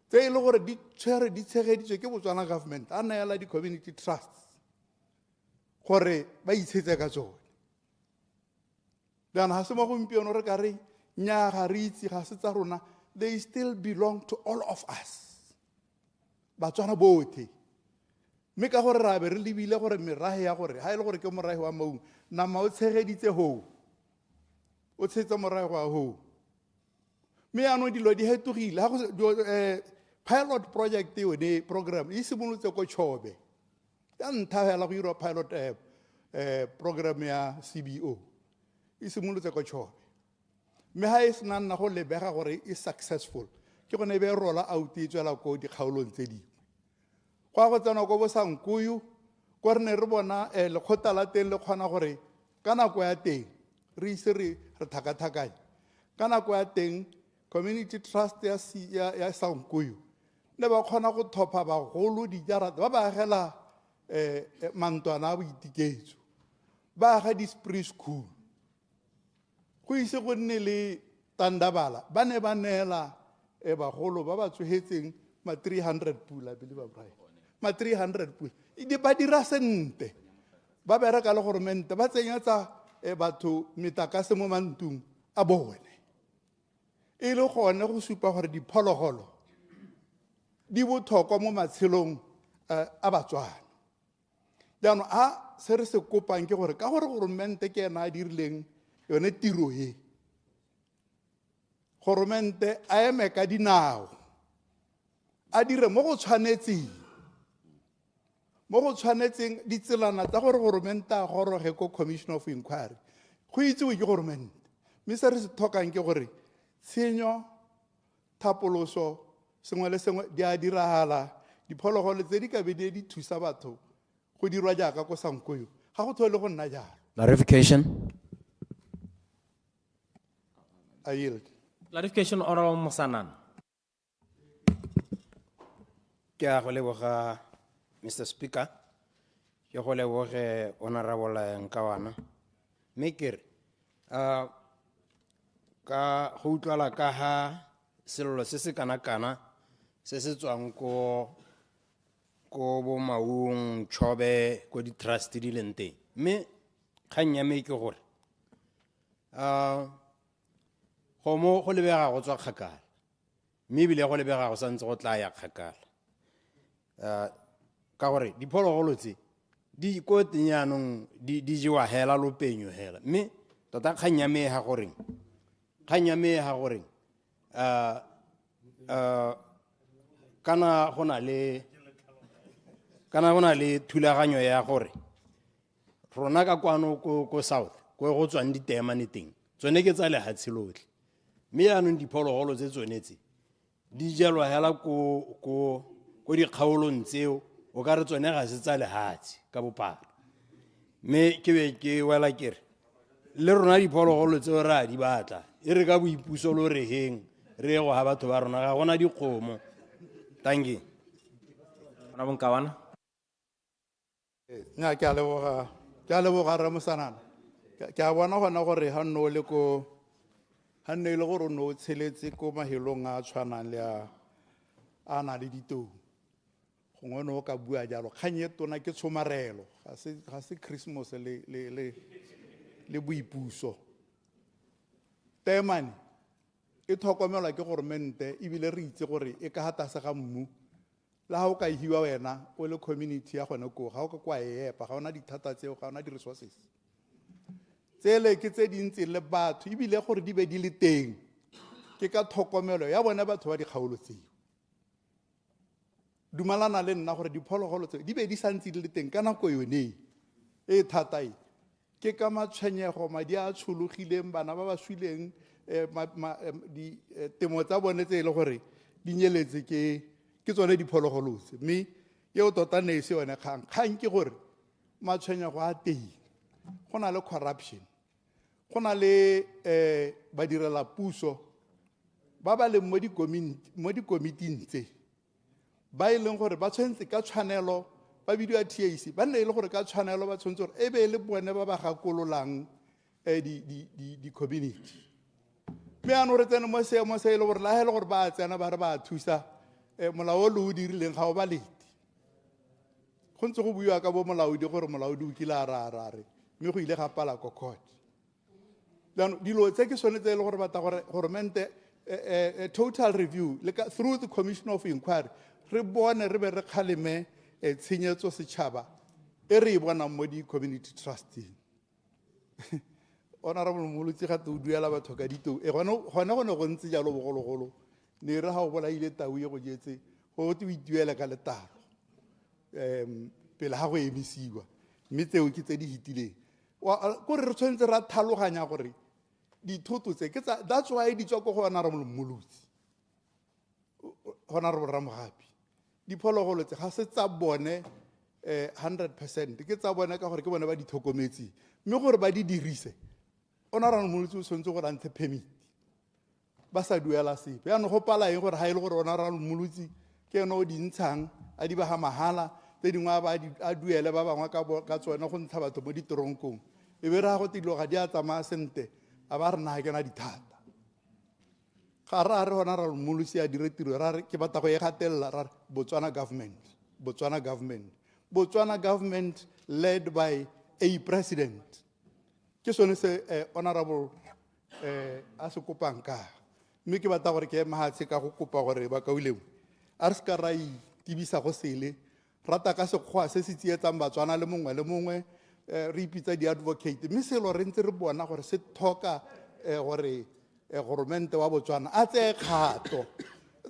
tse e le gore di tshegeditswe ke Botswana government a neela di-community trusts gore ba itshetse ka tsone then ga se mo gompieno re ka re nnyaa ga re itse ga se tsa rona they still belong to all of us Batswana botlhe mme ka gore ra be re lebile gore merahe ya gore ha e le gore ke morahe wa maungo nama o tshegeditse hoo o tshetse morahe wa hoo mme yaanong dilo di hetogile pilot project yone program e simolotse ko Chobe ya ntha fela go irwa pilot program ya CBO e simolotse ko Chobe mme ha e sena nna go lebega gore e successful ke gone e be rola out e tswela ko dikgaolong tse dingwe go a go tsena ko Bosankuyu ko re ne re bona lekgotla la teng le kgona gore ka nako ya teng re ise re thakathakanye ka nako ya teng community trust ya Sankuyu ne ba kgona go thopa bagolo dijarata ba ba agela mantwana a boitiketso ba aga di-spree school go ise go nne le Tandabala ba ne ba neela bagolo ba ba tsogetseng ma 300 pula bile ba braai ma 300 pula ba dira sente ba bereka le goromente ba tsenyetsa batho metakase mo mantung a bone e le gone go supa gore diphologolo di botlhokwa mo matshelong a Batswana jaanong a se re se kopang ke gore ka gore goromente ke ena a dirileng yone tiro e goromente a eme ka dinao a dire mo go tshwanetseng ditselana tsa gore goromente a goroge ko commission of inquiry go itsewe ke goromente mme se re se tlhokang ke gore tshenyo thapoloso sengwe le sengwe di a diragala diphologolo tse di ka be di thusa batho go dirwa jaaka ko Sankuyu ga go thole go nna jalo Clarification. I yield. Clarification, Honorable Mosanan. Ke a go leboga Mr. Speaker ke go leboge Honorable Nkawana mme ke re ka go utlwala ka ha selolo se se kana se se tswang ko bo maung Chobe ko di trust di leng teng mme kgang ya me ke gore go lebega go tswa kgakala mme ebile go lebega go santse go tla ya kgakala ka gore diphologolo tse di ko tenyanong di jewa hela lopenyo hela mme tota kgang ya me ha gore kana go na le thulaganyo ya gore rona ka kwano ko south ko go tswang ditemane teng tsone ke tsa lehatshe lotlhe mme yaanong diphologolo tse tsone tse di jelwa hela ko dikgaolong tseo o ka re tsone ga se tsa lehatshe ka bophara mme ke be ke wela kere le rona diphologolo tseo re a di batla e re ka boipuso lo re heng re go ha batho ba rona ga gona dikgomo thank you Honorable Nkawana. nya ke a leboga Ramosanana ke a bona gona gore ha nne ile gore o ne o tsheletse ko mahelong a tshwanang le a na le ditou gongwe ne o ka bua jalo kgang e tona ke tshomarelo ga se Christmas le boipuso. Temane e tlhokomelwa ke goromente ebile re itse gore e ka gatase ga mmu le ga o ka hiwa wena o le community ya gone koo ga o ka kwa epa ga ona dithata tseo ga ona di-resources tsele ke tse dintsi le batho ebile gore di be di le teng ke ka tlhokomelo ya bone batho ba dikgaolo tseo. Dumalana le nna gore diphologolo tseo di be di santse di le teng ka nako yone e thata e ke ka matshwenyego madi a tshologileng bana ba ba swileng temo tsa bone tse e le gore di nyeletse ke tsone diphologolo tse mme eo tota ne se yone kgang ke gore matshwenyego a teng go na le corruption go na le badirela puso ba ba leng mo dikomiting tse ba e leng gore ba tshwanetse ka tshwanelo ba bidiwa TAC ba nne e le gore ka tshwanelo ba tshwanetse gore e be le bone ba ba gakololang di-community mme ano re tsene mo seemo se e le gore la hele gore ba tsena ba re ba thusa molao o le o dirileng ga o ba lete go ntse go buiwa ka bo molaodi gore molaodi o kile a re mme go ile ga pala ko court jaanong dilo tse ke sone tse e le gore batla gore goromente total review through the commission of inquiry re bone re be re kgaleme tshenyetso setšhaba e re e bonang mo di-community trusting. Honorable Molotsi ga o duela batho ka ditou gone go ne go ntse jalo bogologolo ne re ga o bolaile tau e go jetse go te o ituela ka letalo pele ga go emisiwa mme tseo ke tse di hitileng kore re tshwanetse ra tlhaloganya gore dithoto tse that's why di tswa ko go Honorable Molotsi Honorable Ramogapi diphologolo tse ga se tsa bone 100% ke tsa bone ka gore ke bone ba di tlhokometse mme gore ba di dirise Honorable Molotsi o tshwanetse gore a ntshe permit ba sa duela sepe yaanong go pala eng gore ga e le gore Honorable Molotsi ke ene o di ntshang a di baga mahala tse dingwe a duele ba bangwe ka tsone go ntsha batho mo ditoronkong e be re ga go dilo ga di a tsamaya sente a ba re naga kena dithata ga re a re Honorable Molotsi a dire tiro ra re ke batla go e gatelela ra re Botswana government led by a president ke sone se Honorable a se kopang ka mme ke batla gore ke mahatshe ka go kopa gore ba kauleng a re se ka ra itibisa go sele rata ka sekgwa se se tsietsang Batswana le mongwe re ipitsa di-advocate mme selo re ntse re bona gore se tlhoka gore goromente wa Botswana a tseye kgato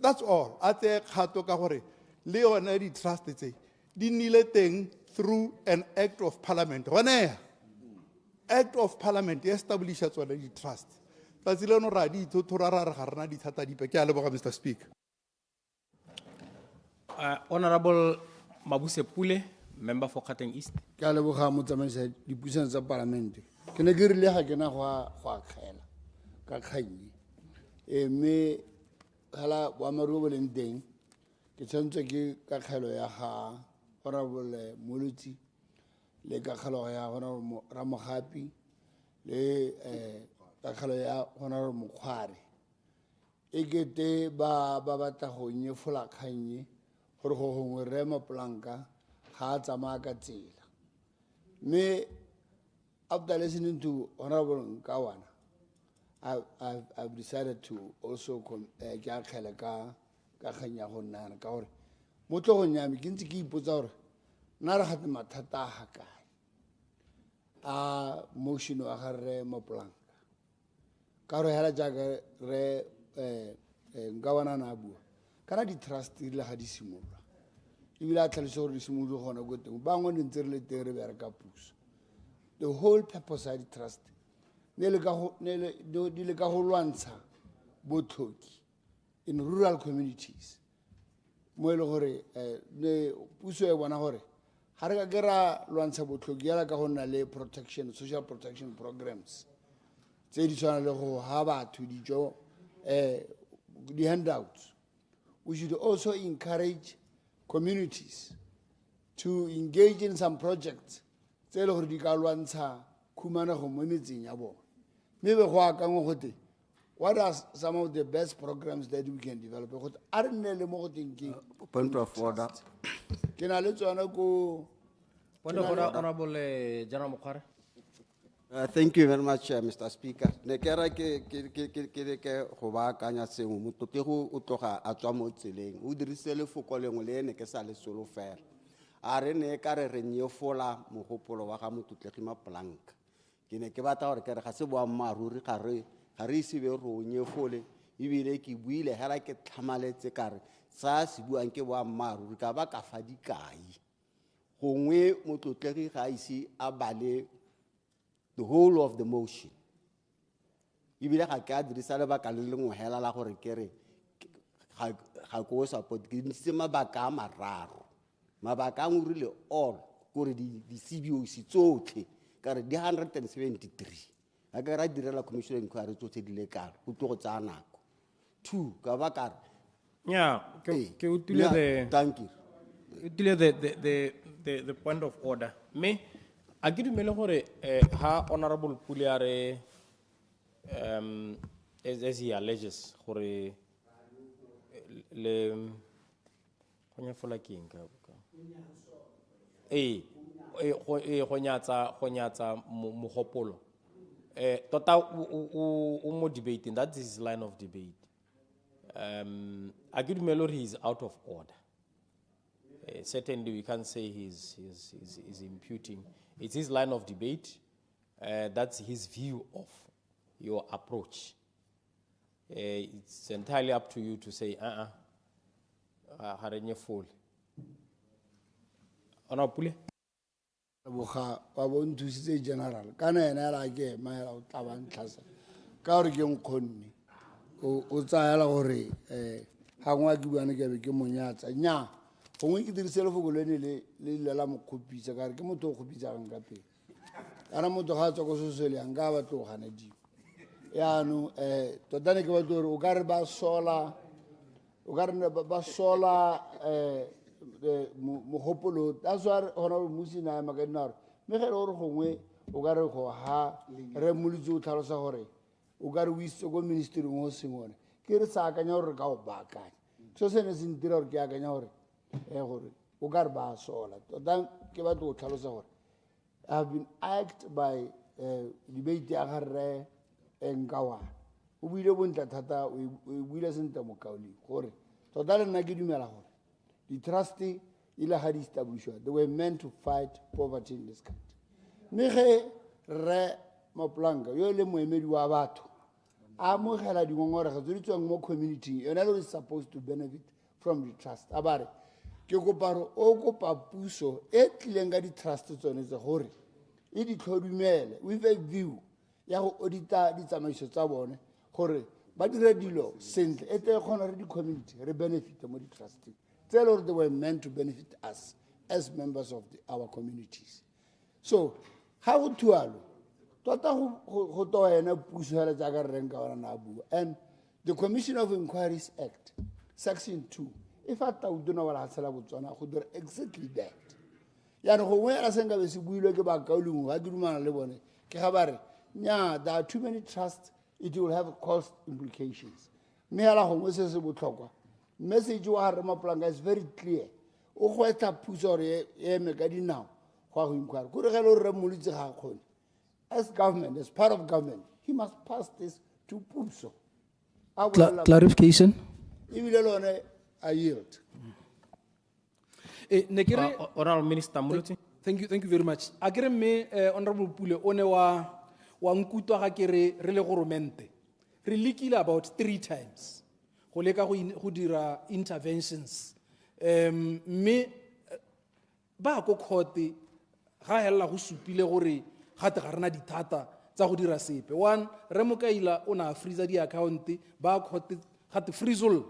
that's all a tseye kgato ka gore le yone di-trust tse di nnile teng through an act of parliament gone act of parliament e establisha tsone di-trust tsatsi leno ra di ithotho ra re ga rena dithata dipe ke a leboga Mr. Speaker. Honorable Mabuse Pule, member for Gauteng East. Ke a leboga motsamaisi dipuisano tsa parlamente ke ne ke rile ga kena go a kgela ka kganye mme hala boamaro bo leng teng ke tshwantswe ke ka kgelo ya ga Honorable Molotsi le ka kgelo ya Honorable Ramogapi le ka kgelo ya Honorable Mokgware e kete ba batla go nyefola kganye gore go gongwe re maplanka ga a tsamaya ka tsela mme after listening to Honorable Nkawana I've decided to also ke a kgele ka kganya go nnana ka gore mo tlogong ya me ke ntse ke ipotsa gore nna re gate mathata a ga kae a motion wa ga re maplanka ka gore hela jaaka re Nkawana na bua kana di-trust le ga di simolola ebile a tlhalose gore di simolole gona ko teng bangwe ne ntse re le teng re bereka puso the whole purpose ya di-trust di le ka go lwantsha botlhoki in rural communities mo e le gore puso e bona gore ga re ka ke ra lwantsha botlhoki yala ka go nna le social protection programs tse di tshwana le go ha batho dijo di-handouts. We should also encourage communities to engage in some projects tse le gore di ka lwantsha khumanego mo metseng ya bone mme be go akangwe gote what are some of the best programs that we can develop? Point of order. ke na le tsona ko Point of order, Honorable General Mukhare. Thank you very much, Mr. Speaker. Ne ke ra ke go baakanya sengwe motlotlego o tloga a tswa mo tseleng o dirise lefoko lengwe le ene ke sa le solo fela a re ne ka re nyefola mogopolo wa ga motlotlegi maplanka ke ne ke batla gore ke re ga se boammaaruri ga re ise be ro nyefole ebile ke buile hela ke tlhamaletse ka re sa se buang ke boammaaruri ka ba ka fa dikai gongwe motlotlegi ga ise a bale the whole of the motion. Ibile ga ke a dirisa lebaka le lengwe hela la gore ke re ga go support ke ntse mabaka a mararo mabaka a ngurile all gore di CBOC tsotlhe ka re di 173 a ka ra direla commission inquiry tsotlhe di le kalo go tlo go tsaya nako 2 ka ba ka Yeah, ke utile the thank you. Utile the point of order. Me a ke dumele gore ha Honorable Puliare as he alleges gore le gonya fola king ka go nyatsa mogopolo tota o mo debating, that's his line of debate. A good melody is out of order. Certainly we can't say he's imputing. It's his line of debate. That's his view of your approach. It's entirely up to you to say, harenye fool. Honorable boga wa bonthusitse general kana ena la ke maela o tla bantlhasa ka gore ke nkgonne o tsaya la gore ha ngwa ke buane ke be ke monyatsa nya gongwe ke dirise lefoko lene le la mokgopitsa ka re ke motho o kgopitsang ka pele kana motho ga a tswa ko sosele yang ka ba tlo gana di yaanong tota ne ke batla gore o ka re ba sola mogopolo that's why Honorable Musi na makenaro me ge re gore gongwe o ka re go ha re molitse o tlhalosa gore o ka re o itse go ministry mo sengone ke re sa akanya gore ka o baakanya so se ne se ntira gore ke akanya gore gore o ka re ba sola tota ke batla go tlhalosa gore I have been asked by debate ya ga re Nkawana o buile bontle thata o buile sentle mo kauli gore tota le nna ke dumela gore the trustee ile ha di establishwa they were meant to fight poverty in this country me ge re maplanka yo le moemedi wa batho a mogela dingongorego tse di tswang mo community yona le is supposed to benefit from the trust a bare ke koparo o kopa puso e tlileng ka di trust tsone tse gore e di tlhodumele with a view ya go audita ditsamaiso tsa bone gore ba dire dilo sentle e tle kgona re di community re benefit mo di trustee tell us they were meant to benefit us as members of our communities. So, how to allow? And the Commission of Inquiries Act, Section 2, if I thought do know what could do exactly that. There are too many trusts, it will have cost implications. Message you are Ramaplanka is very clear. O go eta puso re e me ka dinao go inquire. Go re ga lo re molitse ga khone. As government, as part of government, he must pass this to puso. Clarification. I yield. Honorable Minister Muluti. Thank you very much. Akere me Honorable Pule one wa nkutwa ga kere re le goromente. Re likile about 3 times. Go leka go dira interventions me ba go khote ga hela go supile gore gate ga rena dithata tsa go dira sepe one re mokaila ona freezer di account ba khote gate freezol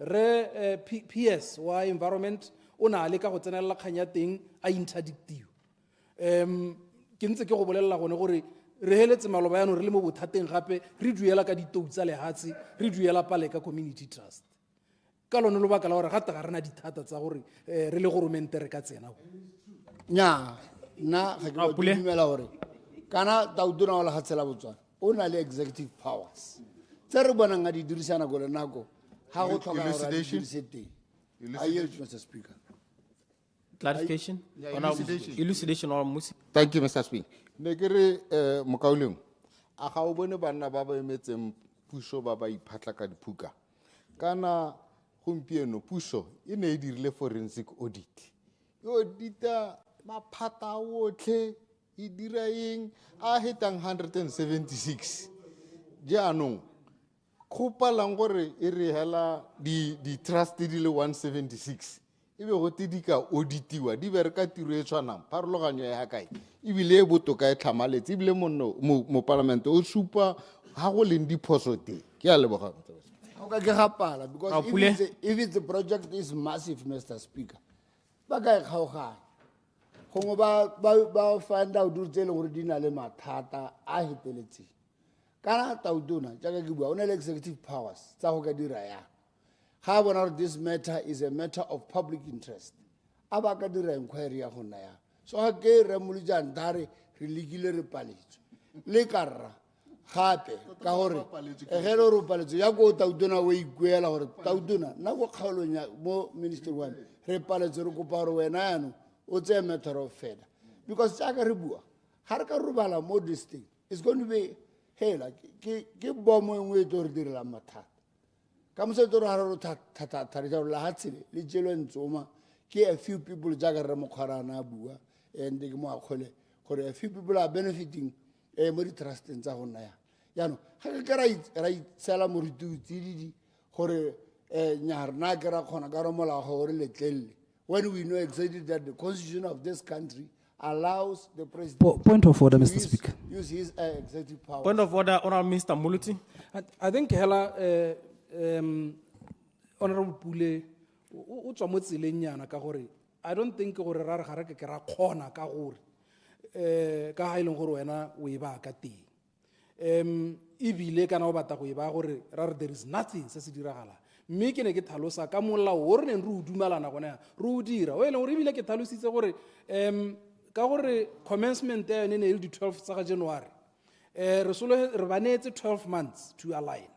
re PS wa environment ona le ka go tsenela khanya teng a interdictive ke ntse ke go bolella gone gore re heletse maloba yana re le mo bothateng gape re duela ka ditou tsa lehatsi re duela pale ka community trust ka lone lo baka la gore gate ga rena dithata tsa gore re le goromente re ka tsena nya na ga ke dumela gore kana tauduna wala hatsela botswana o na le executive powers tse re bonang a di dirisana go le nako ha go tlhoka gore a di dirise teng. I yield, Mr. Speaker. Clarification? Yeah, On our elucidation. elucidation or Musi? Thank you, Mr. Speaker. Ne ke re Mokauleng, a ga o bone banna ba ba emetseng puso ba ba iphatla ka diphuka. Kana gompieno puso e ne e dirile forensic audit. E audita maphata otlhe e dira eng a hetang 176. Jaanong go palang gore e re hela di trust di le 176. Ebe go te di ka auditiwa di bereka tiro e tshwanang pharologanyo ya kae ebile e botoka e tlhamaletse ebile mo parlament o supa ha go leng diphoso teng ke a leboga Okay, ke gapala because if it's a project is massive, Mr. Speaker. Ba ka e kgaoganya. Gongwe ba find out tse le gore di na le mathata a heteletseng. Kana tautona jaaka ke bua o na le executive powers tsa go ka dira ya. Ga bona gore this matter is a matter of public interest. A ba ka dira inquiry ya go nna ya. So ga ke re molujana dare re legile re paletswe. Le karra gape ka gore ge le re paletswe ya go tautona o ikuela gore tautona nna go kgaolong ya mo minister one re paletswe re kopa gore wena yano o tseye matter of fair because jaaka re bua ga re ka robala mo this thing it's going to be hela ke bomo e nngwe e tlo re direla mathata ka mosetso re ga re thata la ha tsele le jelwe ntsoma ke a few people jaaka re mokgwarana a bua and ke mo a kgole gore a few people are benefiting mo di trusteng tsa go nna ya yaanong ga ke ra itsela moruti tsididi gore nya rena ke ra kgona ka re molao gore letlelle when we know exactly that the constitution of this country allows the president Point of order, Mr. Speaker. use his executive power. Point of order, Honorable Minister Muluti. I think hela Honorable Pule o tswa mo tseleng yana ka gore I don't think gore ra re ga re ke ra khona ka gore ka ha ile gore wena o e ba ka teng ebile kana o batla go e ba gore ra re there is nothing se se diragala mme ke ne ke tlhalosa ka molao o re neng re o dumelana gona re o dira o ile gore ebile ke tlhalositse gore ka gore commencement ya yone ne le di 12 tsa January re solo re banetse 12 months to align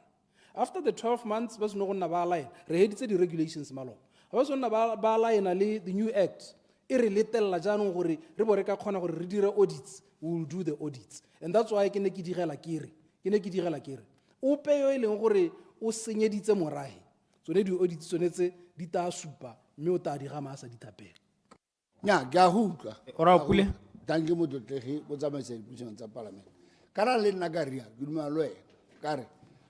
after the 12 months ba seno go nna ba align re heditse di regulations malo ba seno ba align le the new act e re letella jaanong gore re bore ka khona gore re dire audits we will do the audits and that's why ke ne ke digela kere o pe yo ile gore o senyeditse morahe tsone di audits tsonetse di ta supa mme o ta diga masa ditapela nya ke a hutla ora pule danke mo dotlege bo tsamaisa dipuisano tsa parliament kana le nna ka ria ke duma lo ka re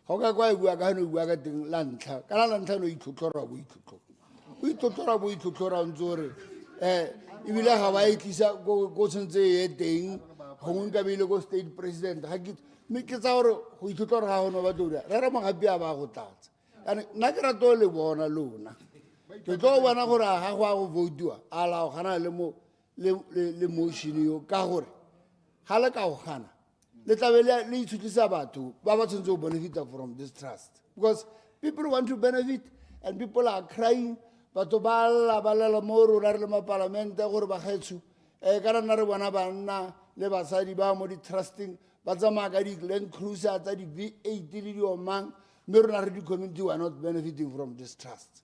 go ka kwa e bua ka no bua ka teng la ntlha kana la ntlha no itlhotlora bo itlhotlora ntsore ibile ga ba itlisa go tsentse e teng gongwe ka bile go state president ga ke me ke tsa gore go itlhotlora ga gona ba dira re re mogapi a ba go tlatsa yani nna ke rato le bona lona ke tlo bona gore ga go a go votiwa a lao gana le motion yo ka gore ga le ka go gana le tlabe le itshutlisa batho ba ba tshwanetse go benefita from this trust because people want to benefit and people are crying batho ba lela mo rona re le mapalamente gore bagaetsho ka nna re bona banna le basadi ba mo di-trusting ba tsamaya ka di-land cruiser tsa di-V8 le diomang mme rona re di-community are not benefiting from this trust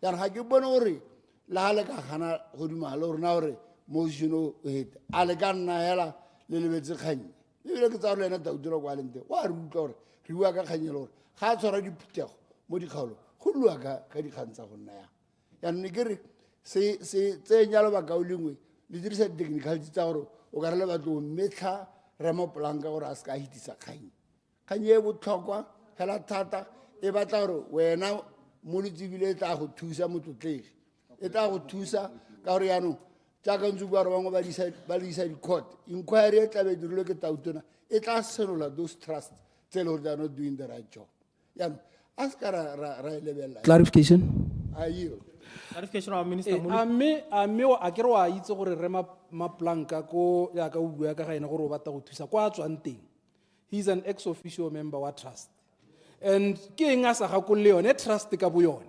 yana ga ke bone gore le ga le ka gana godimo le rona gore motion o hete a le ka nna hela le lebetse kgannye ebile ke tsa gore le ena tautira kwa leng teng wa re utlwa gore re bua ka kganyele gore ga a tshwara diphuthego mo dikgaolong go lua ka dikgang tsa go nna yang yaanong ne ke re se tsenya lebaka o lengwe le dirisa di-technicality tsa gore o ka re le batlo o metlha remopolanka gore a se ka hitisa kgang e botlhokwa fela thata e batla gore wena mo letsebile e tla go thusa motlotlegi e tla go thusa ka gore yaanong jaaka ntse bua gore bangwe ba le isa di-court inquiry e tlabe dirilwe ke tautona e tla senola those trusts tse e le gore they are not doing the right job yaanong a se ka ra e lebelela clarification a yield Clarification of Minister Mulu. ame a kere wa itse gore re maplanka ko ya ka o bua ka ga ena gore o batla go thusa kwa a tswang teng he is an ex officio member wa trust and ke eng a sa gakolle yone trust ka bo yone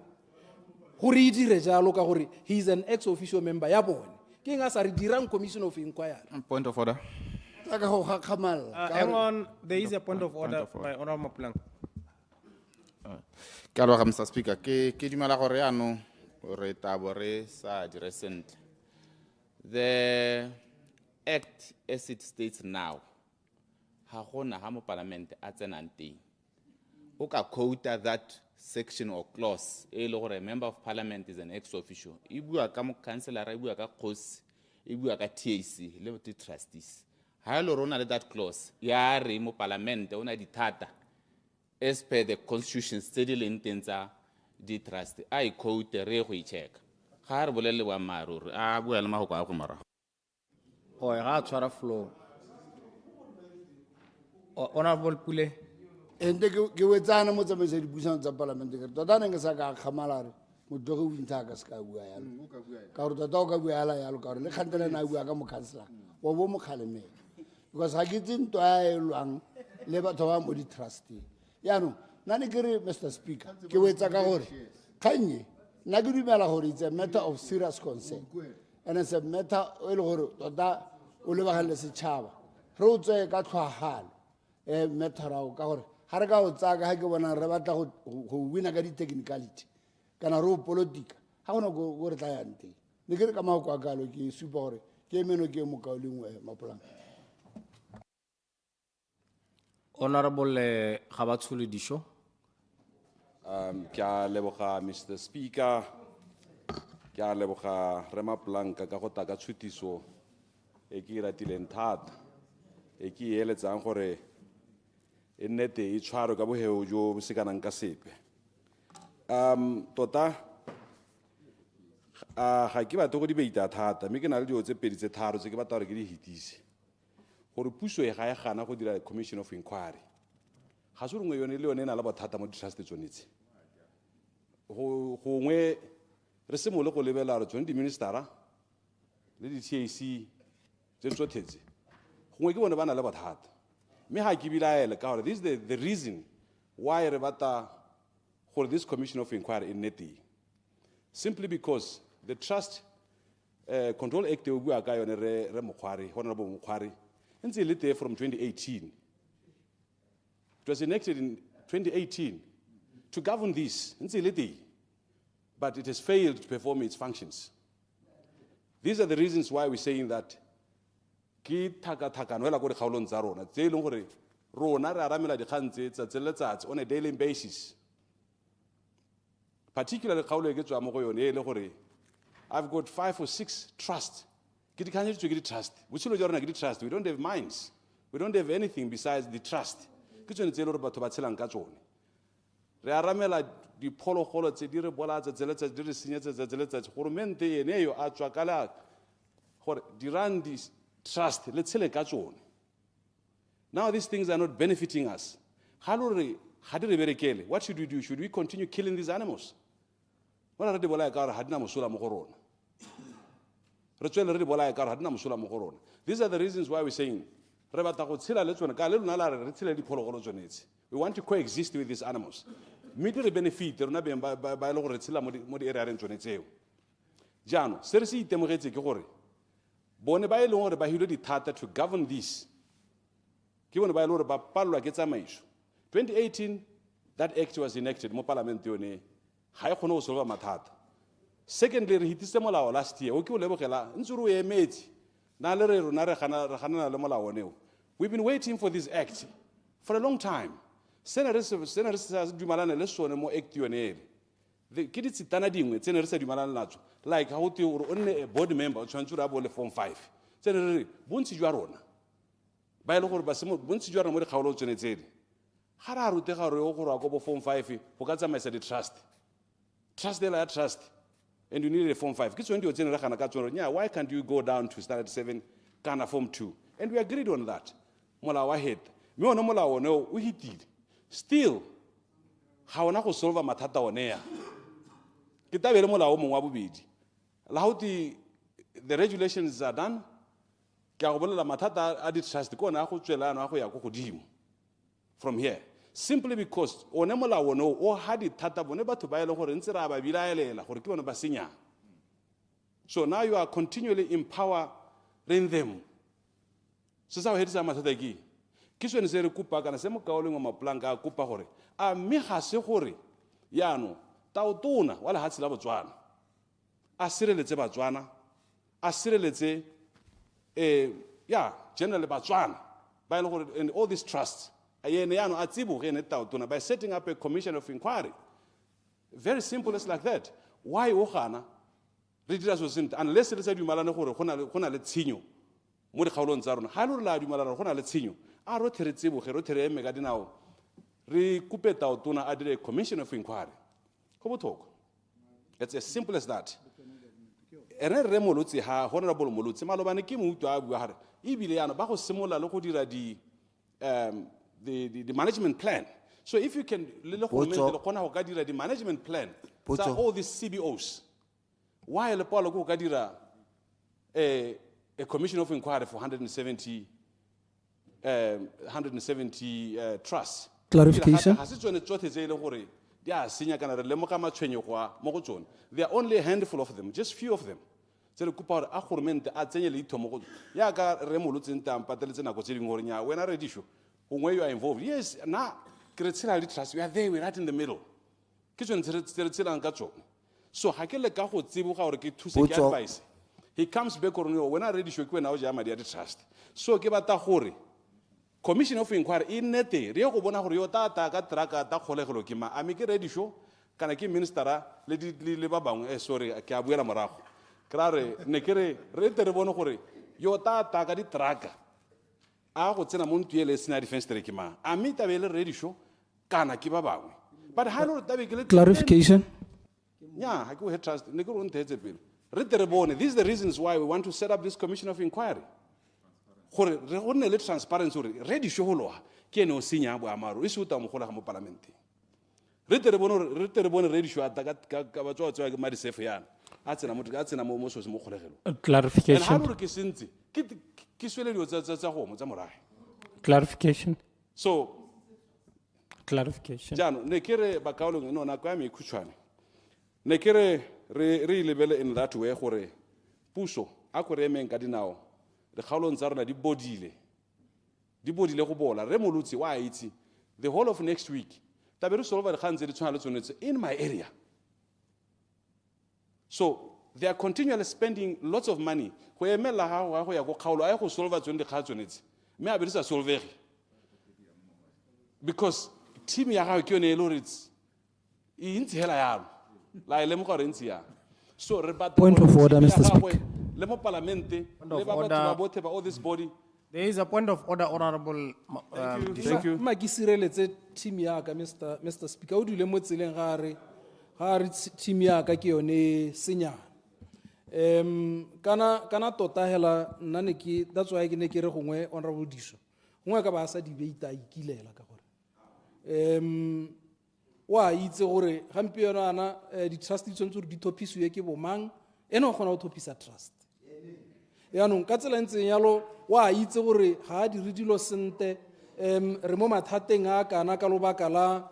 gore e dire jalo ka gore he is an ex officio member ya bone ke eng a sa re dirang commission of inquiry Point of order. ka go gakgamala Hang on, there is a point of order by Honorable Maplank. Ke a leboga, Mr. Speaker. Ke dumela gore yaanong re tabo re sa dire sentle The act as it states now, ha gona ha mo parliament a tsenang teng. O ka quota that section or clause, e le gore a member of parliament is an ex officio. E bua ka mo councillor, e bua ka kgosi, e bua ka TAC, le the trustees. Ha e le gore o na le that clause, ya re mo parliament o na dithata as per the constitution tse di leng teng tsa di trust. A e quote re go e check. Ga re bolele wa maruri, a bua le mahoko a go mara. O ga tshwara floor. Honorable Pule. Ente ke wetsana mo tsamaisa dipuisano tsa parlamente ke tota ne ke sa ka kgamala re motho go winta ka ska bua yalo ka re tota o ka bua yala yalo ka re le khantela na bua ka mo councillor wa bo mo khalemela because ha ke tsinto a elwang le batho ba mo di trustee yano nna ne ke re Mr Speaker ke wetsa ka gore khanye nna ke dumela gore it's a matter of serious concern and it's a matter o le gore tota o le bagale setšhaba re o tswe ka tlhwagalo matter ao ka gore ha re ka o tsaka ha ke bona re batla go wina ka di-technicality kana re o politika ha gona go re tla yang teng ne ke re ka maoko a kalo ke supa gore ke emeno ke mokao le nngwe mapolanga Honorable Gabatsholo Disho. Ke a leboga Mr Speaker, ke a leboga Rema Blanca ka go ta ka tshutiso e ke ratileng thata e ke eletsang gore e nnete e tshwaro ka boheo jo se kanang ka sepe. Tota ga ke batle go debatea thata mme ke na le dilo tse pedi tse tharo tse ke batla gore ke di hitise gore puso e ga e gana go dira commission of inquiry ga se rongwe yone le yone e na le bothata mo di-trust tsonetse gongwe re se mo le go lebela re tsone di-ministera le di-TAC tse tsothetse gongwe ke bone ba na le bothata mme ga ke bilaele ka gore this is the reason why re batla gore this commission of inquiry e nne teng simply because the Trust Control Act o bua ka yone re Mokgwari Honorable Mokgwari ntse e le teng from 2018. It was enacted in 2018 to govern this ntse e le teng, but it has failed to perform its functions. These are the reasons why we're saying that ke thakathakano hela go dikgaolong tsa rona tse e leng gore rona re aramela dikgang tse tsatsi le letsatsi on a daily basis, particularly kgaolo e ke tswa mo go yone e le gore I've got 5 or 6 trusts. Ke dikganyeditswe ke di-trust botshelo jwa rona ke di-trust. We don't have mines, we don't have anything besides the trust. Ke tsone tse e le gore batho ba tshelang ka tsone. Re aramela diphologolo tse di re bolatsa tse letsatsi di re senyetsa tse letsatsi goromente ene yo a tswa kala gore dirang di-trust le tshele ka tsone. Now these things are not benefiting us. Ga di re berekele, what should we do? Should we continue killing these animals? Wala re di bolaya ka gore ga di na mosola mo go rona. Re tswele re di bolaya ka gore ga di na mosola mo go rona. These are the reasons why we're saying re batla go tshela le tsone ka le lona la re tshele diphologolo tsonetse. We want to coexist with these animals. Mme di re benefit rona beng ba e le gore re tshela mo di area reng tsone tseo. Jaanong se re se itemogetse ke gore bone ba e leng gore ba hilwe dithata to govern this ke bone ba e le gore ba palelwa ke tsamaiso. 2018 that act was enacted mo parliament yone ga e kgone go solva mathata. Secondly, re hitise molao last year o ke o lebogela ntse re o emetse na le re rona re ganana le molao oneo. We've been waiting for this act for a long time. Se ne re sa dumalane le sone mo act yone ele ke ditsitana dingwe tse ne re sa dumalane natso like ga go twe gore o nne a board member o tshwanetse re a bo le form 5 tse ne re bontsi jwa rona ba e le gore bontsi jwa rona mo dikgaolo tsone tsele ga re a rutega gore o gore a ko bo form 5 go ka tsamaisa di-trust ela ya trust and you need a form 5 ke tsone dio tsene re gana ka tsone nya why can't you go down to standard 7 kana form 2 and we agreed on that molao wa head mme ona molao one o hitile still ga ona go solva mathata onea ke tabele molao mongwe wa bobedi la how the regulations are done ke a go bolela mathata a di-trust ke ona a go tswelana a go ya go godimo from here simply because one molao one o ha dithata bone batho ba e le gore ntse re a ba bilaelela gore ke bone ba senyang. So now you are continually empowering them. Se sa o hedisa mathata ke sone se re kupa kana se mokaoleng wa maplanka a kupa gore a mme ga se gore yaano taotona wa lehatshe la Botswana a sireletse Batswana a sireletse generally Batswana, and all these trusts. By setting up a commission of inquiry. Very simple, it's like that. Why Ohana? Unless let's say you malana hona let sinyo. Mori khaulon zarona. Halur la you malana hona let sinyo. A rotere tsibu, rotere megadinao. Recupeta tuna added a commission of inquiry. Come talk. It's as simple as that. Ere remolutsi ha honorable molutsi malobane ki mutu abuhar. Ibiliano bako simola loko dira the management plan. So if you can the management plan for all these CBOs, why a commission of inquiry for 170 trusts? Clarification. There are only a handful of them, just few of them. When I read issue, where you are involved, yes, now trust, we are there, we're right in the middle. So advice. He comes back when I read issue trust. So give a commission of inquiry in nete, Rio Bonahoriota, Traka, Takolekima, Amiki ready show, can I keep minister, Lady Libabang, sorry, Kabuera Marajo. Clare, Nekere, Rete Bonahori, Yota, Takadi Traka. I would send a Montiel Sina defense Terekima. Amita Vela ready show, Kana Kibabawi. But how do clarification? Yeah, I go ahead trust. Negro bill. This is the reasons why we want to set up this commission of inquiry. Transparency ready show law. Keno sinya bu amaru isuta mukola kama parliament. Reterebone ready show atakat kabacho atwa mari safe yan. Atsena mutu atsena moso mukola gelo. Clarification. And how do kisinti? Kiswele yo za homo za morai. Clarification. So clarification. Jano nekere bakaulo no na kwa mi kuchwane. Nekere re level in that way gore puso akore mengadi now. The Khaulon Zarna di bodile go bola remolutsi wa itse the whole of next week taberu solva khanze di tshwana in my area. So they are continually spending lots of money go emela ha go ya go khaulo ay go solva tsone khatsonetse me a berisa solve because team ya ga ke yone loritsi intsi hela yalo la ile mo gore intsi ya so point of order, Mr. Speaker. All this body. There is a point of order, Honorable. Thank you. Team yaka, Mr. Speaker. O dule mo tseleng ga re team yaka ke yone senya. Kana tota hela nna ne ke that's why ke ne ke re gongwe Honorable Disho. Gongwe ka ba sa debate a ikilela ka gore. Wa itse gore gampieno ana di trust di tsentse di topisiwe ke bomang eno gona go topisa trust. Yaanong ka tsela ntseng yalo wa itse gore ga di redilo sente re mo mathateng a kana ka lobaka la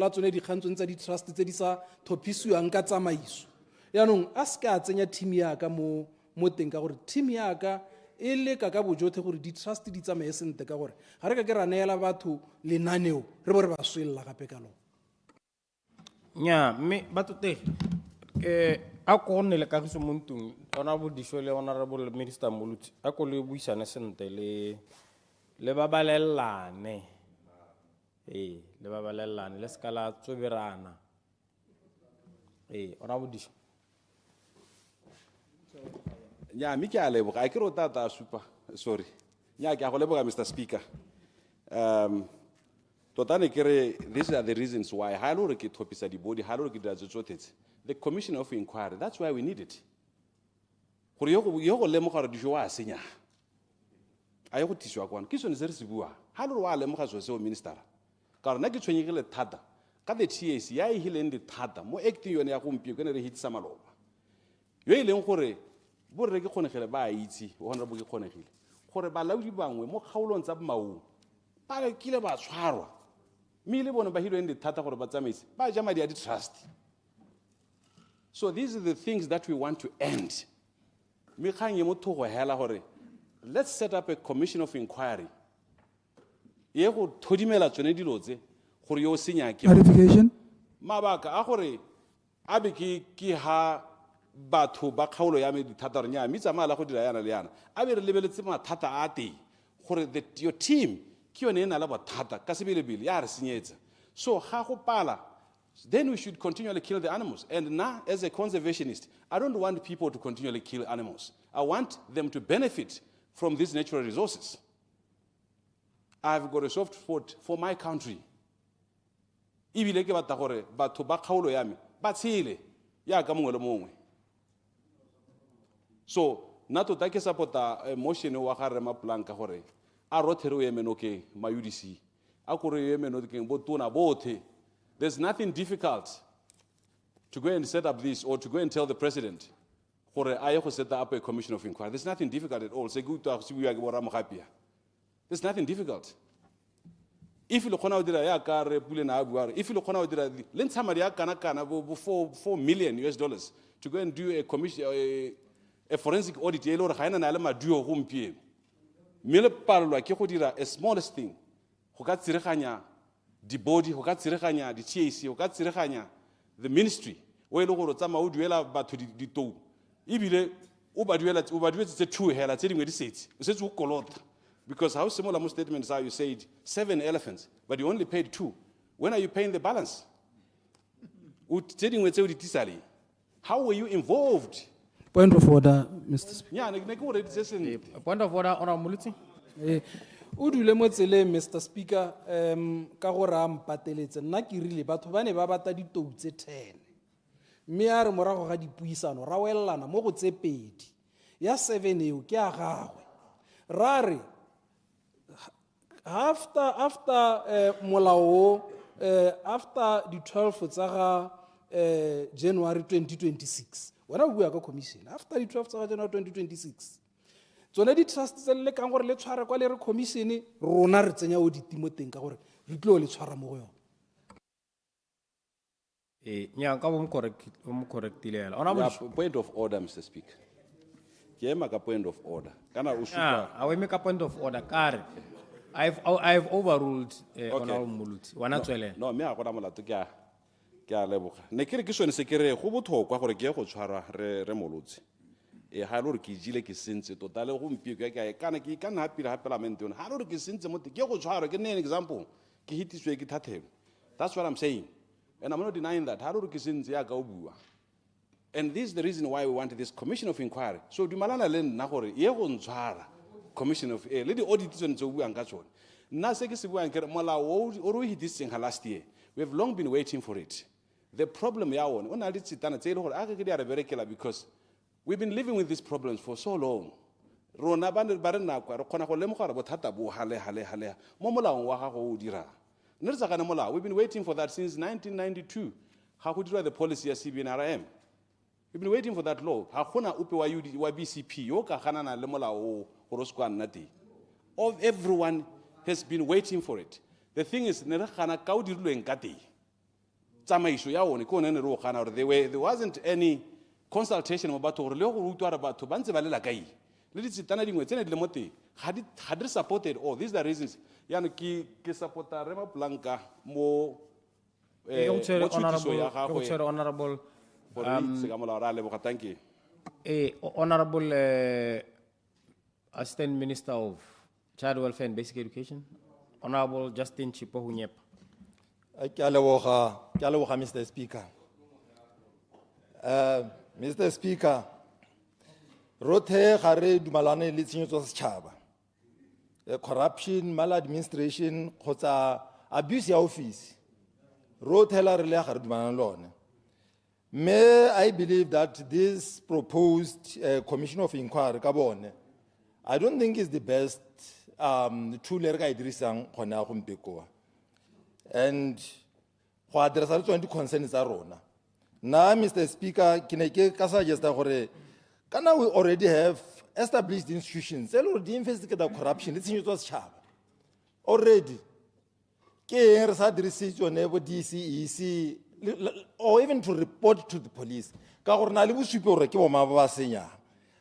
tsone di kgantsong tsa di trust tse di sa thopisiwang ka tsamaiso. Yaanong a se ka tsenya team ya ka mo teng ka gore team ya ka e le ka bojothe gore di trust di tsamaye sente ka gore ga re ka ke ra neela batho lenaneo re bo re ba swella gape ka lona. Nya me batute a ko nne le kagiso mo ntong Honorable Disho le Honorable Minister Moluti a ko le buisana sente le ba balellane le ba balellane le skala tsoberana Honorable Disho nya mi ke a leboga a ke ro tata super sorry nya ke a go leboga Mr. Speaker. Totane kere these are the reasons why halore ke topisa di body halore ke da tsotsotetse the commission of inquiry, that's why we need it. Gore yo go lemoga re di joa senya a go tiswa kwana ke sone se re se bua halore wa lemoga so se o minister ka rena ke tshwenyegile thata ka the TAC ya e hileng di thata mo acting yone ya go mpio ke ne re hitsa maloba yo e leng gore bo re ke kgonegele ba itse honorable ke kgonegile gore ba laudi bangwe mo kgaolong tsa maung ba kile ba tshwarwa mi le bone ba hileng di thata gore ba tsamaise ba ja madi a di trust. So these are the things that we want to end. Let's set up a commission of inquiry. Clarification. Mabaka, abiki ki ha batho ba kgaolo ya me dithata gore nya mme tsamaya la go dira yana le yana a be re lebeletse mathata a teng gore your team ke yone e na le bothata ka sebelebele ya re senyetsa so ga go pala then we should continually kill the animals. And now, as a conservationist, I don't want people to continually kill animals. I want them to benefit from these natural resources. I've got a soft spot for my country. Ibile ke batla gore batho ba kgaolo ya me ba tshele ya ka mongwe le mongwe. So, nato ta ke support motion wa ga Rema Planka gore a rotere o emeno ke ma UDC. A gore emeno ke botona bothe. There's nothing difficult to go and set up this or to go and tell the president, I set up a commission of inquiry. There's nothing difficult at all. There's nothing difficult. If you look on if you look on let's somebody $4 million to go and do a commission, a forensic audit, a smallest thing. The body, the TAC, the ministry, where you go to Tama but to the toe. Ibile, it's a true hell. I tell you what it says. It's a color. Because how similar statements are you said 7 elephants, but you only paid 2. When are you paying the balance? How were you involved? Point of order, Mr. Speaker. Yeah, point of order, Honorable Muluti. O dule mo tseleng Mr. Speaker ka gore a mpateletse nna ke rile batho ba ne ba bata ditou tse 10 mme a re morago ga dipuisano ra welelana mo go tse 2 ya 7 eo ke a gagwe ra re after molao after the 12 tsa ga January 2026 wena o bua ka commission after the 12 tsa ga January 2026 tsone di trust tse le ka gore le tshware kwa le re commission rona re tsenya audit mo teng ka gore re tlo le tshwara mo go yona nya ka bom correctile point of order, Mr. Speaker. Ke ema ka point of order kana o shupa I will make a point of order kare I've overruled Honorable Muluti wana tswele no me a gona molato ke a leboga ne ke re ke sone se ke re go botlhokwa gore ke go tshwara re Muluti ha lo re ke jile ke sentse totale go mpio ke kana ke kana happy ha parliament yona ha lo re ke sentse mo ke go tshwara ke ne an example ke hitiswe ke thathelo. That's what I'm saying, and I'm not denying that ha lo re ke sentse ya ka o bua. And this is the reason why we want this commission of inquiry. So dumalana le nna gore ye go ntshwara commission of le di audit tsone tso bua ka tsone nna se ke se bua ke molao o ro hitiseng last year. We have long been waiting for it. The problem ya one ona le tsitana tse ile gore a ke di a re berekela because we've been living with these problems for so long. Rona ba re nakwa re khona go lemoga re bothata bo hale mo molaong wa gago o dira ne re tsagana molao. We've been waiting for that since 1992 ga go dira the policy ya CBNRM. We've been waiting for that law. Ha gona upe wa BCP yo ka ganana le molao go ro skwa nna teng. Everyone has been waiting for it. The thing is ne re gana ka o dirilweng ka teng tsamaiso ya one ko ne re o gana gore there wasn't any consultation mo batho gore le go rutwa re batho ba ntse ba lela kai le ditsitana dingwe tsene di le mo teng ga di supported all these are the reasons yana ke supporta Rema Planka mo honorable thank you. Honorable Assistant Minister of Child Welfare and Basic Education, Honorable Justin Chipohunyep. Ke a leboga Mr. Speaker. Mr. Speaker, rothe ga re dumalane le tshenyetso sa setšhaba, corruption, maladministration kgotsa abuse ya office, rothe la re le ga re dumalane le one. May I believe that this proposed commission of inquiry, I don't think is the best tool e re ka e dirisang gona gompieko. And go addressa le tsone di-concerns tsa rona. Now, Mr. Speaker, can I suggest that we already have established institutions that already investigate corruption? It's in already. DCEC, or even to report to the police.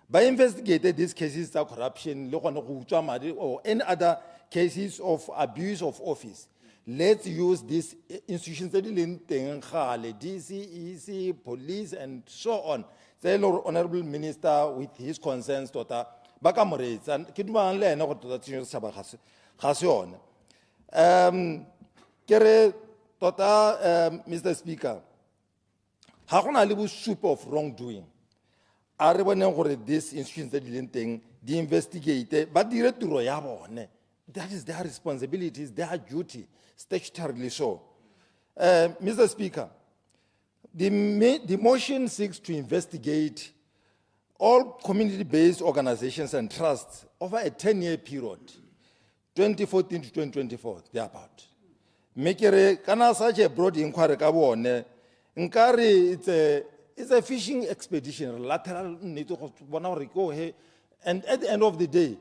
By investigating these cases of corruption or any other cases of abuse of office, let's use these institutions, DCEC, police, and so on. tse le gore honorable minister with his concerns tota ba ka moreetsa ke dumelana le ene gore tota tshenyo setšhaba ga se yone ke re tota Mr. Speaker ga gona le bosupo of wrongdoing a re boneng gore these institutions tse di leng teng di investigate ba dire tiro ya bone. That is their responsibility, it's their duty, statutorily so. Mr. Speaker, the motion seeks to investigate all community-based organizations and trusts over a 10-year period, 2014 to 2024, thereabout. Mekere kana such a broad inquiry ka bone, nkare it's a fishing expedition, lateral need to go ahead, and at the end of the day,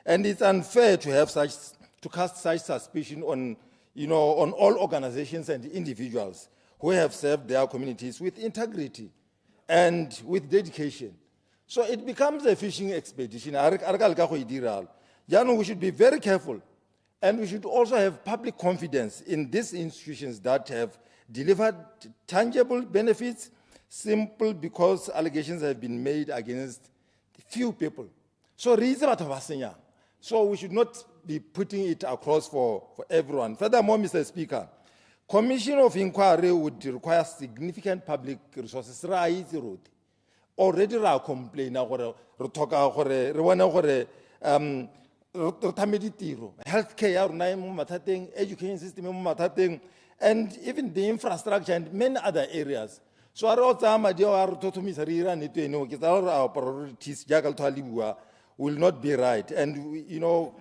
and it's unfair to have to cast such suspicion on, on all organizations and individuals who have served their communities with integrity and with dedication. So it becomes a fishing expedition. We should be very careful, and we should also have public confidence in these institutions that have delivered tangible benefits simple because allegations have been made against few people. So we should not be putting it across for everyone. Furthermore, Mr. Speaker, commission of inquiry would require significant public resources. Already we complain healthcare, education system, and even the infrastructure and many other areas. So our priorities will not be right. And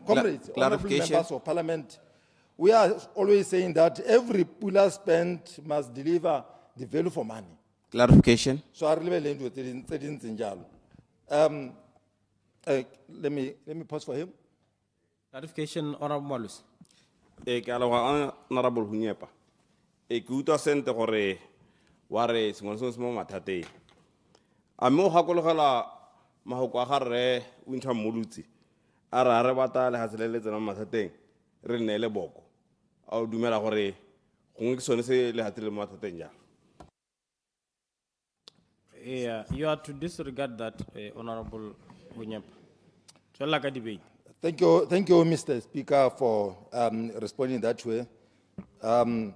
comrades, honorable members of parliament, we are always saying that every pillar spent must deliver the value for money. Clarification. So let me pause for him. Clarification, Honorable Malus. Honorable Hlanepa. Ke sente gore ware sengwe se mo mathateng a mo gakologela mahoko a gare winter molutsi a re bata le haselele tsena mathateng re nne le boko a o dumela gore gongwe ke sone se le hatile mo mathateng ja. Yeah, you are to disregard that, Honorable Hlanepa. Tswela ka debate. Thank you, Mr. Speaker, for responding that way. I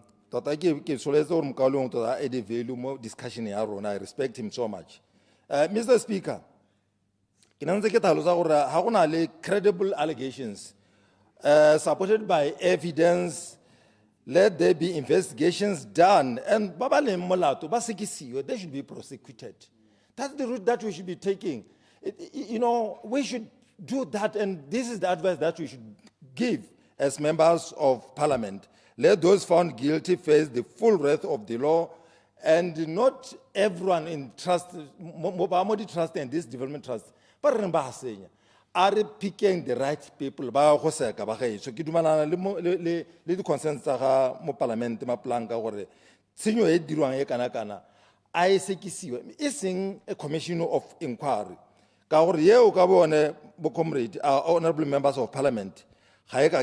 respect him so much. Mr. Speaker, credible allegations supported by evidence. Let there be investigations done, and they should be prosecuted. That's the route that we should be taking. We should do that, and this is the advice that we should give as members of parliament. Let those found guilty face the full wrath of the law, and not everyone in trust, trust and this development trust. But are picking the right people? So the concerns of parliament, I say a commission of inquiry. Honorable members of parliament, if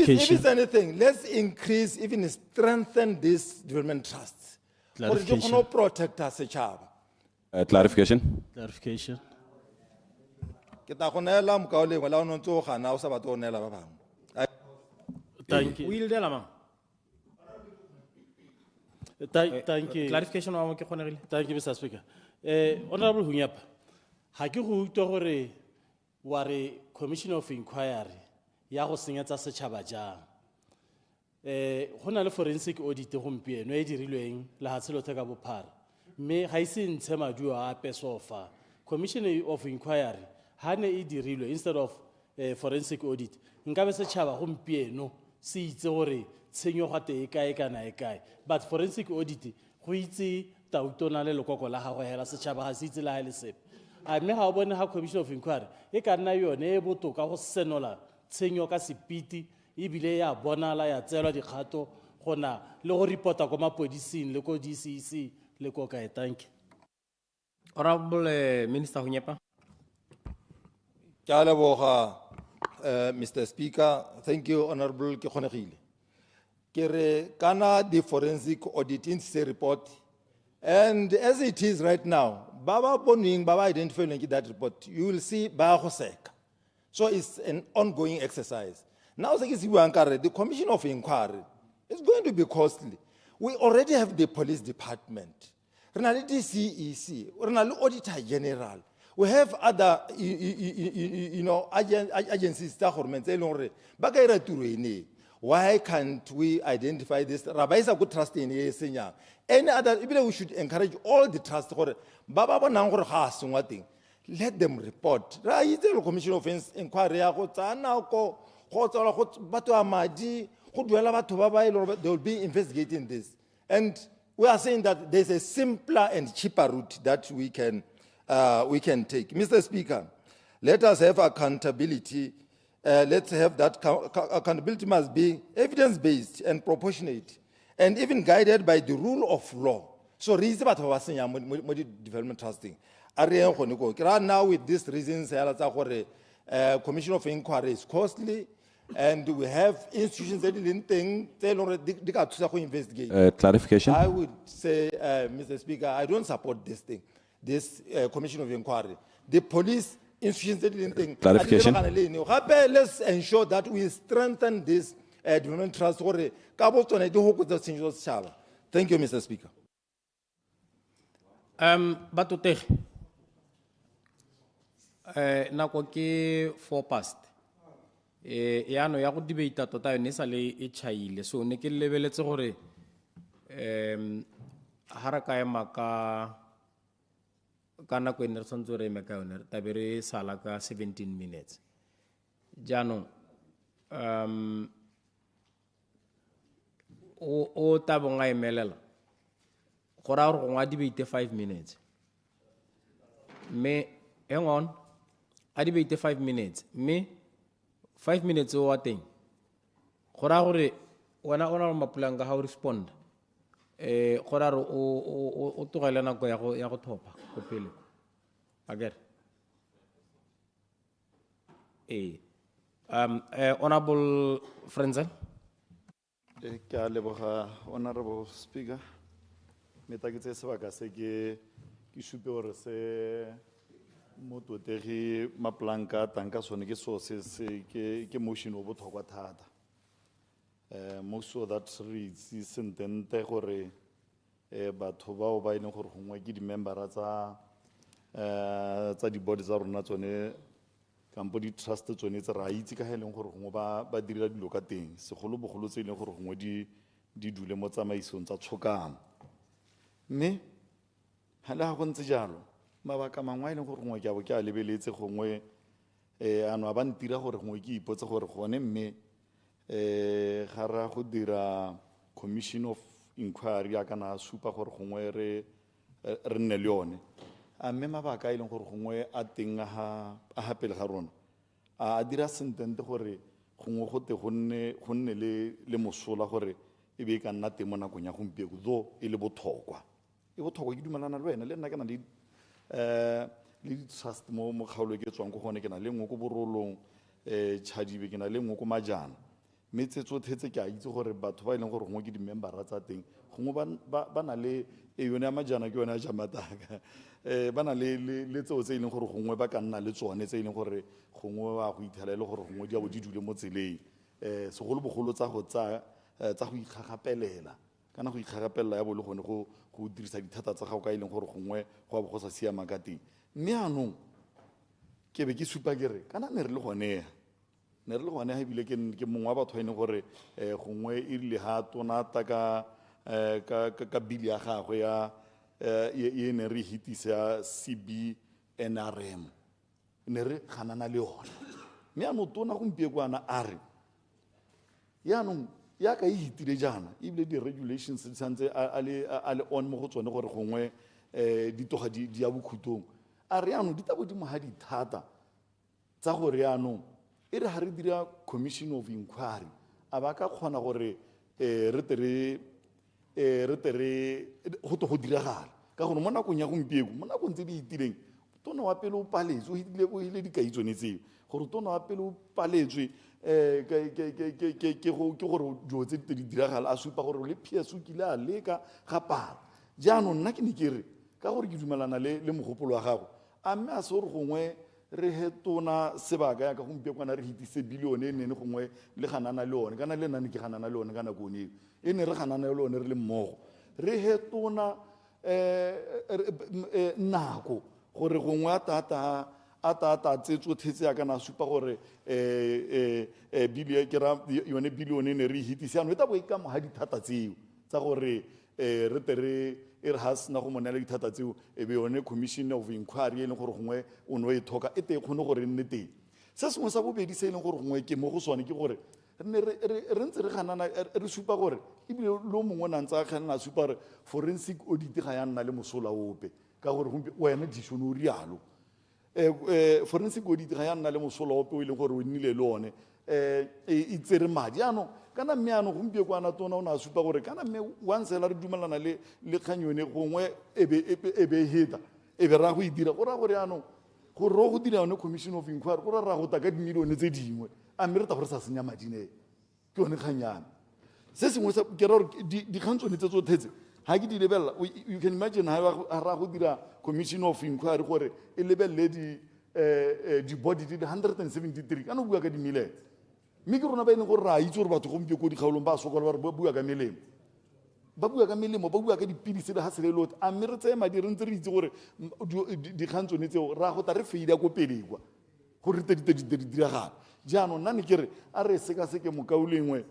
it's anything, let's increase, even strengthen this development trusts. Clarification. Protect us, Clarification. Clarification. Thank you. Thank you. Clarification. Thank you, Mr. Speaker. Honorable Hlanepa, ha ke go utlwa gore ware commission of inquiry ya go senyetsa setšhaba jang. Go na le forensic audit gompieno e dirilweng le hatselothe ka bophara mme ga ise ntshe maduo a pesofa. Commission of inquiry ha ne e dirilwe instead of forensic audit nka be setšhaba gompieno se itse gore tshenyo ga te e kae kana e kae, but forensic audit go itse tautona le lekoko la gago hela setšhaba ga se itse la le sepe. A mme ga o bone ga commission of inquiry e ka nna yone e botoka go senola tshenyo ka sepiti ebile ya bonala ya tselwa dikgato gona le go reporta ko mapodising le ko DCC le ko kae. Thank you. Honorable Minister Hlanepa. Mr. Speaker. Thank you, Honorable 𝗤𝗓𝗡𝗦𝗧𝗘𝗥𝗦. Kere kana the forensic audit in the report, and as it is right now, Baba Boning, Baba identifying that report, you will see Baba Hosek. So it's an ongoing exercise. Now, the Commission of Inquiry is going to be costly. We already have the police department, we have the CEC, we have the Auditor General. We have other, agencies that are why can't we identify this? Rabbi is a good trust in Yesenia. Any other, even we should encourage all the trust. Let them report. The Commission of Inquiry, they will be investigating this. And we are saying that there's a simpler and cheaper route that we can take. Mr. Speaker, let us have accountability. Let's have that accountability must be evidence-based and proportionate, and even guided by the rule of law. So, reason about development trusting. Now, with these reasons, Commission of Inquiry is costly, and we have institutions that investigate. Clarification. I would say, Mr. Speaker, I don't support this thing, this Commission of Inquiry. The police institutions that Clarification. Let's ensure that we strengthen this development trust. Thank you, Mr. Speaker. Batute, nako ke 4 past. Yano ya go debate tota yone sa le e chaile. So ne ke lebeletse gore haraka ya maka kana ko ene tshwantse re eme ka yone tabere sala ka 17 minutes jano o tabonga emelela gora gore go ngwa debate 5 minutes me hang on a debate 5 minutes me 5 minutes o wa teng gora gore wena ona le mapulanga how respond gora re o togela nako ya go thopa go pele again Honorable Frenzel. Ke a leboga Honorable Speaker. Metaketse sebaka se ke supe gore se mototegi maplanka tanka sone ke so se ke motion o botlhokwa thata. Most of that reads sentente gore batho bao ba ine gore gongwe ke di membera tsa di body tsa rona tsone kampo di trust tsone tse ra itse ka heleng gore gongwe ba direla dilo ka teng segolo bogolo tse ile gore gongwe di dule mo tsamaisong tsa tshokano mme hala go ntse jalo mabaka mangwe ile gore gongwe ke a bo ke a lebeletse gongwe ano ba ntira gore gongwe ke ipotse gore gone mme ga ra go dira Commission of Inquiry ya kana supa gore gongwe re nne le yone a mme mabaka ile gore gongwe a teng a hapele ga rona a dira sentente gore gongwe go te gonne le mosola gore e be ka nna teng mo nakong ya gompieko do e le botlhokwa ke dumelana le wena le nna ke na le trust mo kgaolo ke tswang go gone ke na le ngwe go borolong tshadibe ke na le ngwe go majana mme tse tsotlhe tse ke a itse gore batho ba ile gore gongwe ke di membera tsa teng gongwe ba na le yone ya majana ke yone ya jamataka ba na le tseo tse ile gore gongwe ba ka nna le tsone tse ile gore gongwe ba go itlhela ile gore gongwe di a bo di dule mo tseleng segolo bogolo tsa go ikgagapelela kana go ikgagapelela ya bo le gone go dirisa dithata tsa gago ka ile gore gongwe go a bo go sa siama ka teng mme anong ke be ke supa kere kana ne re le gone ha bile ke mongwe wa batho ene gore gongwe e rile ha tonata ka bili ya gagwe ya ne re hitisa CBNRM ne re ganana le yona mme ano tona gompiekwana a re yaanong ya ka e hitile jana ebile di-regulations di santse a le on mo go tsone gore gongwe di toga di ya bokhutong a re yaanong di tabo di mohadi thata tsa gore yaanong e re ha re dira Commission of Inquiry a ba ka kgona gore re tere go to go diragala ka gore mo nakong ya gompieko mo nakong tse di itileng tona wa pele o paletswe o hile dikai tsone tseo gore tona wa pele o paletswe ke gore dilo tse di diragala a supa gore le ps o kile a leka ga pala jaanong nna ke ne ke re ka gore ke dumelana le mogopolo wa gago a mme a se gore gongwe re hetona sebaka ya ka gompiekwana re hitise bilione e nene gongwe le ganana le one kana le nane ke ganana le one ka nako eo e ne re ganana le one re le mmogo re hetona nako gore gongwe a tata tse tsothetse ya kana supa gore yone bilione ne re hitise ano e tabo e ka mo ha dithata tseo tsa gore re tere e re ha sena go monela dithata tseo e be yone commission of inquiry e leng gore gongwe o no e thoka e te kgone gore nne teng se sengwe sa bobedi se e leng gore gongwe ke mo go sone ke gore re ntse re ganana re supa gore ebile lo mongwe na ntse a kganana a supa gore forensic audit ga ya nna le mosola ope ka gore wena dišone o rialo forensic audit ga ya nna le mosola ope o e leng gore o nnile le one e tsere madi anong kana mme ano gompie kwana tona o ne a supa gore kana mme once fela re dumelana le kgang yone gongwe e be heta e be ra go e dira go raya gore anong gore ro go dira yone commission of inquiry go ra go ta ka dimilione tse dingwe a mme re ta gore sa senya madine ke yone kgang yame se sengwe ke ra gore dikgang tsone tse tsothetse ga ke di lebelela you can imagine ga ra go dira commission of inquiry gore e lebelele di-body di 173 kana o bua ka dimilene mme ke rona ba e leng gore ra itse gore batho gompie ko dikgaolong ba sokola ba bua ka melemo ba bua ka dipilisi le gasele lote a mme re tseye madi re ntse re itse gore dikgang tsone tseo ra go ta re feile ko pelekwa gore re di diragala jaanong nna ne ke re a re sekaseke mokao lengwe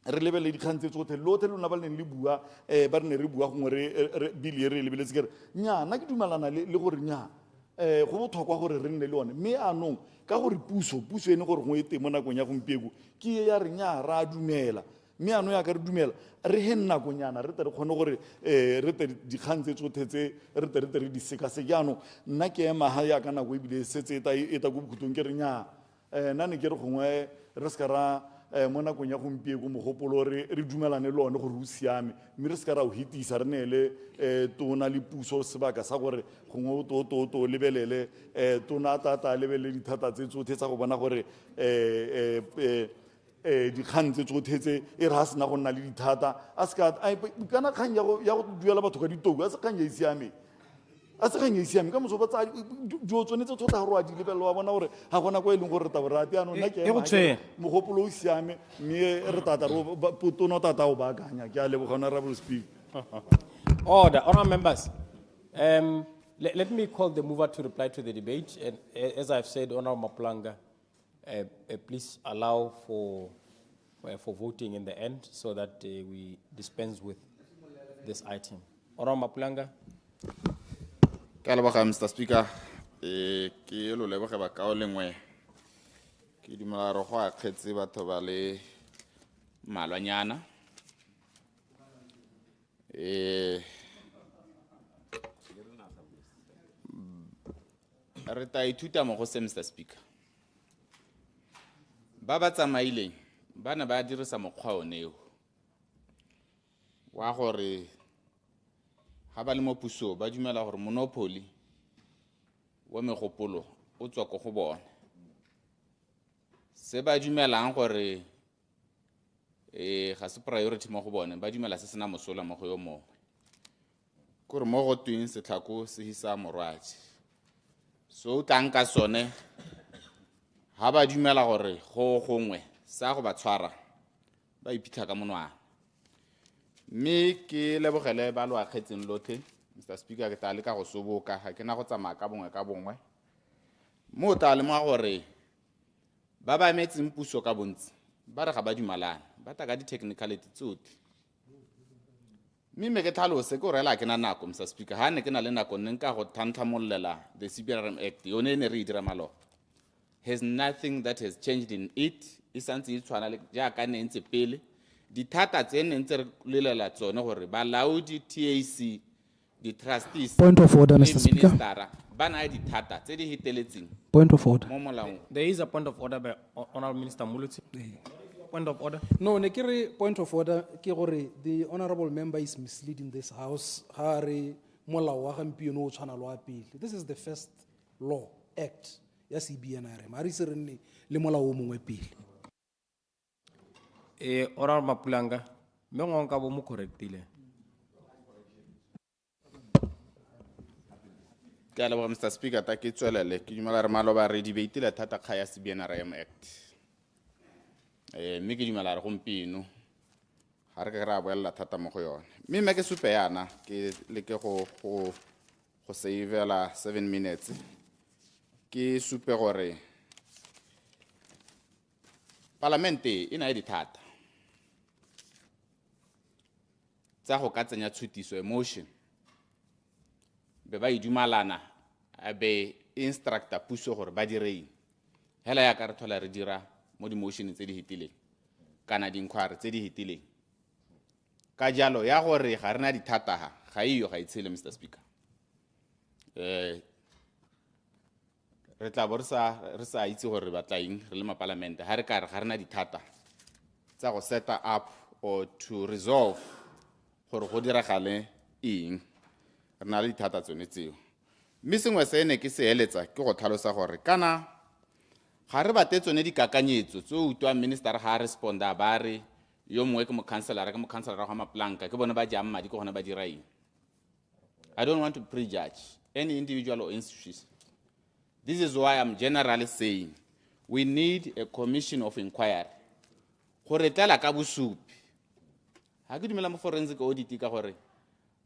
re lebelele dikgang tse tsotlhe lotlhe lona ba le neng le bua ba re ne re bua gongwe bili e re lebeletse ke re nnyaa nna ke dumelana le gore nnyaa go botlhokwa gore re nne le one mme anong ka gore puso e ne gore go e teng mo nakong ya gompieko ke e ya re nnyaa ra a dumela mme ano ya ka re dumela re he nakonyana re tle re kgone gore re tle dikgang tse tsotlhe tse re tle re di sekaseke jaanong nna ke ema ga ya ka nako ebile e setse e ta ko bokhutlong ke re nnyaa nna ne ke re gongwe re se ka ra mo nakong ya gompieko mogopolo re dumelane le one gore o siame mme re se ka ra o hitisa re neele tona le puso sebaka sa gore gongwe o lebelele tona a tata lebelele dithata tse tsotlhe tsa go bona gore dikgang tse tsotlhe tse e re ga sena go nna le dithata a se kana kgang ya go duela batho ka ditoko a se kgang ya e siameng a se kgang e siame ka moso ba tsa dio tshwanetse thota gore wa di lebelela wa bona gore ga gona kwa e leng gore re tabo rate anong nna ke mogopolo o siame mme re tata tono tata o baakanya ke a leboga honorable speaker Order. Honourable members, let me call the mover to reply to the debate. And as I've said, Honourable Maplanga, please allow for voting in the end so that we dispense with this item. Honourable Maplanga. Mr. Speaker, ke lo leboga ba ka o lengwe ke dumela re go a kgetse batho ba le malwanyana re ta ithuta mo go se Mr. Speaker ba ba tsamaileng ba ne ba dirisa mokgwa o neo wa gore ha ba le mo puso ba dumela gore monopoly wa megopolo o tswa go bona se ba dumelang gore ga se priority mo go bone ba dumela se sena mosola mo go yo mongwe gore mo go tweng setlhako se hisa morwadi so o tlang ka sone ha ba dumela gore go gongwe sa go ba tshwara ba iphitlha ka monwana mme ke lebogele ba lo akgetseng lotlhe Mr. Speaker ke tla le ka go soboka ga ke na go tsamaya ka bongwe mo tla le mo gore ba ba metseng puso ka bontsi ba re ga ba dumalana ba ta ka di technicality tsotlhe mme ke tlhalose ke rela ke na nako Mr. Speaker ha ne ke na le nako nne nka go thanthamollela the CBRM Act yone ne re e dira malo has nothing that has changed in it isantse e tshwana le ja ka ne ntse pele dithata tse ne ntse re lelela tsone gore ba laudi TAC the trustees Point of order, Mr. Speaker. Bana dithata tse di hiteletseng Point of order. There is a point of order by Honourable Minister Mpho. Point of order. No, point of order, the honorable member is misleading this house. Hari molao wa gampieno o tshwana le wa pele. This is the first law act ya CBNRM. A re ise re nne le molao o mongwe pele. Oral Mapulanga, me ngong ka bo mo correctile. Ke a leboga Mr. Speaker, ta ke tswelele ke dumela re maloba re debateile thata kga ya CBNRM Act. Mme ke dumela re gompieno ga re ke ra boela thata mo go yone. Mme me ke supe yana ke leke go savela 7 minutes. Ke supe gore Parlamente e na e dithata tsa go ka tsenya tshutiso emotion. Be ba idumalana be instructor puso gore ba direng hela ya ka re thola re dira mo di motion tse di hitileng kana di inquiry tse di hitileng ka jalo ya gore ga rena dithata ga iyo ga itshele Mr. Speaker. Re tla bo re sa itse gore ba tla eng re le ma parliament ha re ka re ga rena dithata tsa go set up or to resolve gore go diragale eng re na le dithata tsone tseo. Mme sengwe se ne ke se eletsa ke go tlhalosa gore kana ga re bate tsone dikakanyetso tse o utwa minister ga responda ba re yo mongwe ke mo councilor ga Maplanka ke bone ba jang madi ke gona ba dira eng. I don't want to prejudge any individual or institution. This is why I'm generally saying we need a commission of inquiry gore tla ka bosupi. Ha ke dumela mo forensic audit ka gore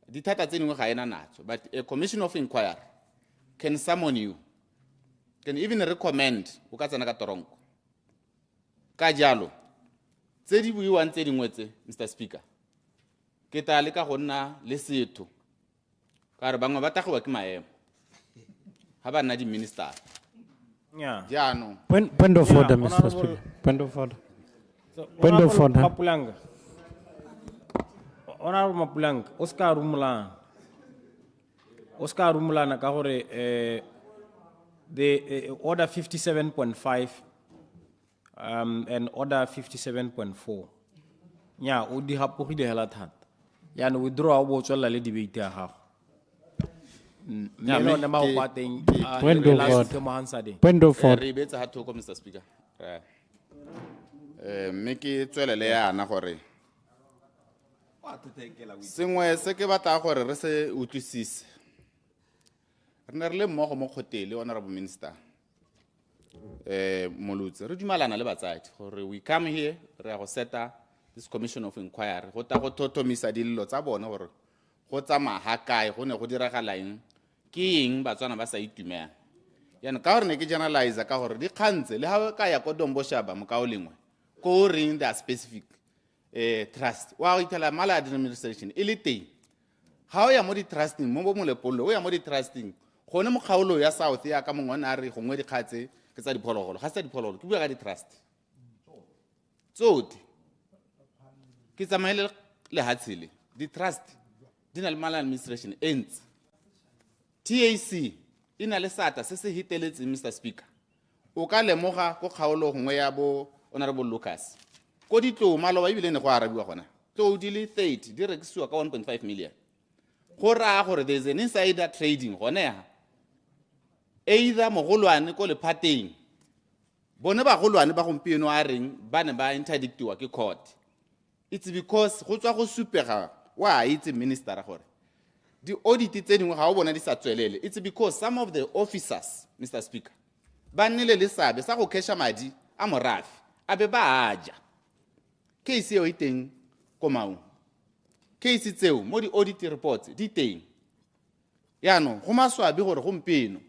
dithata tse dingwe ga ena natso, but a commission of inquiry can summon you, can even recommend o ka tsena ka toronko. Ka jalo tse di buiwang tse dingwe tse Mr. Speaker ke tla le ka go nna le setho ka re bangwe ba tagiwa ke maemo ha ba nna di minister. Jaanong Point of order, Mr. Speaker. Point of order. Point of order. Mapulanga. Honorable Mapulanga, Oscar Rumulana ka gore the order 57.5 and order 57.4 nya o di hapogile hela thata ya no withdraw bo tswela le debate ya gago. Point of order. Re betsa ha thoko Mr. Speaker. Me ke tswelele yana gore sengwe se ke batla gore re se utlwisise re ne re le mmogo mo kgotele honorable minister Molutse re dumalana le batsadi gore we come here re go seta this commission of inquiry go ta go thothomisa dillo tsa bone gore go tsama ha kae go ne go diragala eng ke eng batswana ba sa itumela yana ka gore ne ke generalize ka gore di khantse le ha ka ya ko Dombo Shaba mo ka o lengwe ko ring the specific trust wa itela mala administration ile teng ha o ya mo di trusting mo mo lepollo o ya mo di trusting gone mo kgaolo ya south ya ka mongwe na re gongwe di khatse ke tsa diphologolo ga se diphologolo ke bua ka di trust tsote ke tsamaile le hatsile di trust di na le mala administration ends TAC ina le sata se se hiteletse Mr. Speaker o ka lemoga go kgaolo gongwe ya bo honorable Lucas ko ditlo maloba ibile ne go arabiwa gona tlo di le 30 di rekisiwa ka 1.5 million go ra gore there is an insider trading gone ya either mogolwane ko lephateng bone ba golwane ba gompieno a reng ba ne ba interdictiwa ke court. It's because go tswa go supega wa itse minister gore di audit tse dingwe ga o bona di sa tswelele. It's because some of the officers Mr. Speaker ba nnile le sabe sa go kesha madi a morafi abe ba aja case yo iteng ko maung case tseo mo di audit reports di teng yano go maswabi gore gompieno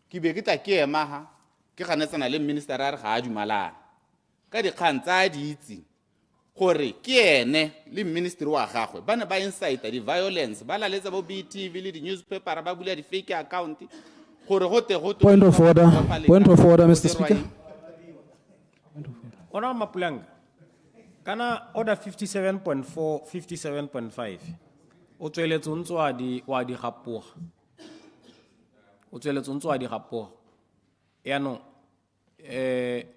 ke be ke ta ke ema ha ke ganetsana le minister a re ga a dumalana ka dikgang tsa di itse gore ke ene le ministry wa gagwe ba ne ba incite di violence ba la letsa bo BTV le di newspaper ba bula di fake account gore go te go Point of order, Mr. Speaker. Ona Mapulanga kana order 57.4 57.5 o tsweletse ntse wa di gapoga o tsweletse ntse wa di gapoga yano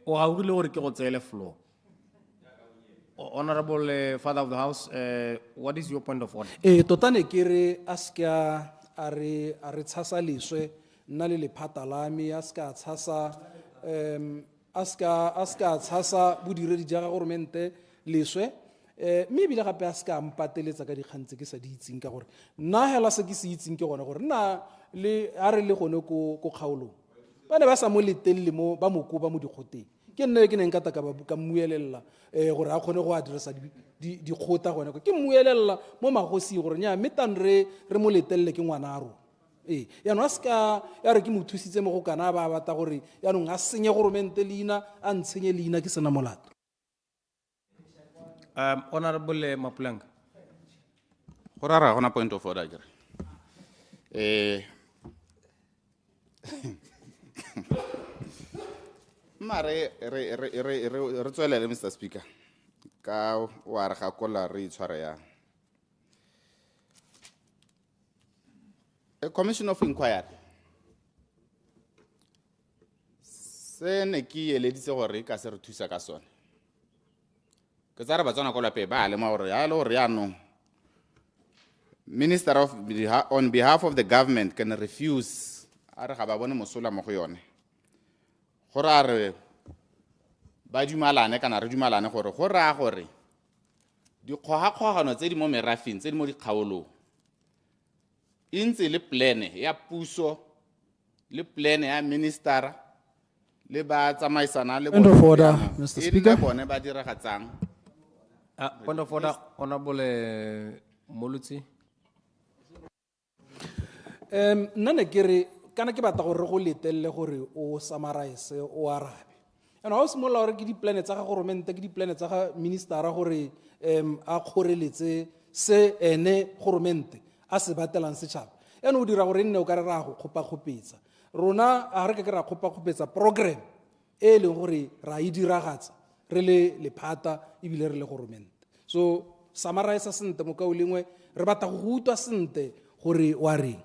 o ga o rile gore ke go tsele floor. Honorable Father of the House, what is your point of order? Totane kere aska a re tshasa leswe nna le lephata la me a ska tshasa a ska tshasa bodiredi ja governmente leswe mme ebile gape a ska mpateletsa ka dikgang tse ke sa di itseng ka gore nna hela se ke se itseng ke gone gore nna le a re le gone ko kgaolong ba ne ba sa mo letelle mo ba mo ko ba mo dikgoteng ke nne ke neng ka taka ka mmuelela gore a kgone go addressa dikgota gone ke mmuelela mo magosi gore nya metan re mo letelle ke ngwana a rona yaanong a ska ya re ke mo thusitse mo go kana ba bata gore yaanong a senye goromente leina a ntshenye leina ke sena molato. Honorable Mapulanga. Gorara gona point of order jere. Mare re tswelele Mr. Speaker. Ka wa re ga kola re itshware ya. A commission of inquiry. Se ne ki eleditse gore ka se re thusa ka sone. Ke tsara ba tsona ko lape ba le ma gore ya lo riano Minister on behalf of the government can refuse are ga ba bone mosola mo go yone gore are ba dumalane kana re dumalane gore go ra gore dikgogakgogano tse di mo merafeng tse di mo dikgaolong intse le plan ya puso le plan ya minister le ba tsamaisana le Point of order, Mr. Speaker. bone ba diragatsang. Point of order, Honorable Moluzi. Nna ne ke re kana ke batla gore go letelle gore o summarize o arabe and ha o simolla gore ke di plan tsa ga government ke di plan tsa ga minister gore a kgoreletse se ene government a se batelang setšhaba ene o dira gore nne o ka re ra go kgopakgopetsa rona a re ke ra kgopakgopetsa program e leng gore ra e diragatsa re le lephata ebile re le government so summarize sente mo ka o lengwe re batla go utwa sente gore wa reng.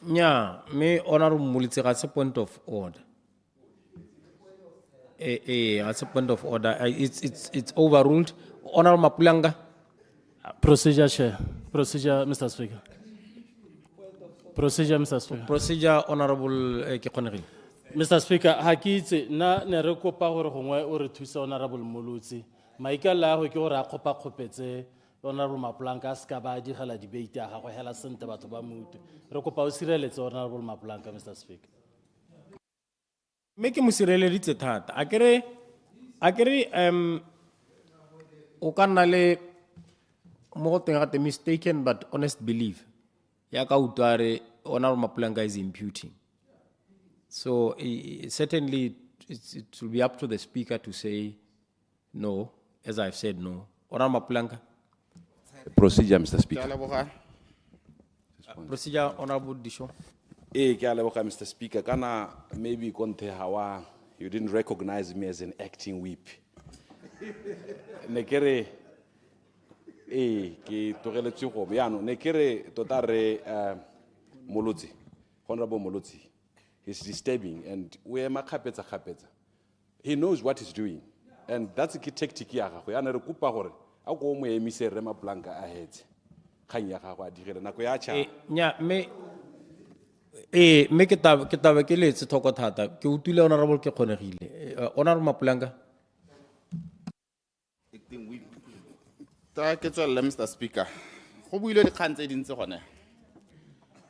Nya, me Honorable Moluzi, that's a point of order. That's a point of order. It's overruled. Honorable Mapulanga. Procedure, Chair. Procedure, Mr. Speaker. Procedure, Mr. Speaker. Procedure, Honorable 𝗤𝗏𝗡𝗏. Mr. Speaker, hakitse na ne re kopa gore gongwe o re thusa Honorable Moluzi. Maikala go ke gore a kgopakgopetse Honorable Mapulanga a ska ba digela debate ya gagwe hela sente batho ba motho. Re kopa o sireletse Honorable Mapulanga, Mr. Speaker. Me ke mo sireleditse thata. A kere o ka nna le mo go teng ga te mistaken but honest belief. Ya ka utlwa re Honorable Mapulanga is imputing. So certainly it will be up to the speaker to say no, as I've said no. Honorable Mapulanga. Procedure, Mr. Speaker. Procedure, Honorable Dishon. Mr. Speaker. Kana maybe konte hawa you didn't recognize me as an acting whip. Nekere ke togeletse go biano nekere totare Moluzi, Honorable Moluzi. He's disturbing and we are makapetsa. He knows what he's doing. And that's a key tactic ya go. Ya ne re kupa gore a go mo emise re Mapulanga ahead. Kgang ya gago a digela nako ya cha. Nya me ke taba ke letse thoko thata ke utile Honorable 𝗤𝗏𝗏𝗧𝗜𝗢. Honorable Mapulanga. Ta ke tswela Mr. Speaker. Go buile dikgang tse dintse gone.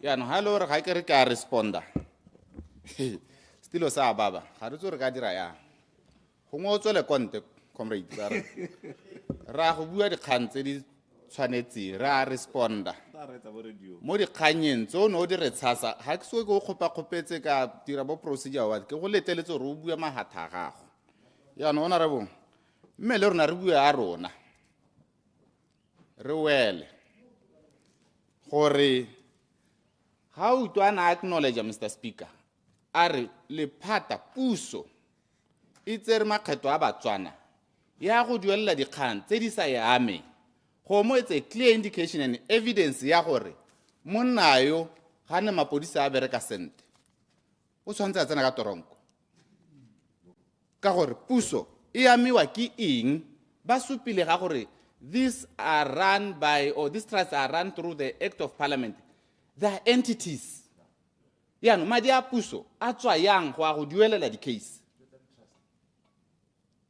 Ya no ha lo re ga ke re ka responda. Stilo sa baba ga re tsore ka dira ya go ngo tswele konte comrade ra go bua dikgang tse di tshwanetse ra responda mo dikganyeng tso no di re tshasa ga ke so go kgopakgopetse ka dira bo procedure wa ke go leteletse re o bua mahatha gago ya no Honorable mme le rona re bua a rona re wele gore ga o tswana acknowledge Mr. Speaker are le phata puso itse re makgetho a batswana ya go duelela dikgang tse di sa yame go mo etse clear indication and evidence ya gore monna yo ga ne mapodisa a bereka sente o tshwantse a tsena ka toronko ka gore puso e amiwa ke eng ba supile ga gore these are run by or these trusts are run through the Act of Parliament There are entities. Yaanong madi a puso a tswa yang go a go duelela di-case.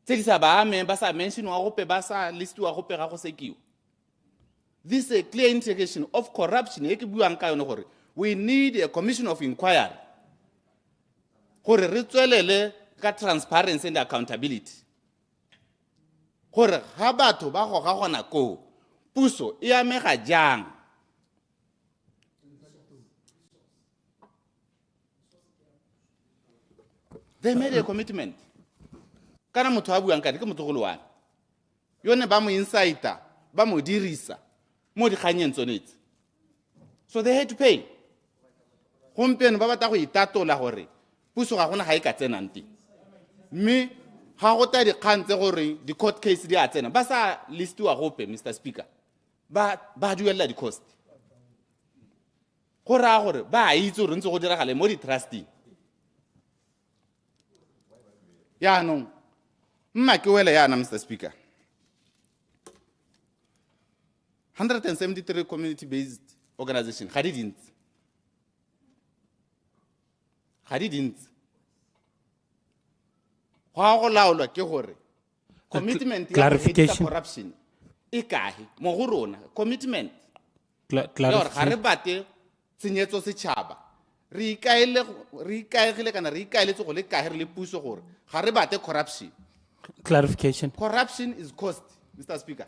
Tse di sa ba ameng ba sa mentionwa gope ba sa listiwa gope ga go sekiwa. This is a clear indication of corruption. E ke buang ka yone gore we need a commission of inquiry. Gore re tswelele ka transparency and accountability. Gore ga batho ba go ga gona ko puso e amega jang. They made a commitment. Kana motho a buang ka ke motho go lwana. Yone ba mo insider, ba mo dirisa mo di kganyeng tsonetse. So they had to pay. Gompieno ba batla go itatola gore puso ga gona ga e ka tsenang teng. Mme ga go ta dikgang tse gore di court case di a tsena ba sa listiwa gope Mr. Speaker. Ba duelela di cost. Go ra gore ba itse gore ntse go diragale mo di trustee. Yaanong mma ke wele yana Mr. Speaker. 173 community-based organizations. Ga di dintsi. Ga di dintsi. Go a go laolwa ke gore commitment ya clarification. corruption e kae mo go rona commitment. Clarification. Ga re bate tsenyetso setšhaba. Re ikaegile kana re ikaeletse go le kae re le puso gore ga re bate corruption. Clarification. Corruption is cost, Mr. Speaker.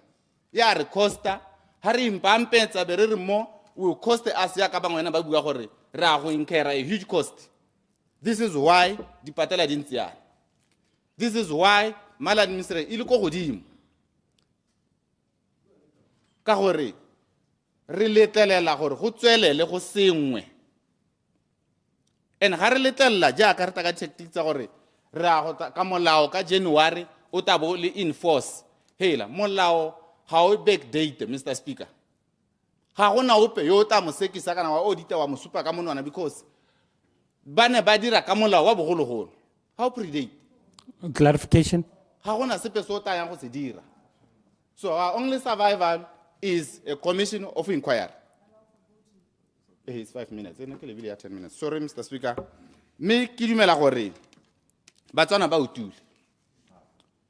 Ya re costa ha re impampetsa be re re mo will cost us ya ka bangwe na ba bua gore re a go incur a huge cost. This is why di patela dintsi ya. This is why mala administration ile go godimo. Ka gore re letlelela gore go tswelele go sengwe. En ga re letlelela ja ka re ta ka tactics tsa gore re a go ka molao ka January o tabo le enforce. Hela molao ha o back date Mr. Speaker. Ga gona ope yo ta mo sekisa kana wa auditor wa mosupa ka monwana because bane ba dira ka molao wa bogologolo. How predate? Clarification. Ga gona sepe so ta yang go se dira. So our only survival is a commission of inquiry. It's 5 minutes. Ene ke lebile ya 10 minutes. Sorry Mr. Speaker. Me ke dumela gore batswana ba utule.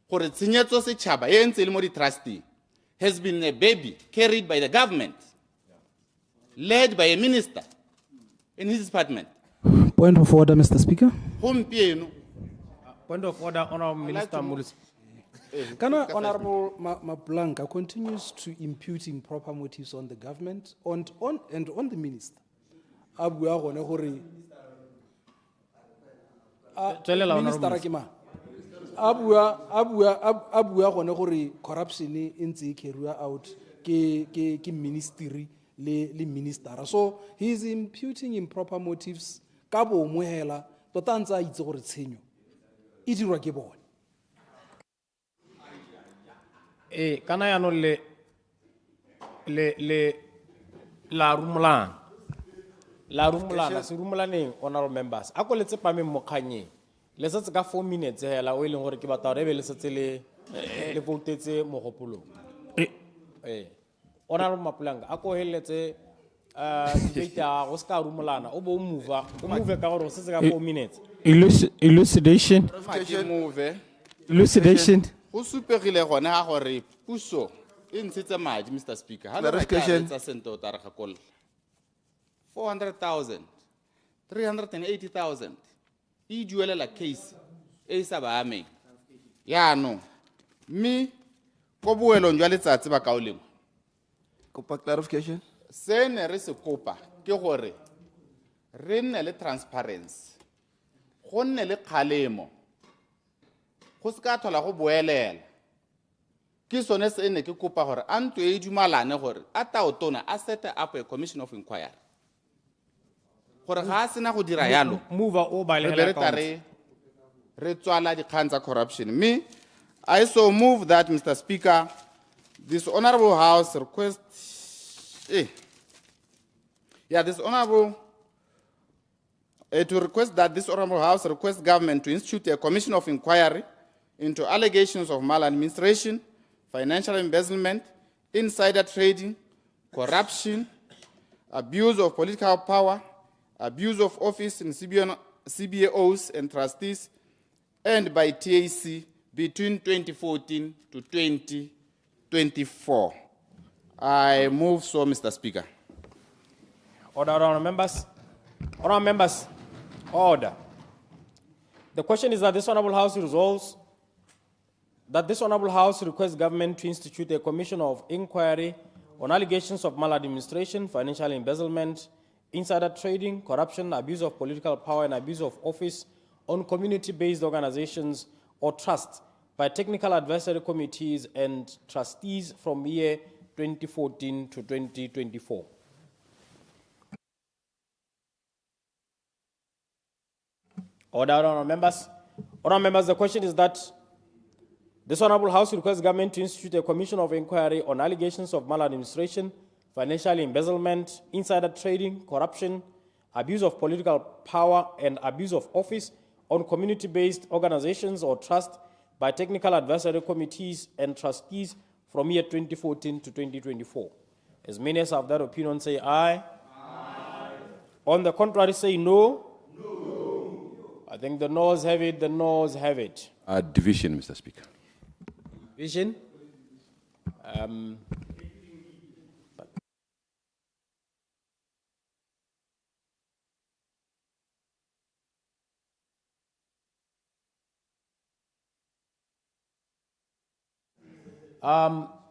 Gore tshenyetso setšhaba e ntse le mo di trustee has been a baby carried by the government, led by a minister in his department. Point of order, Mr. Speaker. Point of order, Honorable Minister Mulisi. Kana Honorable Maplanka continues to impute improper motives on the government and on the minister. Abua gone gore Minister Rakima. Abua gone gore corruption e ntse e carry out ke ministry le minister. So he is imputing improper motives ka bo moela tota ntse a itse gore tshenyo e dirwa ke bone. Kana ya no le la rumulana se rumulaneng honorable members a ko letse pame mo kganyeng le setse ka 4 minutes hela o ileng gore ke batla re be le setse le votetse mogopolong honorable Maplanka a ko heletse debate ya go ska rumulana o bo o move ka gore o setse ka 4 minutes elucidation Go supegile gone ha gore puso e ntshitse madi Mr. Speaker. Ha re ka sente o tara ga kolla 400,000 380,000 e duelela case e sa ba ameng. Yaanong mme go boelong jwa letsatsi ba kaoleng. Kopa clarification. Se ne re se kopa ke gore re nne le transparency. Go nne le kgalemo. Go se ka thola go boelela ke sone se ne ke kopa gore a ntwe e dumalane gore a taotona a set up a commission of inquiry gore ga a sena go dira yalo move o ba le re tswala dikgang tsa corruption. Me I so move that Mr. Speaker this honorable house requests this honorable to request that this honorable house request government to institute a commission of inquiry into allegations of maladministration, financial embezzlement, insider trading, corruption, abuse of political power, abuse of office in CBOs and trustees, and by TAC between 2014 to 2024. I move so, Mr. Speaker. Order, honourable members. Honourable members, order. The question is that this Honourable House resolves that this Honourable House requests government to institute a commission of inquiry on allegations of maladministration, financial embezzlement, insider trading, corruption, abuse of political power, and abuse of office on community-based organizations or trusts by technical advisory committees and trustees from year 2014 to 2024. Order, honourable members. Honourable members, the question is that this Honourable House requests government to institute a commission of inquiry on allegations of maladministration, financial embezzlement, insider trading, corruption, abuse of political power, and abuse of office on community-based organizations or trusts by technical advisory committees and trustees from year 2014 to 2024. As many as have that opinion say aye. Aye. On the contrary say no. No. I think the noes have it, the noes have it. Division, Mr. Speaker. Division.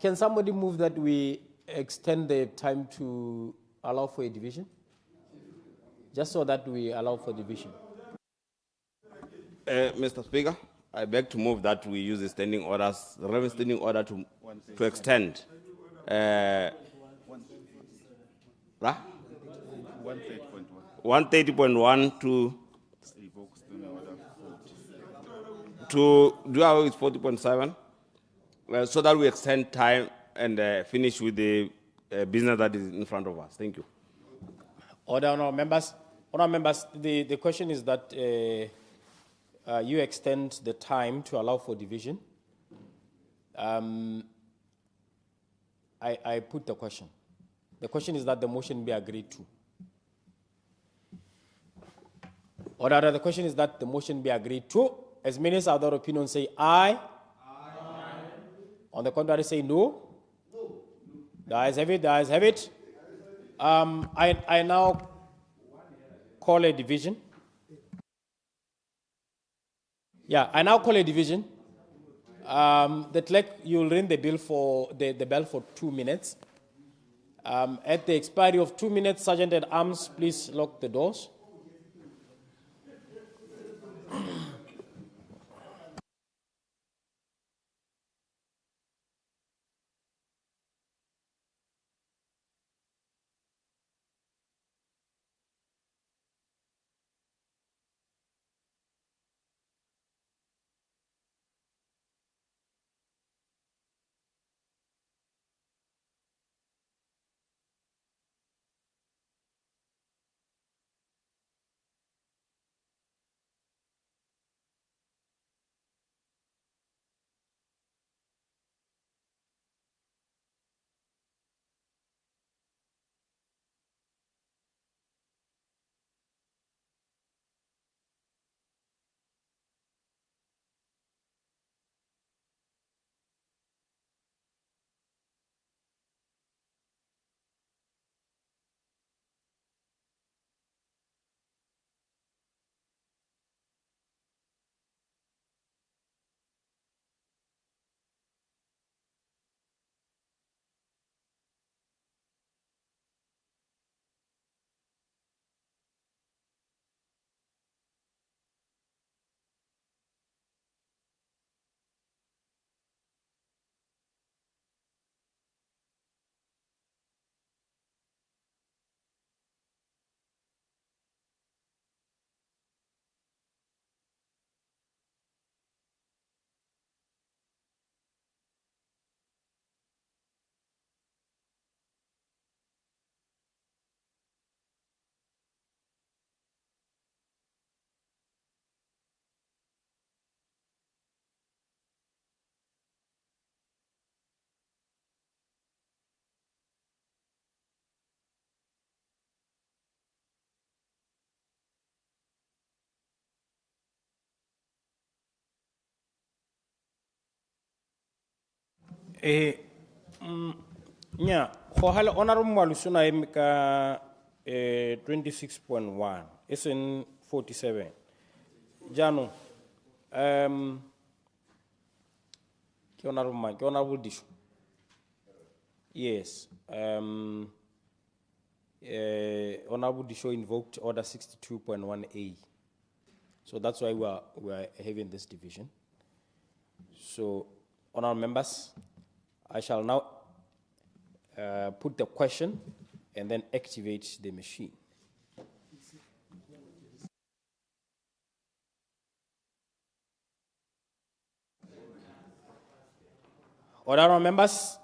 Can somebody move that we extend the time to allow for a division? Just so that we allow for division. Mr. Speaker, I beg to move that we use the standing orders, the relevant standing order to extend. 130.1 to do away with 40.7, so that we extend time and finish with the business that is in front of us. Thank you. Order, honourable members. Honourable members, the question is that you extend the time to allow for division. I put the question. The question is that the motion be agreed to. Order, the question is that the motion be agreed to. As many as other opinions say aye. Aye. On the contrary say no. No. The ayes have it, the ayes have it. I now call a division. Yeah, I now call a division. The clerk, you will ring the bell for the bell for 2 minutes. At the expiry of 2 minutes, Sergeant at Arms, please lock the doors. nya go hala honorable Mwalusuna emka 26.1 SN 47 jano ke honorable Disho. Yes, honorable Disho invoked order 62.1A, so that's why we are having this division. So, honorable members, I shall now put the question and then activate the machine. Honorable members,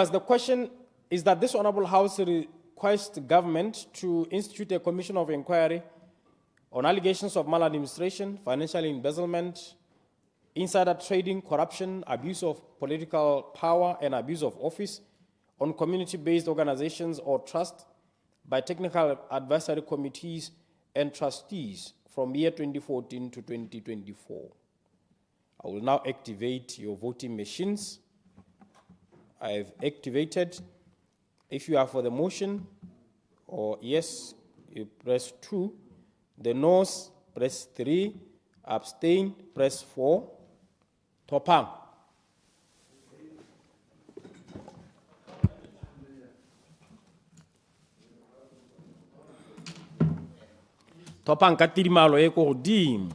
the question is that this Honorable House requests the government to institute a commission of inquiry on allegations of maladministration, financial embezzlement, insider trading, corruption, abuse of political power, and abuse of office on community-based organizations or trusts by technical advisory committees and trustees from year 2014 to 2024. I will now activate your voting machines. I've activated. If you are for the motion, or yes, you press 2. The noes, press 3. Abstain, press 4. Topang. Topang katirimalo eko dim.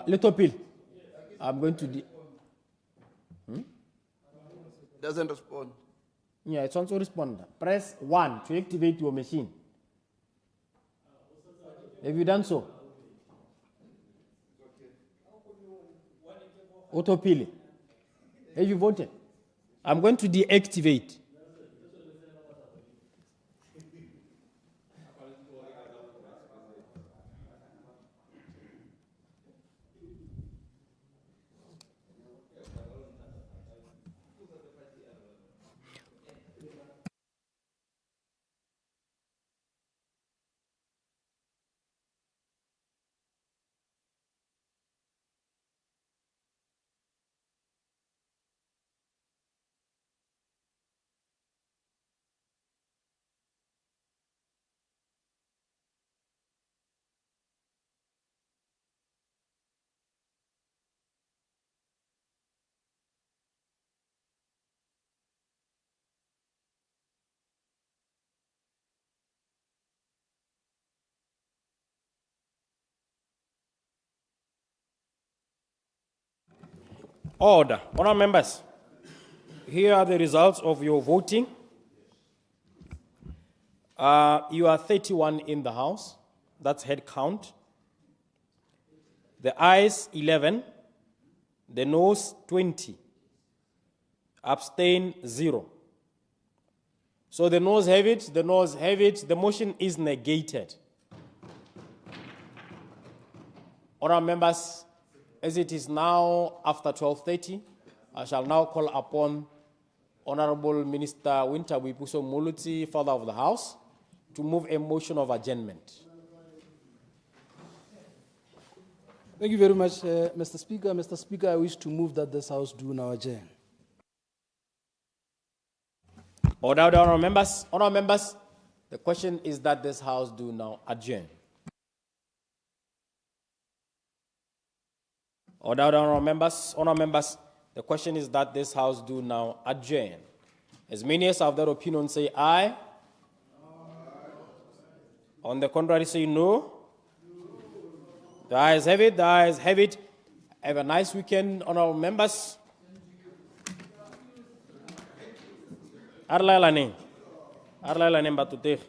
Little Pill. I'm going to. Doesn't respond. Yeah, it's also respond. Press 1 to activate your machine. Have you done so? Autopilot. Have you voted? I'm going to deactivate. Order. Honourable members, here are the results of your voting. You are 31 in the House. That's head count. The ayes 11, the noes 20, abstain 0. So the noes have it, the noes have it, the motion is negated. Honourable members, as it is now after 12:30, I shall now call upon Honourable Minister 𝗠𝗜𝗡𝗦𝗧𝗜𝗢𝗡, Father of the House, to move a motion of adjournment. Thank you very much, Mr. Speaker. Mr. Speaker, I wish to move that this House do now adjourn. Order, honourable members. Honourable members, the question is that this House do now adjourn. Order, honourable members. Honourable members, the question is that this House do now adjourn. As many as have that opinion say aye. On the contrary, say no. The ayes have it, the ayes have it. Have a nice weekend, honourable members. Arla la name. Arla la name batutech.